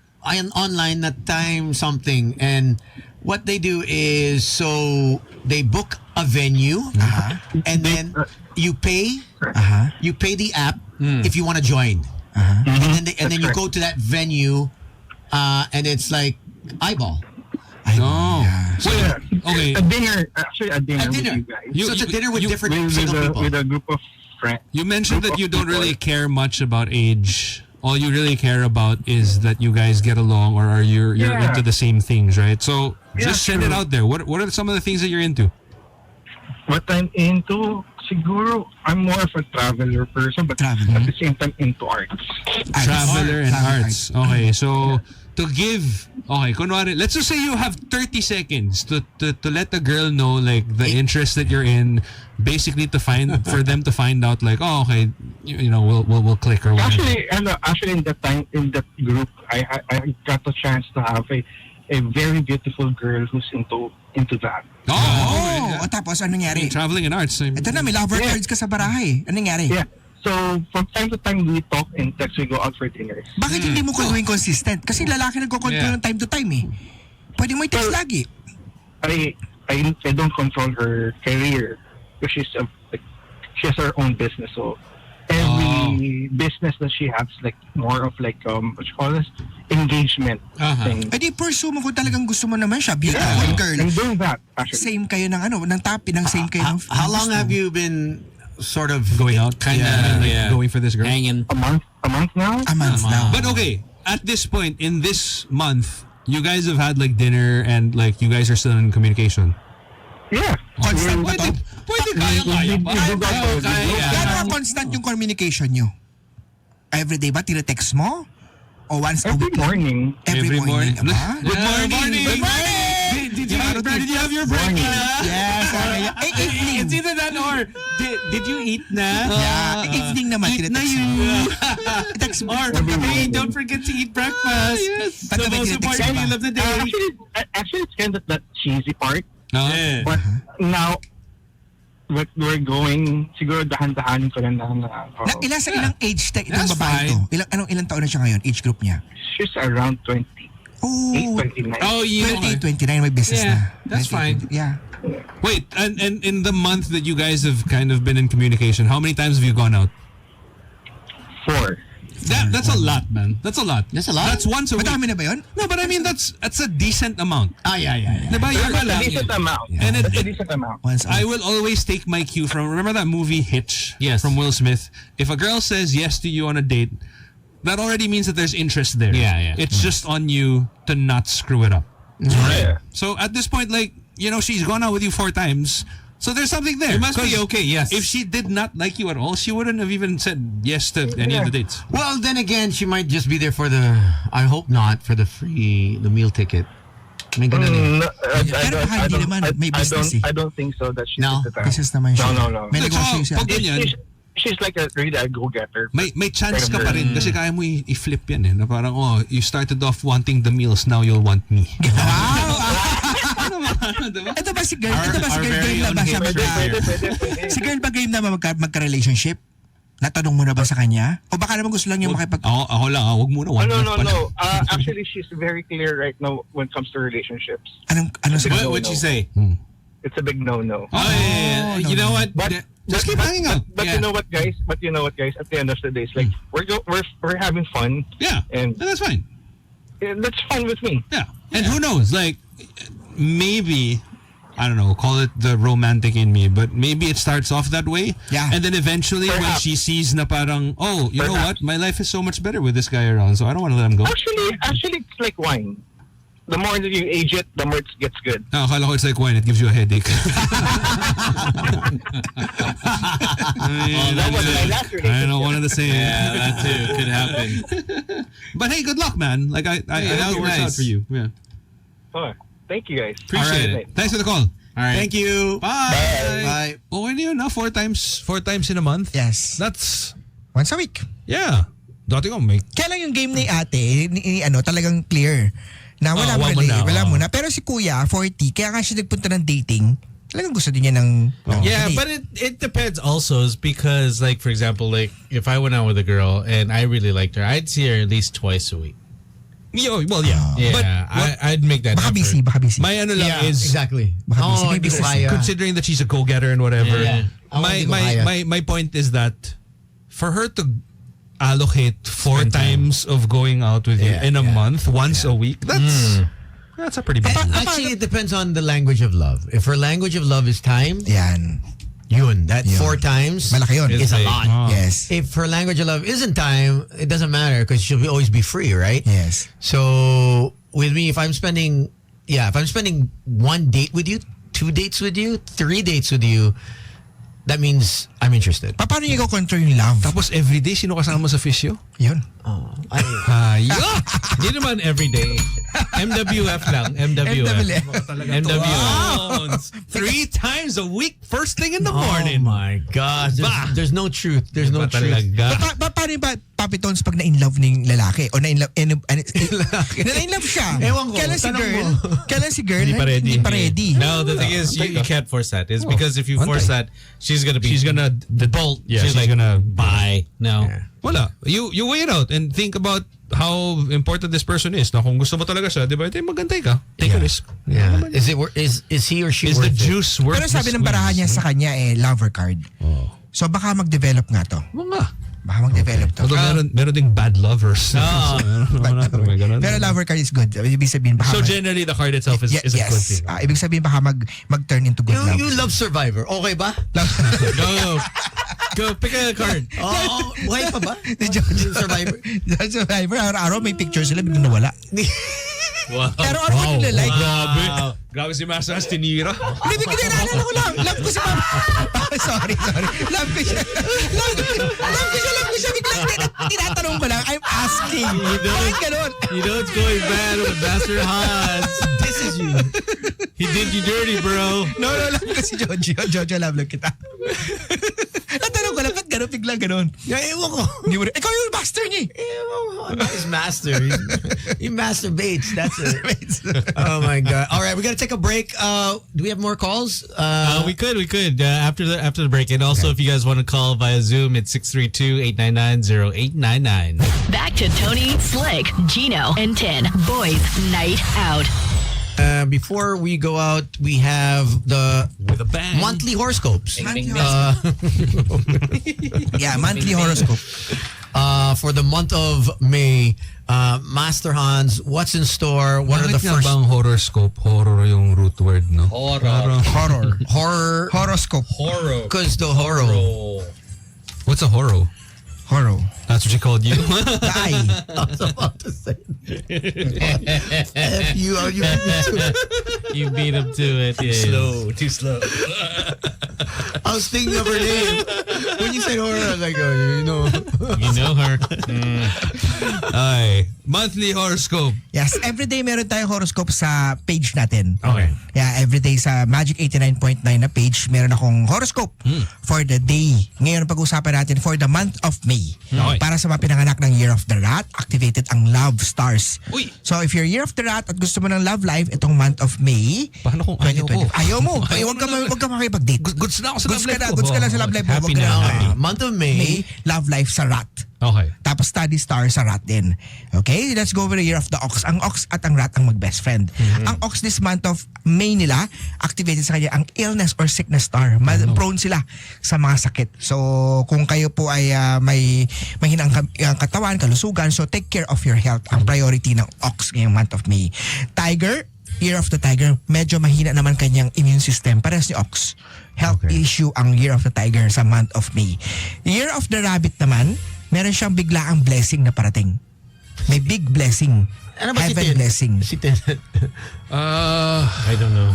Speaker 3: online that time something, and what they do is they book a venue, and then you pay the app if you want to join, and then you go to that venue, and it's like eyeball.
Speaker 5: No. So, okay.
Speaker 8: A dinner
Speaker 3: A dinner.
Speaker 8: with you guys.
Speaker 3: So it's a dinner with different single people.
Speaker 8: With a group of friends.
Speaker 5: You mentioned that you don't really care much about age. All you really care about is that you guys get along, or are you're
Speaker 8: Yeah.
Speaker 5: into the same things, right? So just send it
Speaker 8: true.
Speaker 5: out there. What are some of the things that you're into?
Speaker 8: What I'm into, siguro, I'm more of a traveler person, but
Speaker 7: Traveler.
Speaker 8: at the same time into arts.
Speaker 5: Traveler and
Speaker 7: Travel
Speaker 5: arts. Okay, so to give, kunwari, let's just say you have 30 seconds to let the girl know like the interest that you're in, basically for them to find out like, you know, we'll click or whatever.
Speaker 8: Actually, in that group, I got the chance to have a very beautiful girl who's into that.
Speaker 7: Oh, tapos anong nangyari?
Speaker 5: Traveling and arts.
Speaker 7: Ito na, may lover
Speaker 8: Yeah.
Speaker 7: cards ka sa barahe. Anong nangyari?
Speaker 8: Yeah. So from time to time we talk and text. We go out for dinner.
Speaker 7: Bakit hindi mo gawin consistent? Kasi lalaki nagko-control ng time to time eh. Pwede mo i-text
Speaker 8: Well,
Speaker 7: lagi.
Speaker 8: I don't control her career because she has her own business. So every business that she has like more of like what you call this engagement thing.
Speaker 7: Eh di pursue mo kung talagang gusto mo naman siya. Beautiful girl.
Speaker 8: I'm doing that actually.
Speaker 7: Same kayo ng ng topic, ng same kayo ng
Speaker 3: How long
Speaker 7: gusto.
Speaker 3: have you been sort of
Speaker 5: Going out, going for this girl.
Speaker 2: Hanging.
Speaker 8: A month now.
Speaker 7: A month now.
Speaker 5: But okay, at this point in this month, you guys have had like dinner and like you guys are still in communication.
Speaker 8: Yeah.
Speaker 7: Constant ba to?
Speaker 5: Pwede kaya pa.
Speaker 7: Gano'n ang constant yung communication nyo? Everyday ba? Tine-text mo? O once a
Speaker 8: Every
Speaker 7: week?
Speaker 8: morning.
Speaker 7: Every morning. Ba?
Speaker 5: Good morning.
Speaker 7: Good morning!
Speaker 5: Did you have your breakfast?
Speaker 7: Yes. Okay. Evening.
Speaker 2: It's either that or did you eat na?
Speaker 7: Yeah. Evening naman.
Speaker 2: Eat na
Speaker 7: Tine-text
Speaker 2: you.
Speaker 7: mo. Text mo.
Speaker 2: Or hey, don't forget to eat breakfast. Yes.
Speaker 7: Pag
Speaker 2: The
Speaker 7: may
Speaker 2: most
Speaker 7: tinetext
Speaker 2: important
Speaker 7: ka ba?
Speaker 2: meal of the day.
Speaker 8: Actually, it's kind of that cheesy part.
Speaker 2: Yeah.
Speaker 8: But now, we're going, siguro dahan-dahanin ko lang
Speaker 7: Sa ilang age itong
Speaker 2: That's
Speaker 7: babae
Speaker 2: fine.
Speaker 7: to? Ilang taon na siya ngayon? Age group niya?
Speaker 8: she's around 28,
Speaker 7: Oh,
Speaker 8: 29.
Speaker 2: Oh, you
Speaker 7: 28, 29 may business
Speaker 2: Yeah,
Speaker 7: na.
Speaker 2: that's
Speaker 7: 28,
Speaker 2: fine.
Speaker 7: Yeah.
Speaker 5: Wait, and in the month that you guys have kind of been in communication, how many times have you gone out?
Speaker 8: 4.
Speaker 5: That's a lot, man. That's a lot.
Speaker 3: That's a lot?
Speaker 5: That's once a week.
Speaker 7: Madami na ba yun?
Speaker 5: No, but I mean that's a decent amount.
Speaker 3: Yeah.
Speaker 5: Diba?
Speaker 8: That's a decent amount.
Speaker 5: And
Speaker 8: That's a decent amount.
Speaker 7: Once a
Speaker 5: I
Speaker 7: week.
Speaker 5: will always take my cue from, remember that movie Hitch?
Speaker 2: Yes.
Speaker 5: From Will Smith. If a girl says yes to you on a date, that already means that there's interest there.
Speaker 2: Yeah.
Speaker 5: It's just on you to not screw it up.
Speaker 8: Yeah.
Speaker 5: So at this point, like, you know, she's gone out with you 4 times.
Speaker 9: So there's something there.
Speaker 2: It must be
Speaker 9: 'Cause
Speaker 2: okay, yes.
Speaker 9: If she did not like you at all, she wouldn't have even said yes to any of the dates.
Speaker 3: Well, then again, she might just be there for the, I hope not, for the meal ticket. May ganun eh.
Speaker 8: No,
Speaker 7: Pero baka hindi naman, may business eh.
Speaker 8: I don't think so that she's
Speaker 3: No.
Speaker 8: the type.
Speaker 7: Business naman siya.
Speaker 8: No.
Speaker 7: May
Speaker 9: So,
Speaker 7: negosyo siya.
Speaker 9: pag ganyan,
Speaker 8: She's like really a go-getter.
Speaker 9: may chance ka pa rin kasi kaya mo i-flip yan eh. Na parang, you started off wanting the meals, now you'll want me.
Speaker 7: Diba? Ito ba si girl? Game na ba siya Si girl ba game na ba magka-relationship? Natanong mo na ba sa kanya? O baka naman gusto lang yung makipag...
Speaker 9: Ako lang, wag muna.
Speaker 8: No. Actually, she's very clear right now when it comes to relationships.
Speaker 7: Anong sa
Speaker 2: What'd she say?
Speaker 8: It's a big no-no.
Speaker 2: You know what?
Speaker 9: Just keep hanging out.
Speaker 8: But you know what, guys? At the end of the day, it's like we're having fun.
Speaker 9: Yeah,
Speaker 8: and
Speaker 9: that's fine.
Speaker 8: That's fine with me.
Speaker 9: Yeah, and who knows? Like, maybe, I don't know, call it the romantic in me, but maybe it starts off that way.
Speaker 7: Yeah.
Speaker 9: And then eventually when she sees na parang, you know what? My life is so much better with this guy around, so I don't want to let him go.
Speaker 8: Actually, it's like wine. The more that you age it, the more it gets good.
Speaker 9: Akala ko it's like wine, it gives you a headache.
Speaker 8: That was my last relationship.
Speaker 9: I don't want to say it.
Speaker 2: Yeah, that too could happen.
Speaker 9: But hey, good luck, man. Like, I hope it works out for you. Yeah.
Speaker 8: Oh, thank you, guys.
Speaker 9: Appreciate it. Thanks for the call.
Speaker 2: All right.
Speaker 3: Thank you.
Speaker 9: Bye. Okay na yun, 4 times in a month.
Speaker 7: Yes.
Speaker 9: That's,
Speaker 7: Once a week.
Speaker 9: yeah. Dati ko, may
Speaker 7: Kaya lang yung game ni ate, talagang clear. Na wala mo na. Pero si kuya, 40, kaya nga siya nagpunta ng dating. Talagang gusto din niya ng
Speaker 2: Yeah,
Speaker 7: date.
Speaker 2: but it depends also is because like for example like if I went out with a girl and I really liked her, I'd see her at least twice a week.
Speaker 9: well, yeah.
Speaker 2: Yeah,
Speaker 9: But
Speaker 2: I'd make that
Speaker 7: Baka
Speaker 2: effort.
Speaker 7: busy.
Speaker 9: my ano lang is
Speaker 3: Exactly.
Speaker 7: Baka busy, may
Speaker 3: hindi ko
Speaker 7: business.
Speaker 3: kaya.
Speaker 9: considering that she's a go-getter and whatever.
Speaker 2: Yeah.
Speaker 3: Hindi ko kaya.
Speaker 9: My point is that for her to allocate 4 times of going out with you in a month, once a week, that's a pretty big deal.
Speaker 3: Actually, it depends on the language of love. If her language of love is time,
Speaker 7: Yan.
Speaker 3: that 4 times
Speaker 7: Malaki yun.
Speaker 3: is a
Speaker 2: big.
Speaker 3: lot.
Speaker 7: Yes.
Speaker 3: If her language of love isn't time, it doesn't matter because she'll always be free, right?
Speaker 7: Yes.
Speaker 3: So with me, if I'm spending 1 date with you, 2 dates with you, 3 dates with you, that means I'm interested.
Speaker 7: Paano niyo i-control yung love?
Speaker 9: Tapos everyday, sino kasama mo sa fisyo?
Speaker 7: Yun.
Speaker 2: Hindi naman every day. MWF lang. MWF. MWF.
Speaker 9: 3 times a week, first thing in the
Speaker 3: Oh
Speaker 9: morning.
Speaker 3: my gosh. There's no truth. There's no truth.
Speaker 7: Paano ba Papi Tones pag na-inlove ng lalaki o na-inlove siya?
Speaker 3: Ewan ko,
Speaker 7: Kailan si girl?
Speaker 2: Hindi pa ready.
Speaker 7: ready.
Speaker 2: No, the thing is you can't force that. It's because if you force that, she's gonna bolt.
Speaker 9: Yeah,
Speaker 2: she's like
Speaker 9: gonna
Speaker 2: bye. No.
Speaker 9: Wala. You weigh it out and think about how important this person is. Na kung gusto mo talaga siya, di ba? Ito magantay ka. Take a risk.
Speaker 3: Yeah. Is he or she
Speaker 9: Is the
Speaker 3: worth it?
Speaker 9: juice worth
Speaker 7: Pero sabi
Speaker 9: the
Speaker 7: ng barahan niya
Speaker 9: squeeze?
Speaker 7: sa kanya lover card. So baka mag-develop nga to. Baka mag-develop to.
Speaker 9: Although meron ding bad lovers.
Speaker 7: Pero lover card is good. Ibig sabihin baka
Speaker 2: So generally the card itself is a good
Speaker 7: yes.
Speaker 2: thing.
Speaker 7: Ibig sabihin baka mag-turn into good love.
Speaker 3: You love Survivor. Okay ba?
Speaker 2: Go pick a card.
Speaker 3: Oo. Buhay pa ba?
Speaker 7: Survivor. Survivor. Araw-araw may picture sila biglang nawala.
Speaker 2: Wow.
Speaker 7: Pero ano ka nila like?
Speaker 9: Grabe si Masas, tinira.
Speaker 7: Hindi, naalala ko lang. Love ko si Mama. Sorry. Love ko siya. Biglang tinatanong ko lang. I'm asking. Bakit ganun?
Speaker 2: You know it's going bad with Master Hans.
Speaker 3: This is you.
Speaker 2: He did you dirty, bro.
Speaker 7: No, love ko si Jojo. Jojo, love lang kita. Natanong ko lang, ba't ganun? Biglang ganun.
Speaker 3: Ewan ko.
Speaker 7: Ikaw yung master niya.
Speaker 3: He's master. He masturbates. That's it. Oh my God. All right, we got to take a break. Do we have more calls?
Speaker 2: We could after the break, and also if you guys want to call via Zoom, it's 632-899-0899.
Speaker 1: Back to Tony, Slick, Gino, and Tin. Boys Night Out.
Speaker 3: Before we go out, we have the
Speaker 9: With a bang.
Speaker 3: monthly horoscopes.
Speaker 7: Monthly horoscope.
Speaker 3: For the month of May, Master Hans, what's in store? What are the
Speaker 9: Bakit nga
Speaker 3: first
Speaker 9: bang horoscope? Horror yung root word, no?
Speaker 7: Horror.
Speaker 3: horror?
Speaker 7: Horoscope.
Speaker 3: Because the horror.
Speaker 9: What's a horo?
Speaker 7: Horror.
Speaker 9: That's what she called you?
Speaker 3: I was about to say. F you.
Speaker 2: You beat him to it. Yeah.
Speaker 3: Too slow. I was thinking of her name. When you said horror, I was like, oh, you know.
Speaker 2: You know her.
Speaker 5: Ay, monthly horoscope.
Speaker 7: Yes, everyday meron tayong horoscope sa page natin.
Speaker 2: Okay.
Speaker 7: Yeah, everyday sa Magic 89.9 na page, meron akong horoscope for the day. Ngayon pag-usapan natin for the month of May.
Speaker 5: Okay.
Speaker 7: Para sa mga pinanganak ng Year of the Rat, activated ang Love Stars.
Speaker 5: Uy!
Speaker 7: So if you're Year of the Rat at gusto mo ng love life itong month of May,
Speaker 5: Paano kung ayaw ko?
Speaker 7: Ayaw mo. Huwag ka makipag-date.
Speaker 5: Goods na ako sa love life ko.
Speaker 7: Goods ka na sa love life mo.
Speaker 5: Happy
Speaker 7: Huwag ka
Speaker 5: na,
Speaker 7: na-
Speaker 5: happy.
Speaker 3: Month of May.
Speaker 7: May, love life sa Rat.
Speaker 5: Okay.
Speaker 7: Tapos study star sa rat din. Okay, let's go over the year of the ox. Ang ox at ang rat ang mag-best friend. Ang ox this month of May nila, activated sa kanya ang illness or sickness star. Prone sila sa mga sakit. So, kung kayo po ay may mahinang katawan, kalusugan, so take care of your health. Ang priority ng ox ngayong month of May. Tiger, Year of the Tiger, medyo mahina naman kanyang immune system. Parehas ni ox. Health issue ang Year of the Tiger sa month of May. Year of the Rabbit naman, meron siyang biglaang blessing na parating. May big blessing.
Speaker 3: Ano ba si
Speaker 7: Heaven
Speaker 3: Tin?
Speaker 7: blessing.
Speaker 3: Si Tin.
Speaker 2: I don't know.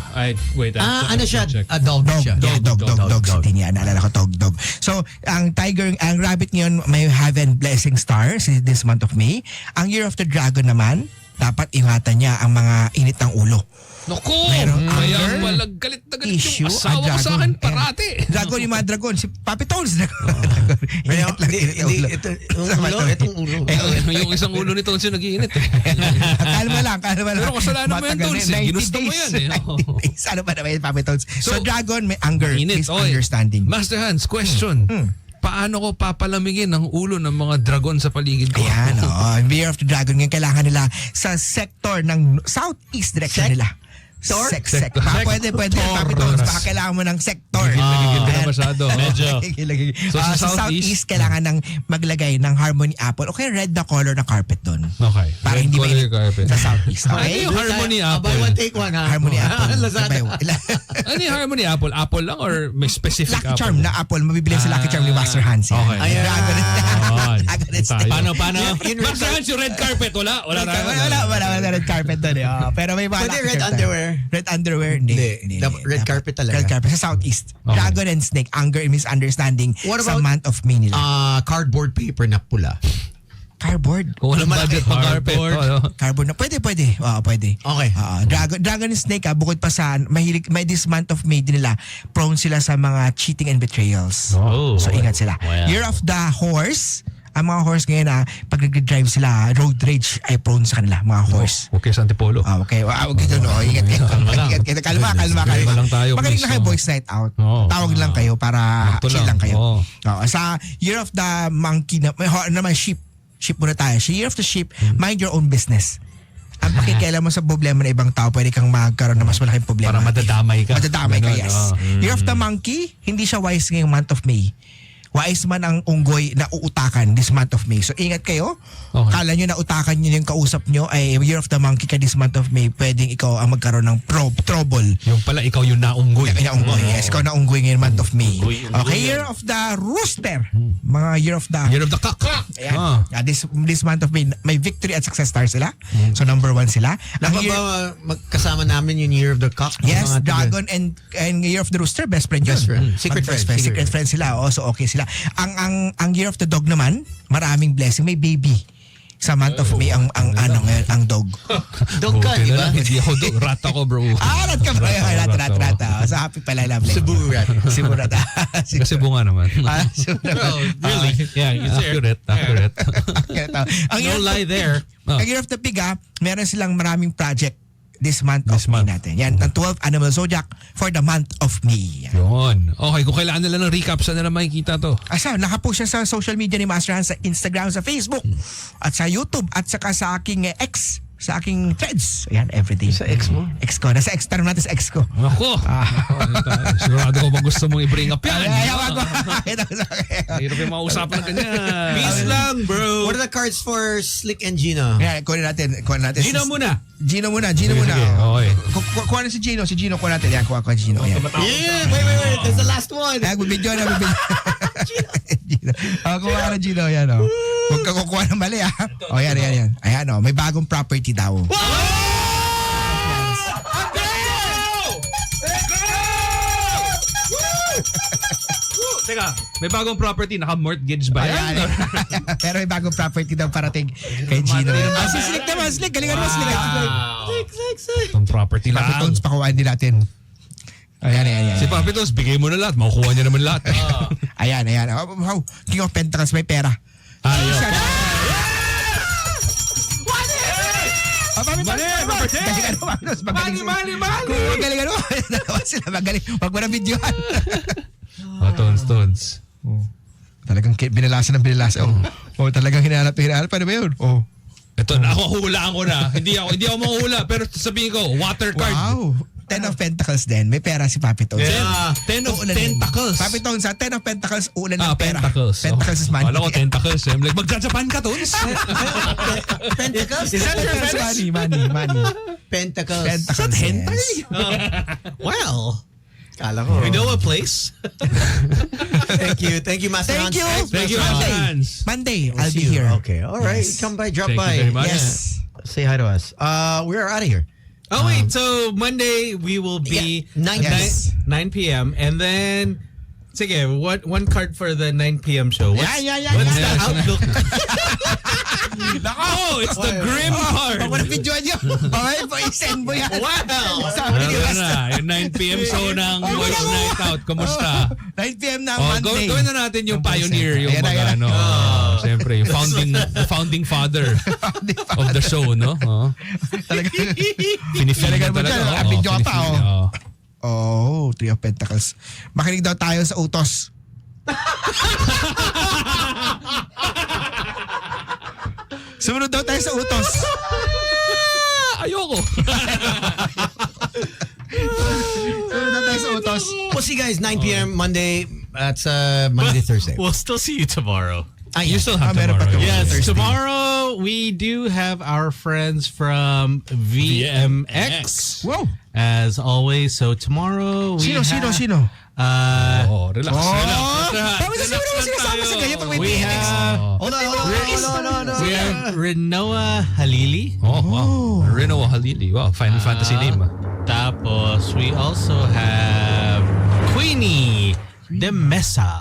Speaker 2: Wait.
Speaker 3: Ano siya?
Speaker 2: check.
Speaker 3: A dog siya.
Speaker 7: Yeah, dog. Si Tin yan. Naalala ko, dog. So, ang tiger, ang rabbit ngayon, may heaven blessing star this month of May. Ang Year of the Dragon naman, dapat ingatan niya ang mga init ng ulo.
Speaker 5: Naku!
Speaker 7: Merong
Speaker 5: Kaya
Speaker 7: anger,
Speaker 5: pala galit na galit
Speaker 7: issue,
Speaker 5: yung asawa ko
Speaker 7: dragon.
Speaker 5: sa akin parati.
Speaker 7: Dragon, yung mga dragon. Si Papi Tones. Dragon.
Speaker 3: Pero,
Speaker 7: Init lang, init ang ulo.
Speaker 3: itong ulo.
Speaker 5: Yung isang ulo nito kasi nag-iinit.
Speaker 7: Kalma lang.
Speaker 5: Pero kasalanan mo yan,
Speaker 7: Matagal
Speaker 5: Tones,
Speaker 7: na,
Speaker 5: eh.
Speaker 7: 90
Speaker 5: Ginusto mo
Speaker 7: days.
Speaker 5: yan, eh.
Speaker 7: 90 days. Ano ba naman Papi Tones? So,
Speaker 5: So,
Speaker 7: dragon, may anger,
Speaker 5: Init.
Speaker 7: misunderstanding.
Speaker 5: Master Hans, question. Paano ko papalamigin ang ulo ng mga dragon sa paligid ko?
Speaker 7: Ayan, ang Year of the Dragon ngayon kailangan nila sa sector ng southeast direction nila. Sector. Pwede. Papi Tones, baka kailangan mo ng sector.
Speaker 5: Gigil ka na masyado.
Speaker 2: Medyo.
Speaker 5: So, sa
Speaker 7: sa southeast, kailangan ng maglagay ng Harmony Apple o kaya red the color ng carpet doon.
Speaker 5: Okay.
Speaker 7: Para
Speaker 5: Red
Speaker 7: hindi
Speaker 5: color
Speaker 7: mainit
Speaker 5: carpet.
Speaker 7: sa southeast.
Speaker 5: Ano
Speaker 7: Okay?
Speaker 5: yung Harmony
Speaker 3: Buy
Speaker 5: Apple?
Speaker 3: one, take one, ha?
Speaker 7: Harmony Apple.
Speaker 3: Lazada.
Speaker 5: Ano yung Harmony Apple? Apple lang or may specific
Speaker 7: Lucky
Speaker 5: apple?
Speaker 7: Charm na apple. Mabibili sa Lucky Charm ni Master Hans. yan.
Speaker 5: Okay.
Speaker 3: Ayan.
Speaker 7: Dragon
Speaker 5: Ayun.
Speaker 7: and
Speaker 5: Tayo.
Speaker 2: Paano?
Speaker 5: Master Hans, yung red carpet, wala
Speaker 7: Wala red carpet doon. Pero may mga
Speaker 3: Pwede
Speaker 7: Lucky
Speaker 3: red
Speaker 7: Charm tayo.
Speaker 3: underwear.
Speaker 7: Red underwear? Hindi.
Speaker 3: Dapat red carpet talaga.
Speaker 7: Red carpet sa southeast.
Speaker 5: Okay.
Speaker 7: Dragon and snake. Anger and misunderstanding
Speaker 3: What
Speaker 7: sa
Speaker 3: about-
Speaker 7: month of May nila.
Speaker 3: Cardboard paper na pula.
Speaker 7: Cardboard.
Speaker 5: Kung walang budget pang carpet.
Speaker 7: Cardboard na pwede. Oo, pwede.
Speaker 3: Okay.
Speaker 7: Dragon and snake bukod pa sa may this month of May din nila, prone sila sa mga cheating and betrayals.
Speaker 2: Oh.
Speaker 7: So ingat sila.
Speaker 2: Wow.
Speaker 7: Year of the horse. Ang mga horse ngayon pag nag-drive sila, road rage ay prone sa kanila, mga horse.
Speaker 5: Okay, sa Antipolo.
Speaker 7: Okay, wag ganun. Ingat kayo.
Speaker 2: Kalma lang.
Speaker 7: Ingat kayo. Kalma.
Speaker 5: Kalma lang tayo,
Speaker 7: Magaling
Speaker 5: please.
Speaker 7: na kayo boys night out.
Speaker 5: Oo.
Speaker 7: Tawag lang kayo para
Speaker 5: Sakto
Speaker 7: chill
Speaker 5: lang.
Speaker 7: lang kayo.
Speaker 5: Oo.
Speaker 7: Sa Year of the monkey naman sheep. Sheep muna tayo. Sa Year of the sheep, mind your own business. Ang pakikialam mo sa problema ng ibang tao, pwede kang magkaroon ng mas malaking problema.
Speaker 5: Para madadamay ka.
Speaker 7: Madadamay ka,
Speaker 5: Ganun,
Speaker 7: yes. Year of the monkey, hindi siya wise ngayong month of May. Wise man ang unggoy na uutakan this month of May. So ingat kayo.
Speaker 5: Okay.
Speaker 7: Kala nyo na utakan nyo yung kausap nyo ay Year of the Monkey ka this month of May. Pwedeng ikaw ang magkaroon ng trouble.
Speaker 5: Yung pala, ikaw yung naunggoy.
Speaker 7: Kaya unggoy. Yes, ikaw na unggoy ngayong month of May.
Speaker 2: Unggoy.
Speaker 7: Okay, Year of the Rooster. Mga Year of the...
Speaker 5: Year of the cock.
Speaker 7: Ayan. This month of May, may victory at success star sila. So number 1 sila. Ang
Speaker 3: Dapat
Speaker 7: year,
Speaker 3: ba magkasama namin yung Year of the Cock?
Speaker 7: yes,
Speaker 3: Mga tiga-
Speaker 7: Dragon and Year of the Rooster, best friend yun.
Speaker 3: Best friend. Secret
Speaker 7: Best
Speaker 3: friend.
Speaker 7: Secret friend sila. So okay sila. Ang Year of the Dog naman, maraming blessing. May baby. Sa month of May ang ngayon, ang dog.
Speaker 3: Dog ka,
Speaker 5: Okay
Speaker 3: di
Speaker 5: na
Speaker 3: ba?
Speaker 5: lang. Hindi ako dog. Rat ako, bro.
Speaker 7: Rat ka ba? Rat. So happy pala lang.
Speaker 3: Cebu rat.
Speaker 7: Cebu rat.
Speaker 5: Kasi bunga naman.
Speaker 7: Cebu rat.
Speaker 2: Really? Yeah, it's
Speaker 5: Accurate.
Speaker 7: Ang Year
Speaker 2: No
Speaker 7: of
Speaker 2: lie there.
Speaker 7: Ang Year of the Pig, meron silang maraming project this month of May natin. Yan, ang 12 Animal Zodiac for the month of May. Yan.
Speaker 5: Yun. Okay, kung kailangan nila ng recap, saan nila makikita to?
Speaker 7: Asa, nakapost siya sa social media ni Master Hans, sa Instagram, sa Facebook, at sa YouTube, at saka sa aking X, sa aking threads. Ayan, everyday.
Speaker 3: Sa ex mo?
Speaker 7: Ex ko. Nasa ex, tanong natin sa ex ko.
Speaker 5: Ako! Sigurado ko ba gusto mong i-bring up yan? Hirap yung mausapan ng ganyan.
Speaker 2: Peace lang, bro.
Speaker 3: What are the cards for Slick and Gino?
Speaker 7: Ayan, kunin natin.
Speaker 2: Gino muna.
Speaker 7: Gino muna.
Speaker 5: Sige, okay.
Speaker 7: Kuha na si Gino. Si Gino, kuha natin. Ayan, kuha si Gino. Ayan.
Speaker 3: Yeah, wait. That's the last one.
Speaker 7: Ayan, bibidyo na. Gino. Kuha ka na Gino. Ayan, o. Huwag ka kukuha ng mali, ha. O, yan. Ayan, o. May bagong property daw.
Speaker 5: Teka, may bagong property, naka-mortgage ba yan?
Speaker 7: Pero may bagong property daw parating kay Gino. Si Slick naman, Slick. Galingan mo, Slick.
Speaker 5: Itong property lang.
Speaker 7: Papi Tones, pakuhaan din natin. Ayan.
Speaker 5: Si Papi Tones, bigay mo na lahat. Makukuha niya naman lahat.
Speaker 7: Ayan. Wow, King of Pentacles, may pera.
Speaker 5: Ayaw.
Speaker 7: Mali, number 10. Galingan mo, Papi Tones. Mali. Galingan mo. Dalawa sila magaling. Huwag mo na videohan.
Speaker 5: Tones.
Speaker 7: Talagang binalasan. Talagang hinahanap. Paano ba yun?
Speaker 5: Ito, nakuhulaan ko na. Hindi ako mahuhula. Pero sabihin ko, water card.
Speaker 7: Wow. 10 of Pentacles din. May pera si Papi Tones.
Speaker 5: Yeah. 10 of Tentacles.
Speaker 7: Papi Tones, 10 of Pentacles, ulan ng pera.
Speaker 5: Pentacles.
Speaker 7: Pentacles is money.
Speaker 5: Wala ko tentacles. I'm like, magja-Japan ka, Tones?
Speaker 3: Pentacles?
Speaker 7: Is that your money?
Speaker 3: Pentacles.
Speaker 7: Pentacles.
Speaker 3: Hentai?
Speaker 2: Well,
Speaker 3: Kala ko.
Speaker 2: we know a place.
Speaker 3: Thank you, Master
Speaker 7: Thank
Speaker 3: Hans.
Speaker 7: you.
Speaker 5: Thank you, Hans.
Speaker 7: Monday, I'll
Speaker 3: See
Speaker 7: be
Speaker 3: you.
Speaker 7: here.
Speaker 3: Okay, all right.
Speaker 7: Yes.
Speaker 3: Come by, drop
Speaker 5: Thank
Speaker 3: by.
Speaker 5: you very much.
Speaker 7: Yes.
Speaker 3: Say hi to us. We're out of here.
Speaker 2: Oh wait, so Monday we will be
Speaker 3: 9
Speaker 2: 9 p.m. and then sige, one card for the 9 p.m. show. What's
Speaker 7: Yeah.
Speaker 2: the outlook?
Speaker 5: Oh, it's the Grim card.
Speaker 7: Pag wala video nyo. Okay, pa-send mo yan.
Speaker 2: Wow.
Speaker 7: Sabi ni
Speaker 5: Ano
Speaker 7: Basta.
Speaker 5: na, yung 9 p.m. show ng Boys Night Out. Kumusta?
Speaker 7: 9 p.m. na
Speaker 5: Oh,
Speaker 7: Monday.
Speaker 5: gawin na natin yung pioneer, yung
Speaker 7: Ayan,
Speaker 5: mga
Speaker 7: ayan.
Speaker 5: ano, siyempre, yung founding father of the show, no? Pinifeel
Speaker 7: Talaga
Speaker 5: na
Speaker 7: mo
Speaker 5: talaga.
Speaker 7: dyan,
Speaker 5: Oo,
Speaker 7: video ka pa,
Speaker 5: pinifeel,
Speaker 7: Oh, 3 of Pentacles. Makinig daw tayo sa utos. Sumunod daw tayo sa utos.
Speaker 5: Ayoko.
Speaker 7: Sumunod daw tayo sa utos.
Speaker 3: We'll see you guys 9 p.m. Monday. That's Monday, Thursday.
Speaker 2: We'll still see you tomorrow.
Speaker 5: You still have
Speaker 7: meron pa
Speaker 5: tomorrow.
Speaker 7: tomorrow.
Speaker 2: Yes,
Speaker 7: Thursday.
Speaker 2: tomorrow we do have our friends from VMX.
Speaker 7: Wow.
Speaker 2: As always, so tomorrow we
Speaker 7: Sino?
Speaker 5: Oh, relax.
Speaker 7: Bakit kasi mo naman sinasama sa ganyan pag may
Speaker 2: we
Speaker 7: PNX?
Speaker 2: have
Speaker 3: Hold on.
Speaker 2: we have Renoa Halili.
Speaker 5: Oh, wow. Reno Halili. Wow, Final Fantasy name.
Speaker 2: Tapos we also have Queenie de Mesa.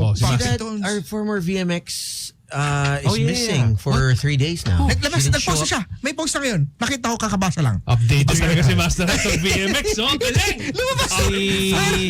Speaker 5: Oh, si
Speaker 3: See
Speaker 5: Max.
Speaker 3: that our former VMX is
Speaker 2: yeah,
Speaker 3: missing for 3 days now.
Speaker 7: Nagpost
Speaker 3: She didn't show
Speaker 7: na siya. May post na ngayon. Nakita ko kakabasa lang.
Speaker 5: Update talaga si Master Hans of VMX. Oh, galing!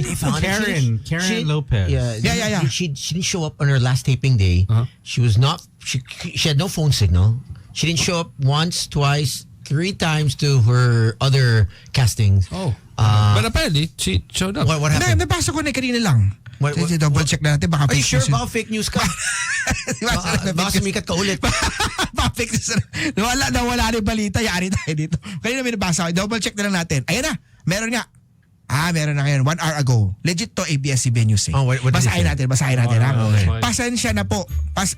Speaker 2: Si
Speaker 3: found it.
Speaker 2: Karen Lopez.
Speaker 7: Yeah.
Speaker 3: She didn't show up on her last taping day. She was not. She had no phone signal. She didn't show up once, twice, 3 times to her other castings.
Speaker 5: Oh. But apparently, she showed up.
Speaker 3: What happened?
Speaker 7: Nabasa ko na kanina lang.
Speaker 3: What-
Speaker 7: Double check na natin. Baka
Speaker 3: Are you
Speaker 7: fake
Speaker 3: sure
Speaker 7: news yun.
Speaker 3: about fake news ka?
Speaker 7: Baka
Speaker 3: Baka sumikat ka ulit.
Speaker 7: Baka fake news. Wala na yung balita. Yari tayo dito. Kanina may nabasa ko. Double check na lang natin. Ayan na. Meron nga. Meron na ngayon. 1 hour ago. Legit to ABS-CBN News eh.
Speaker 3: Oh, what did
Speaker 7: Basahin
Speaker 3: it say?
Speaker 7: natin ha.
Speaker 5: Okay.
Speaker 7: Pasensya na po.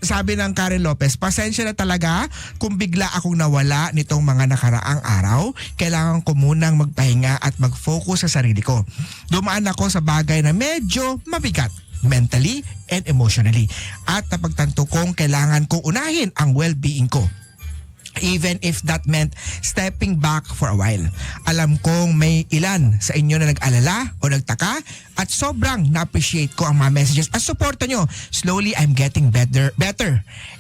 Speaker 7: Sabi ng Karen Lopez, pasensya na talaga kung bigla akong nawala nitong mga nakaraang araw. Kailangan ko munang magpahinga at mag-focus sa sarili ko. Dumaan ako sa bagay na medyo mabigat mentally and emotionally. At napagtanto kong kailangan kong unahin ang well-being ko. Even if that meant stepping back for a while. Alam kong may ilan sa inyo na nag-alala o nagtaka at sobrang na-appreciate ko ang mga messages at suporta nyo. Slowly, I'm getting better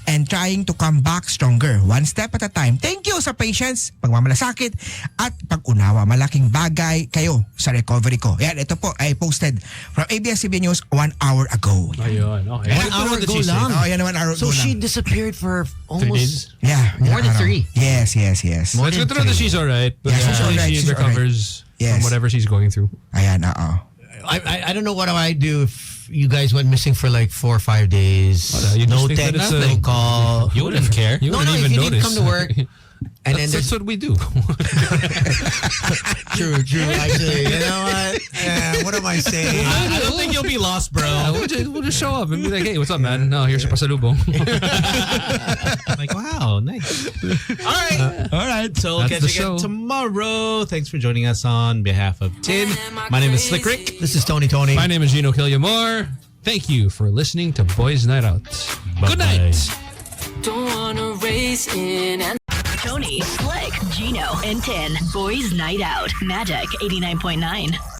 Speaker 7: and trying to come back stronger. One step at a time. Thank you sa patience, pagmamalasakit at pag-unawa. Malaking bagay kayo sa recovery ko. Yan, ito po ay posted from ABS-CBN News 1 hour ago.
Speaker 5: Ayun, okay.
Speaker 3: 1 hour ago lang.
Speaker 7: Yan naman, hour
Speaker 3: So
Speaker 7: ago
Speaker 3: she
Speaker 7: lang.
Speaker 3: disappeared for
Speaker 5: 3 days?
Speaker 3: almost
Speaker 7: Yeah.
Speaker 3: more than
Speaker 7: araw.
Speaker 3: 3.
Speaker 7: Yes.
Speaker 3: More
Speaker 5: It's
Speaker 3: than
Speaker 5: good to know that
Speaker 3: 3.
Speaker 5: she's alright. But
Speaker 7: Yeah, she's alright,
Speaker 5: she
Speaker 7: she's
Speaker 5: recovers
Speaker 7: Yes.
Speaker 5: from whatever she's going through.
Speaker 7: Ayan, oo.
Speaker 3: I don't know what I do if you guys went missing for like 4 or 5 days.
Speaker 5: You just
Speaker 3: No
Speaker 5: think that
Speaker 3: text,
Speaker 5: it's
Speaker 3: no call.
Speaker 2: You wouldn't care.
Speaker 5: You
Speaker 3: No,
Speaker 5: wouldn't
Speaker 3: if
Speaker 5: even
Speaker 3: you
Speaker 5: notice.
Speaker 3: didn't come to work. And then
Speaker 5: That's what we do.
Speaker 3: true. Actually, you know what? What am I saying?
Speaker 2: I don't think you'll be lost, bro.
Speaker 5: We'll just show up and be like, hey, what's up, man? No, here's your pasalubong.
Speaker 2: Like, wow, nice. All right. So we'll
Speaker 5: That's
Speaker 2: catch
Speaker 5: the
Speaker 2: you again
Speaker 5: show.
Speaker 2: tomorrow. Thanks for joining us on behalf of Tin. My name is Slick Rick.
Speaker 3: This is Tony.
Speaker 5: My name is Gino Killiamore. Thank you for listening to Boys Night Out. Good night.
Speaker 1: Don't wanna race in and Tony, Slick, Gino, and Tin. Boys Night Out. Magic 89.9.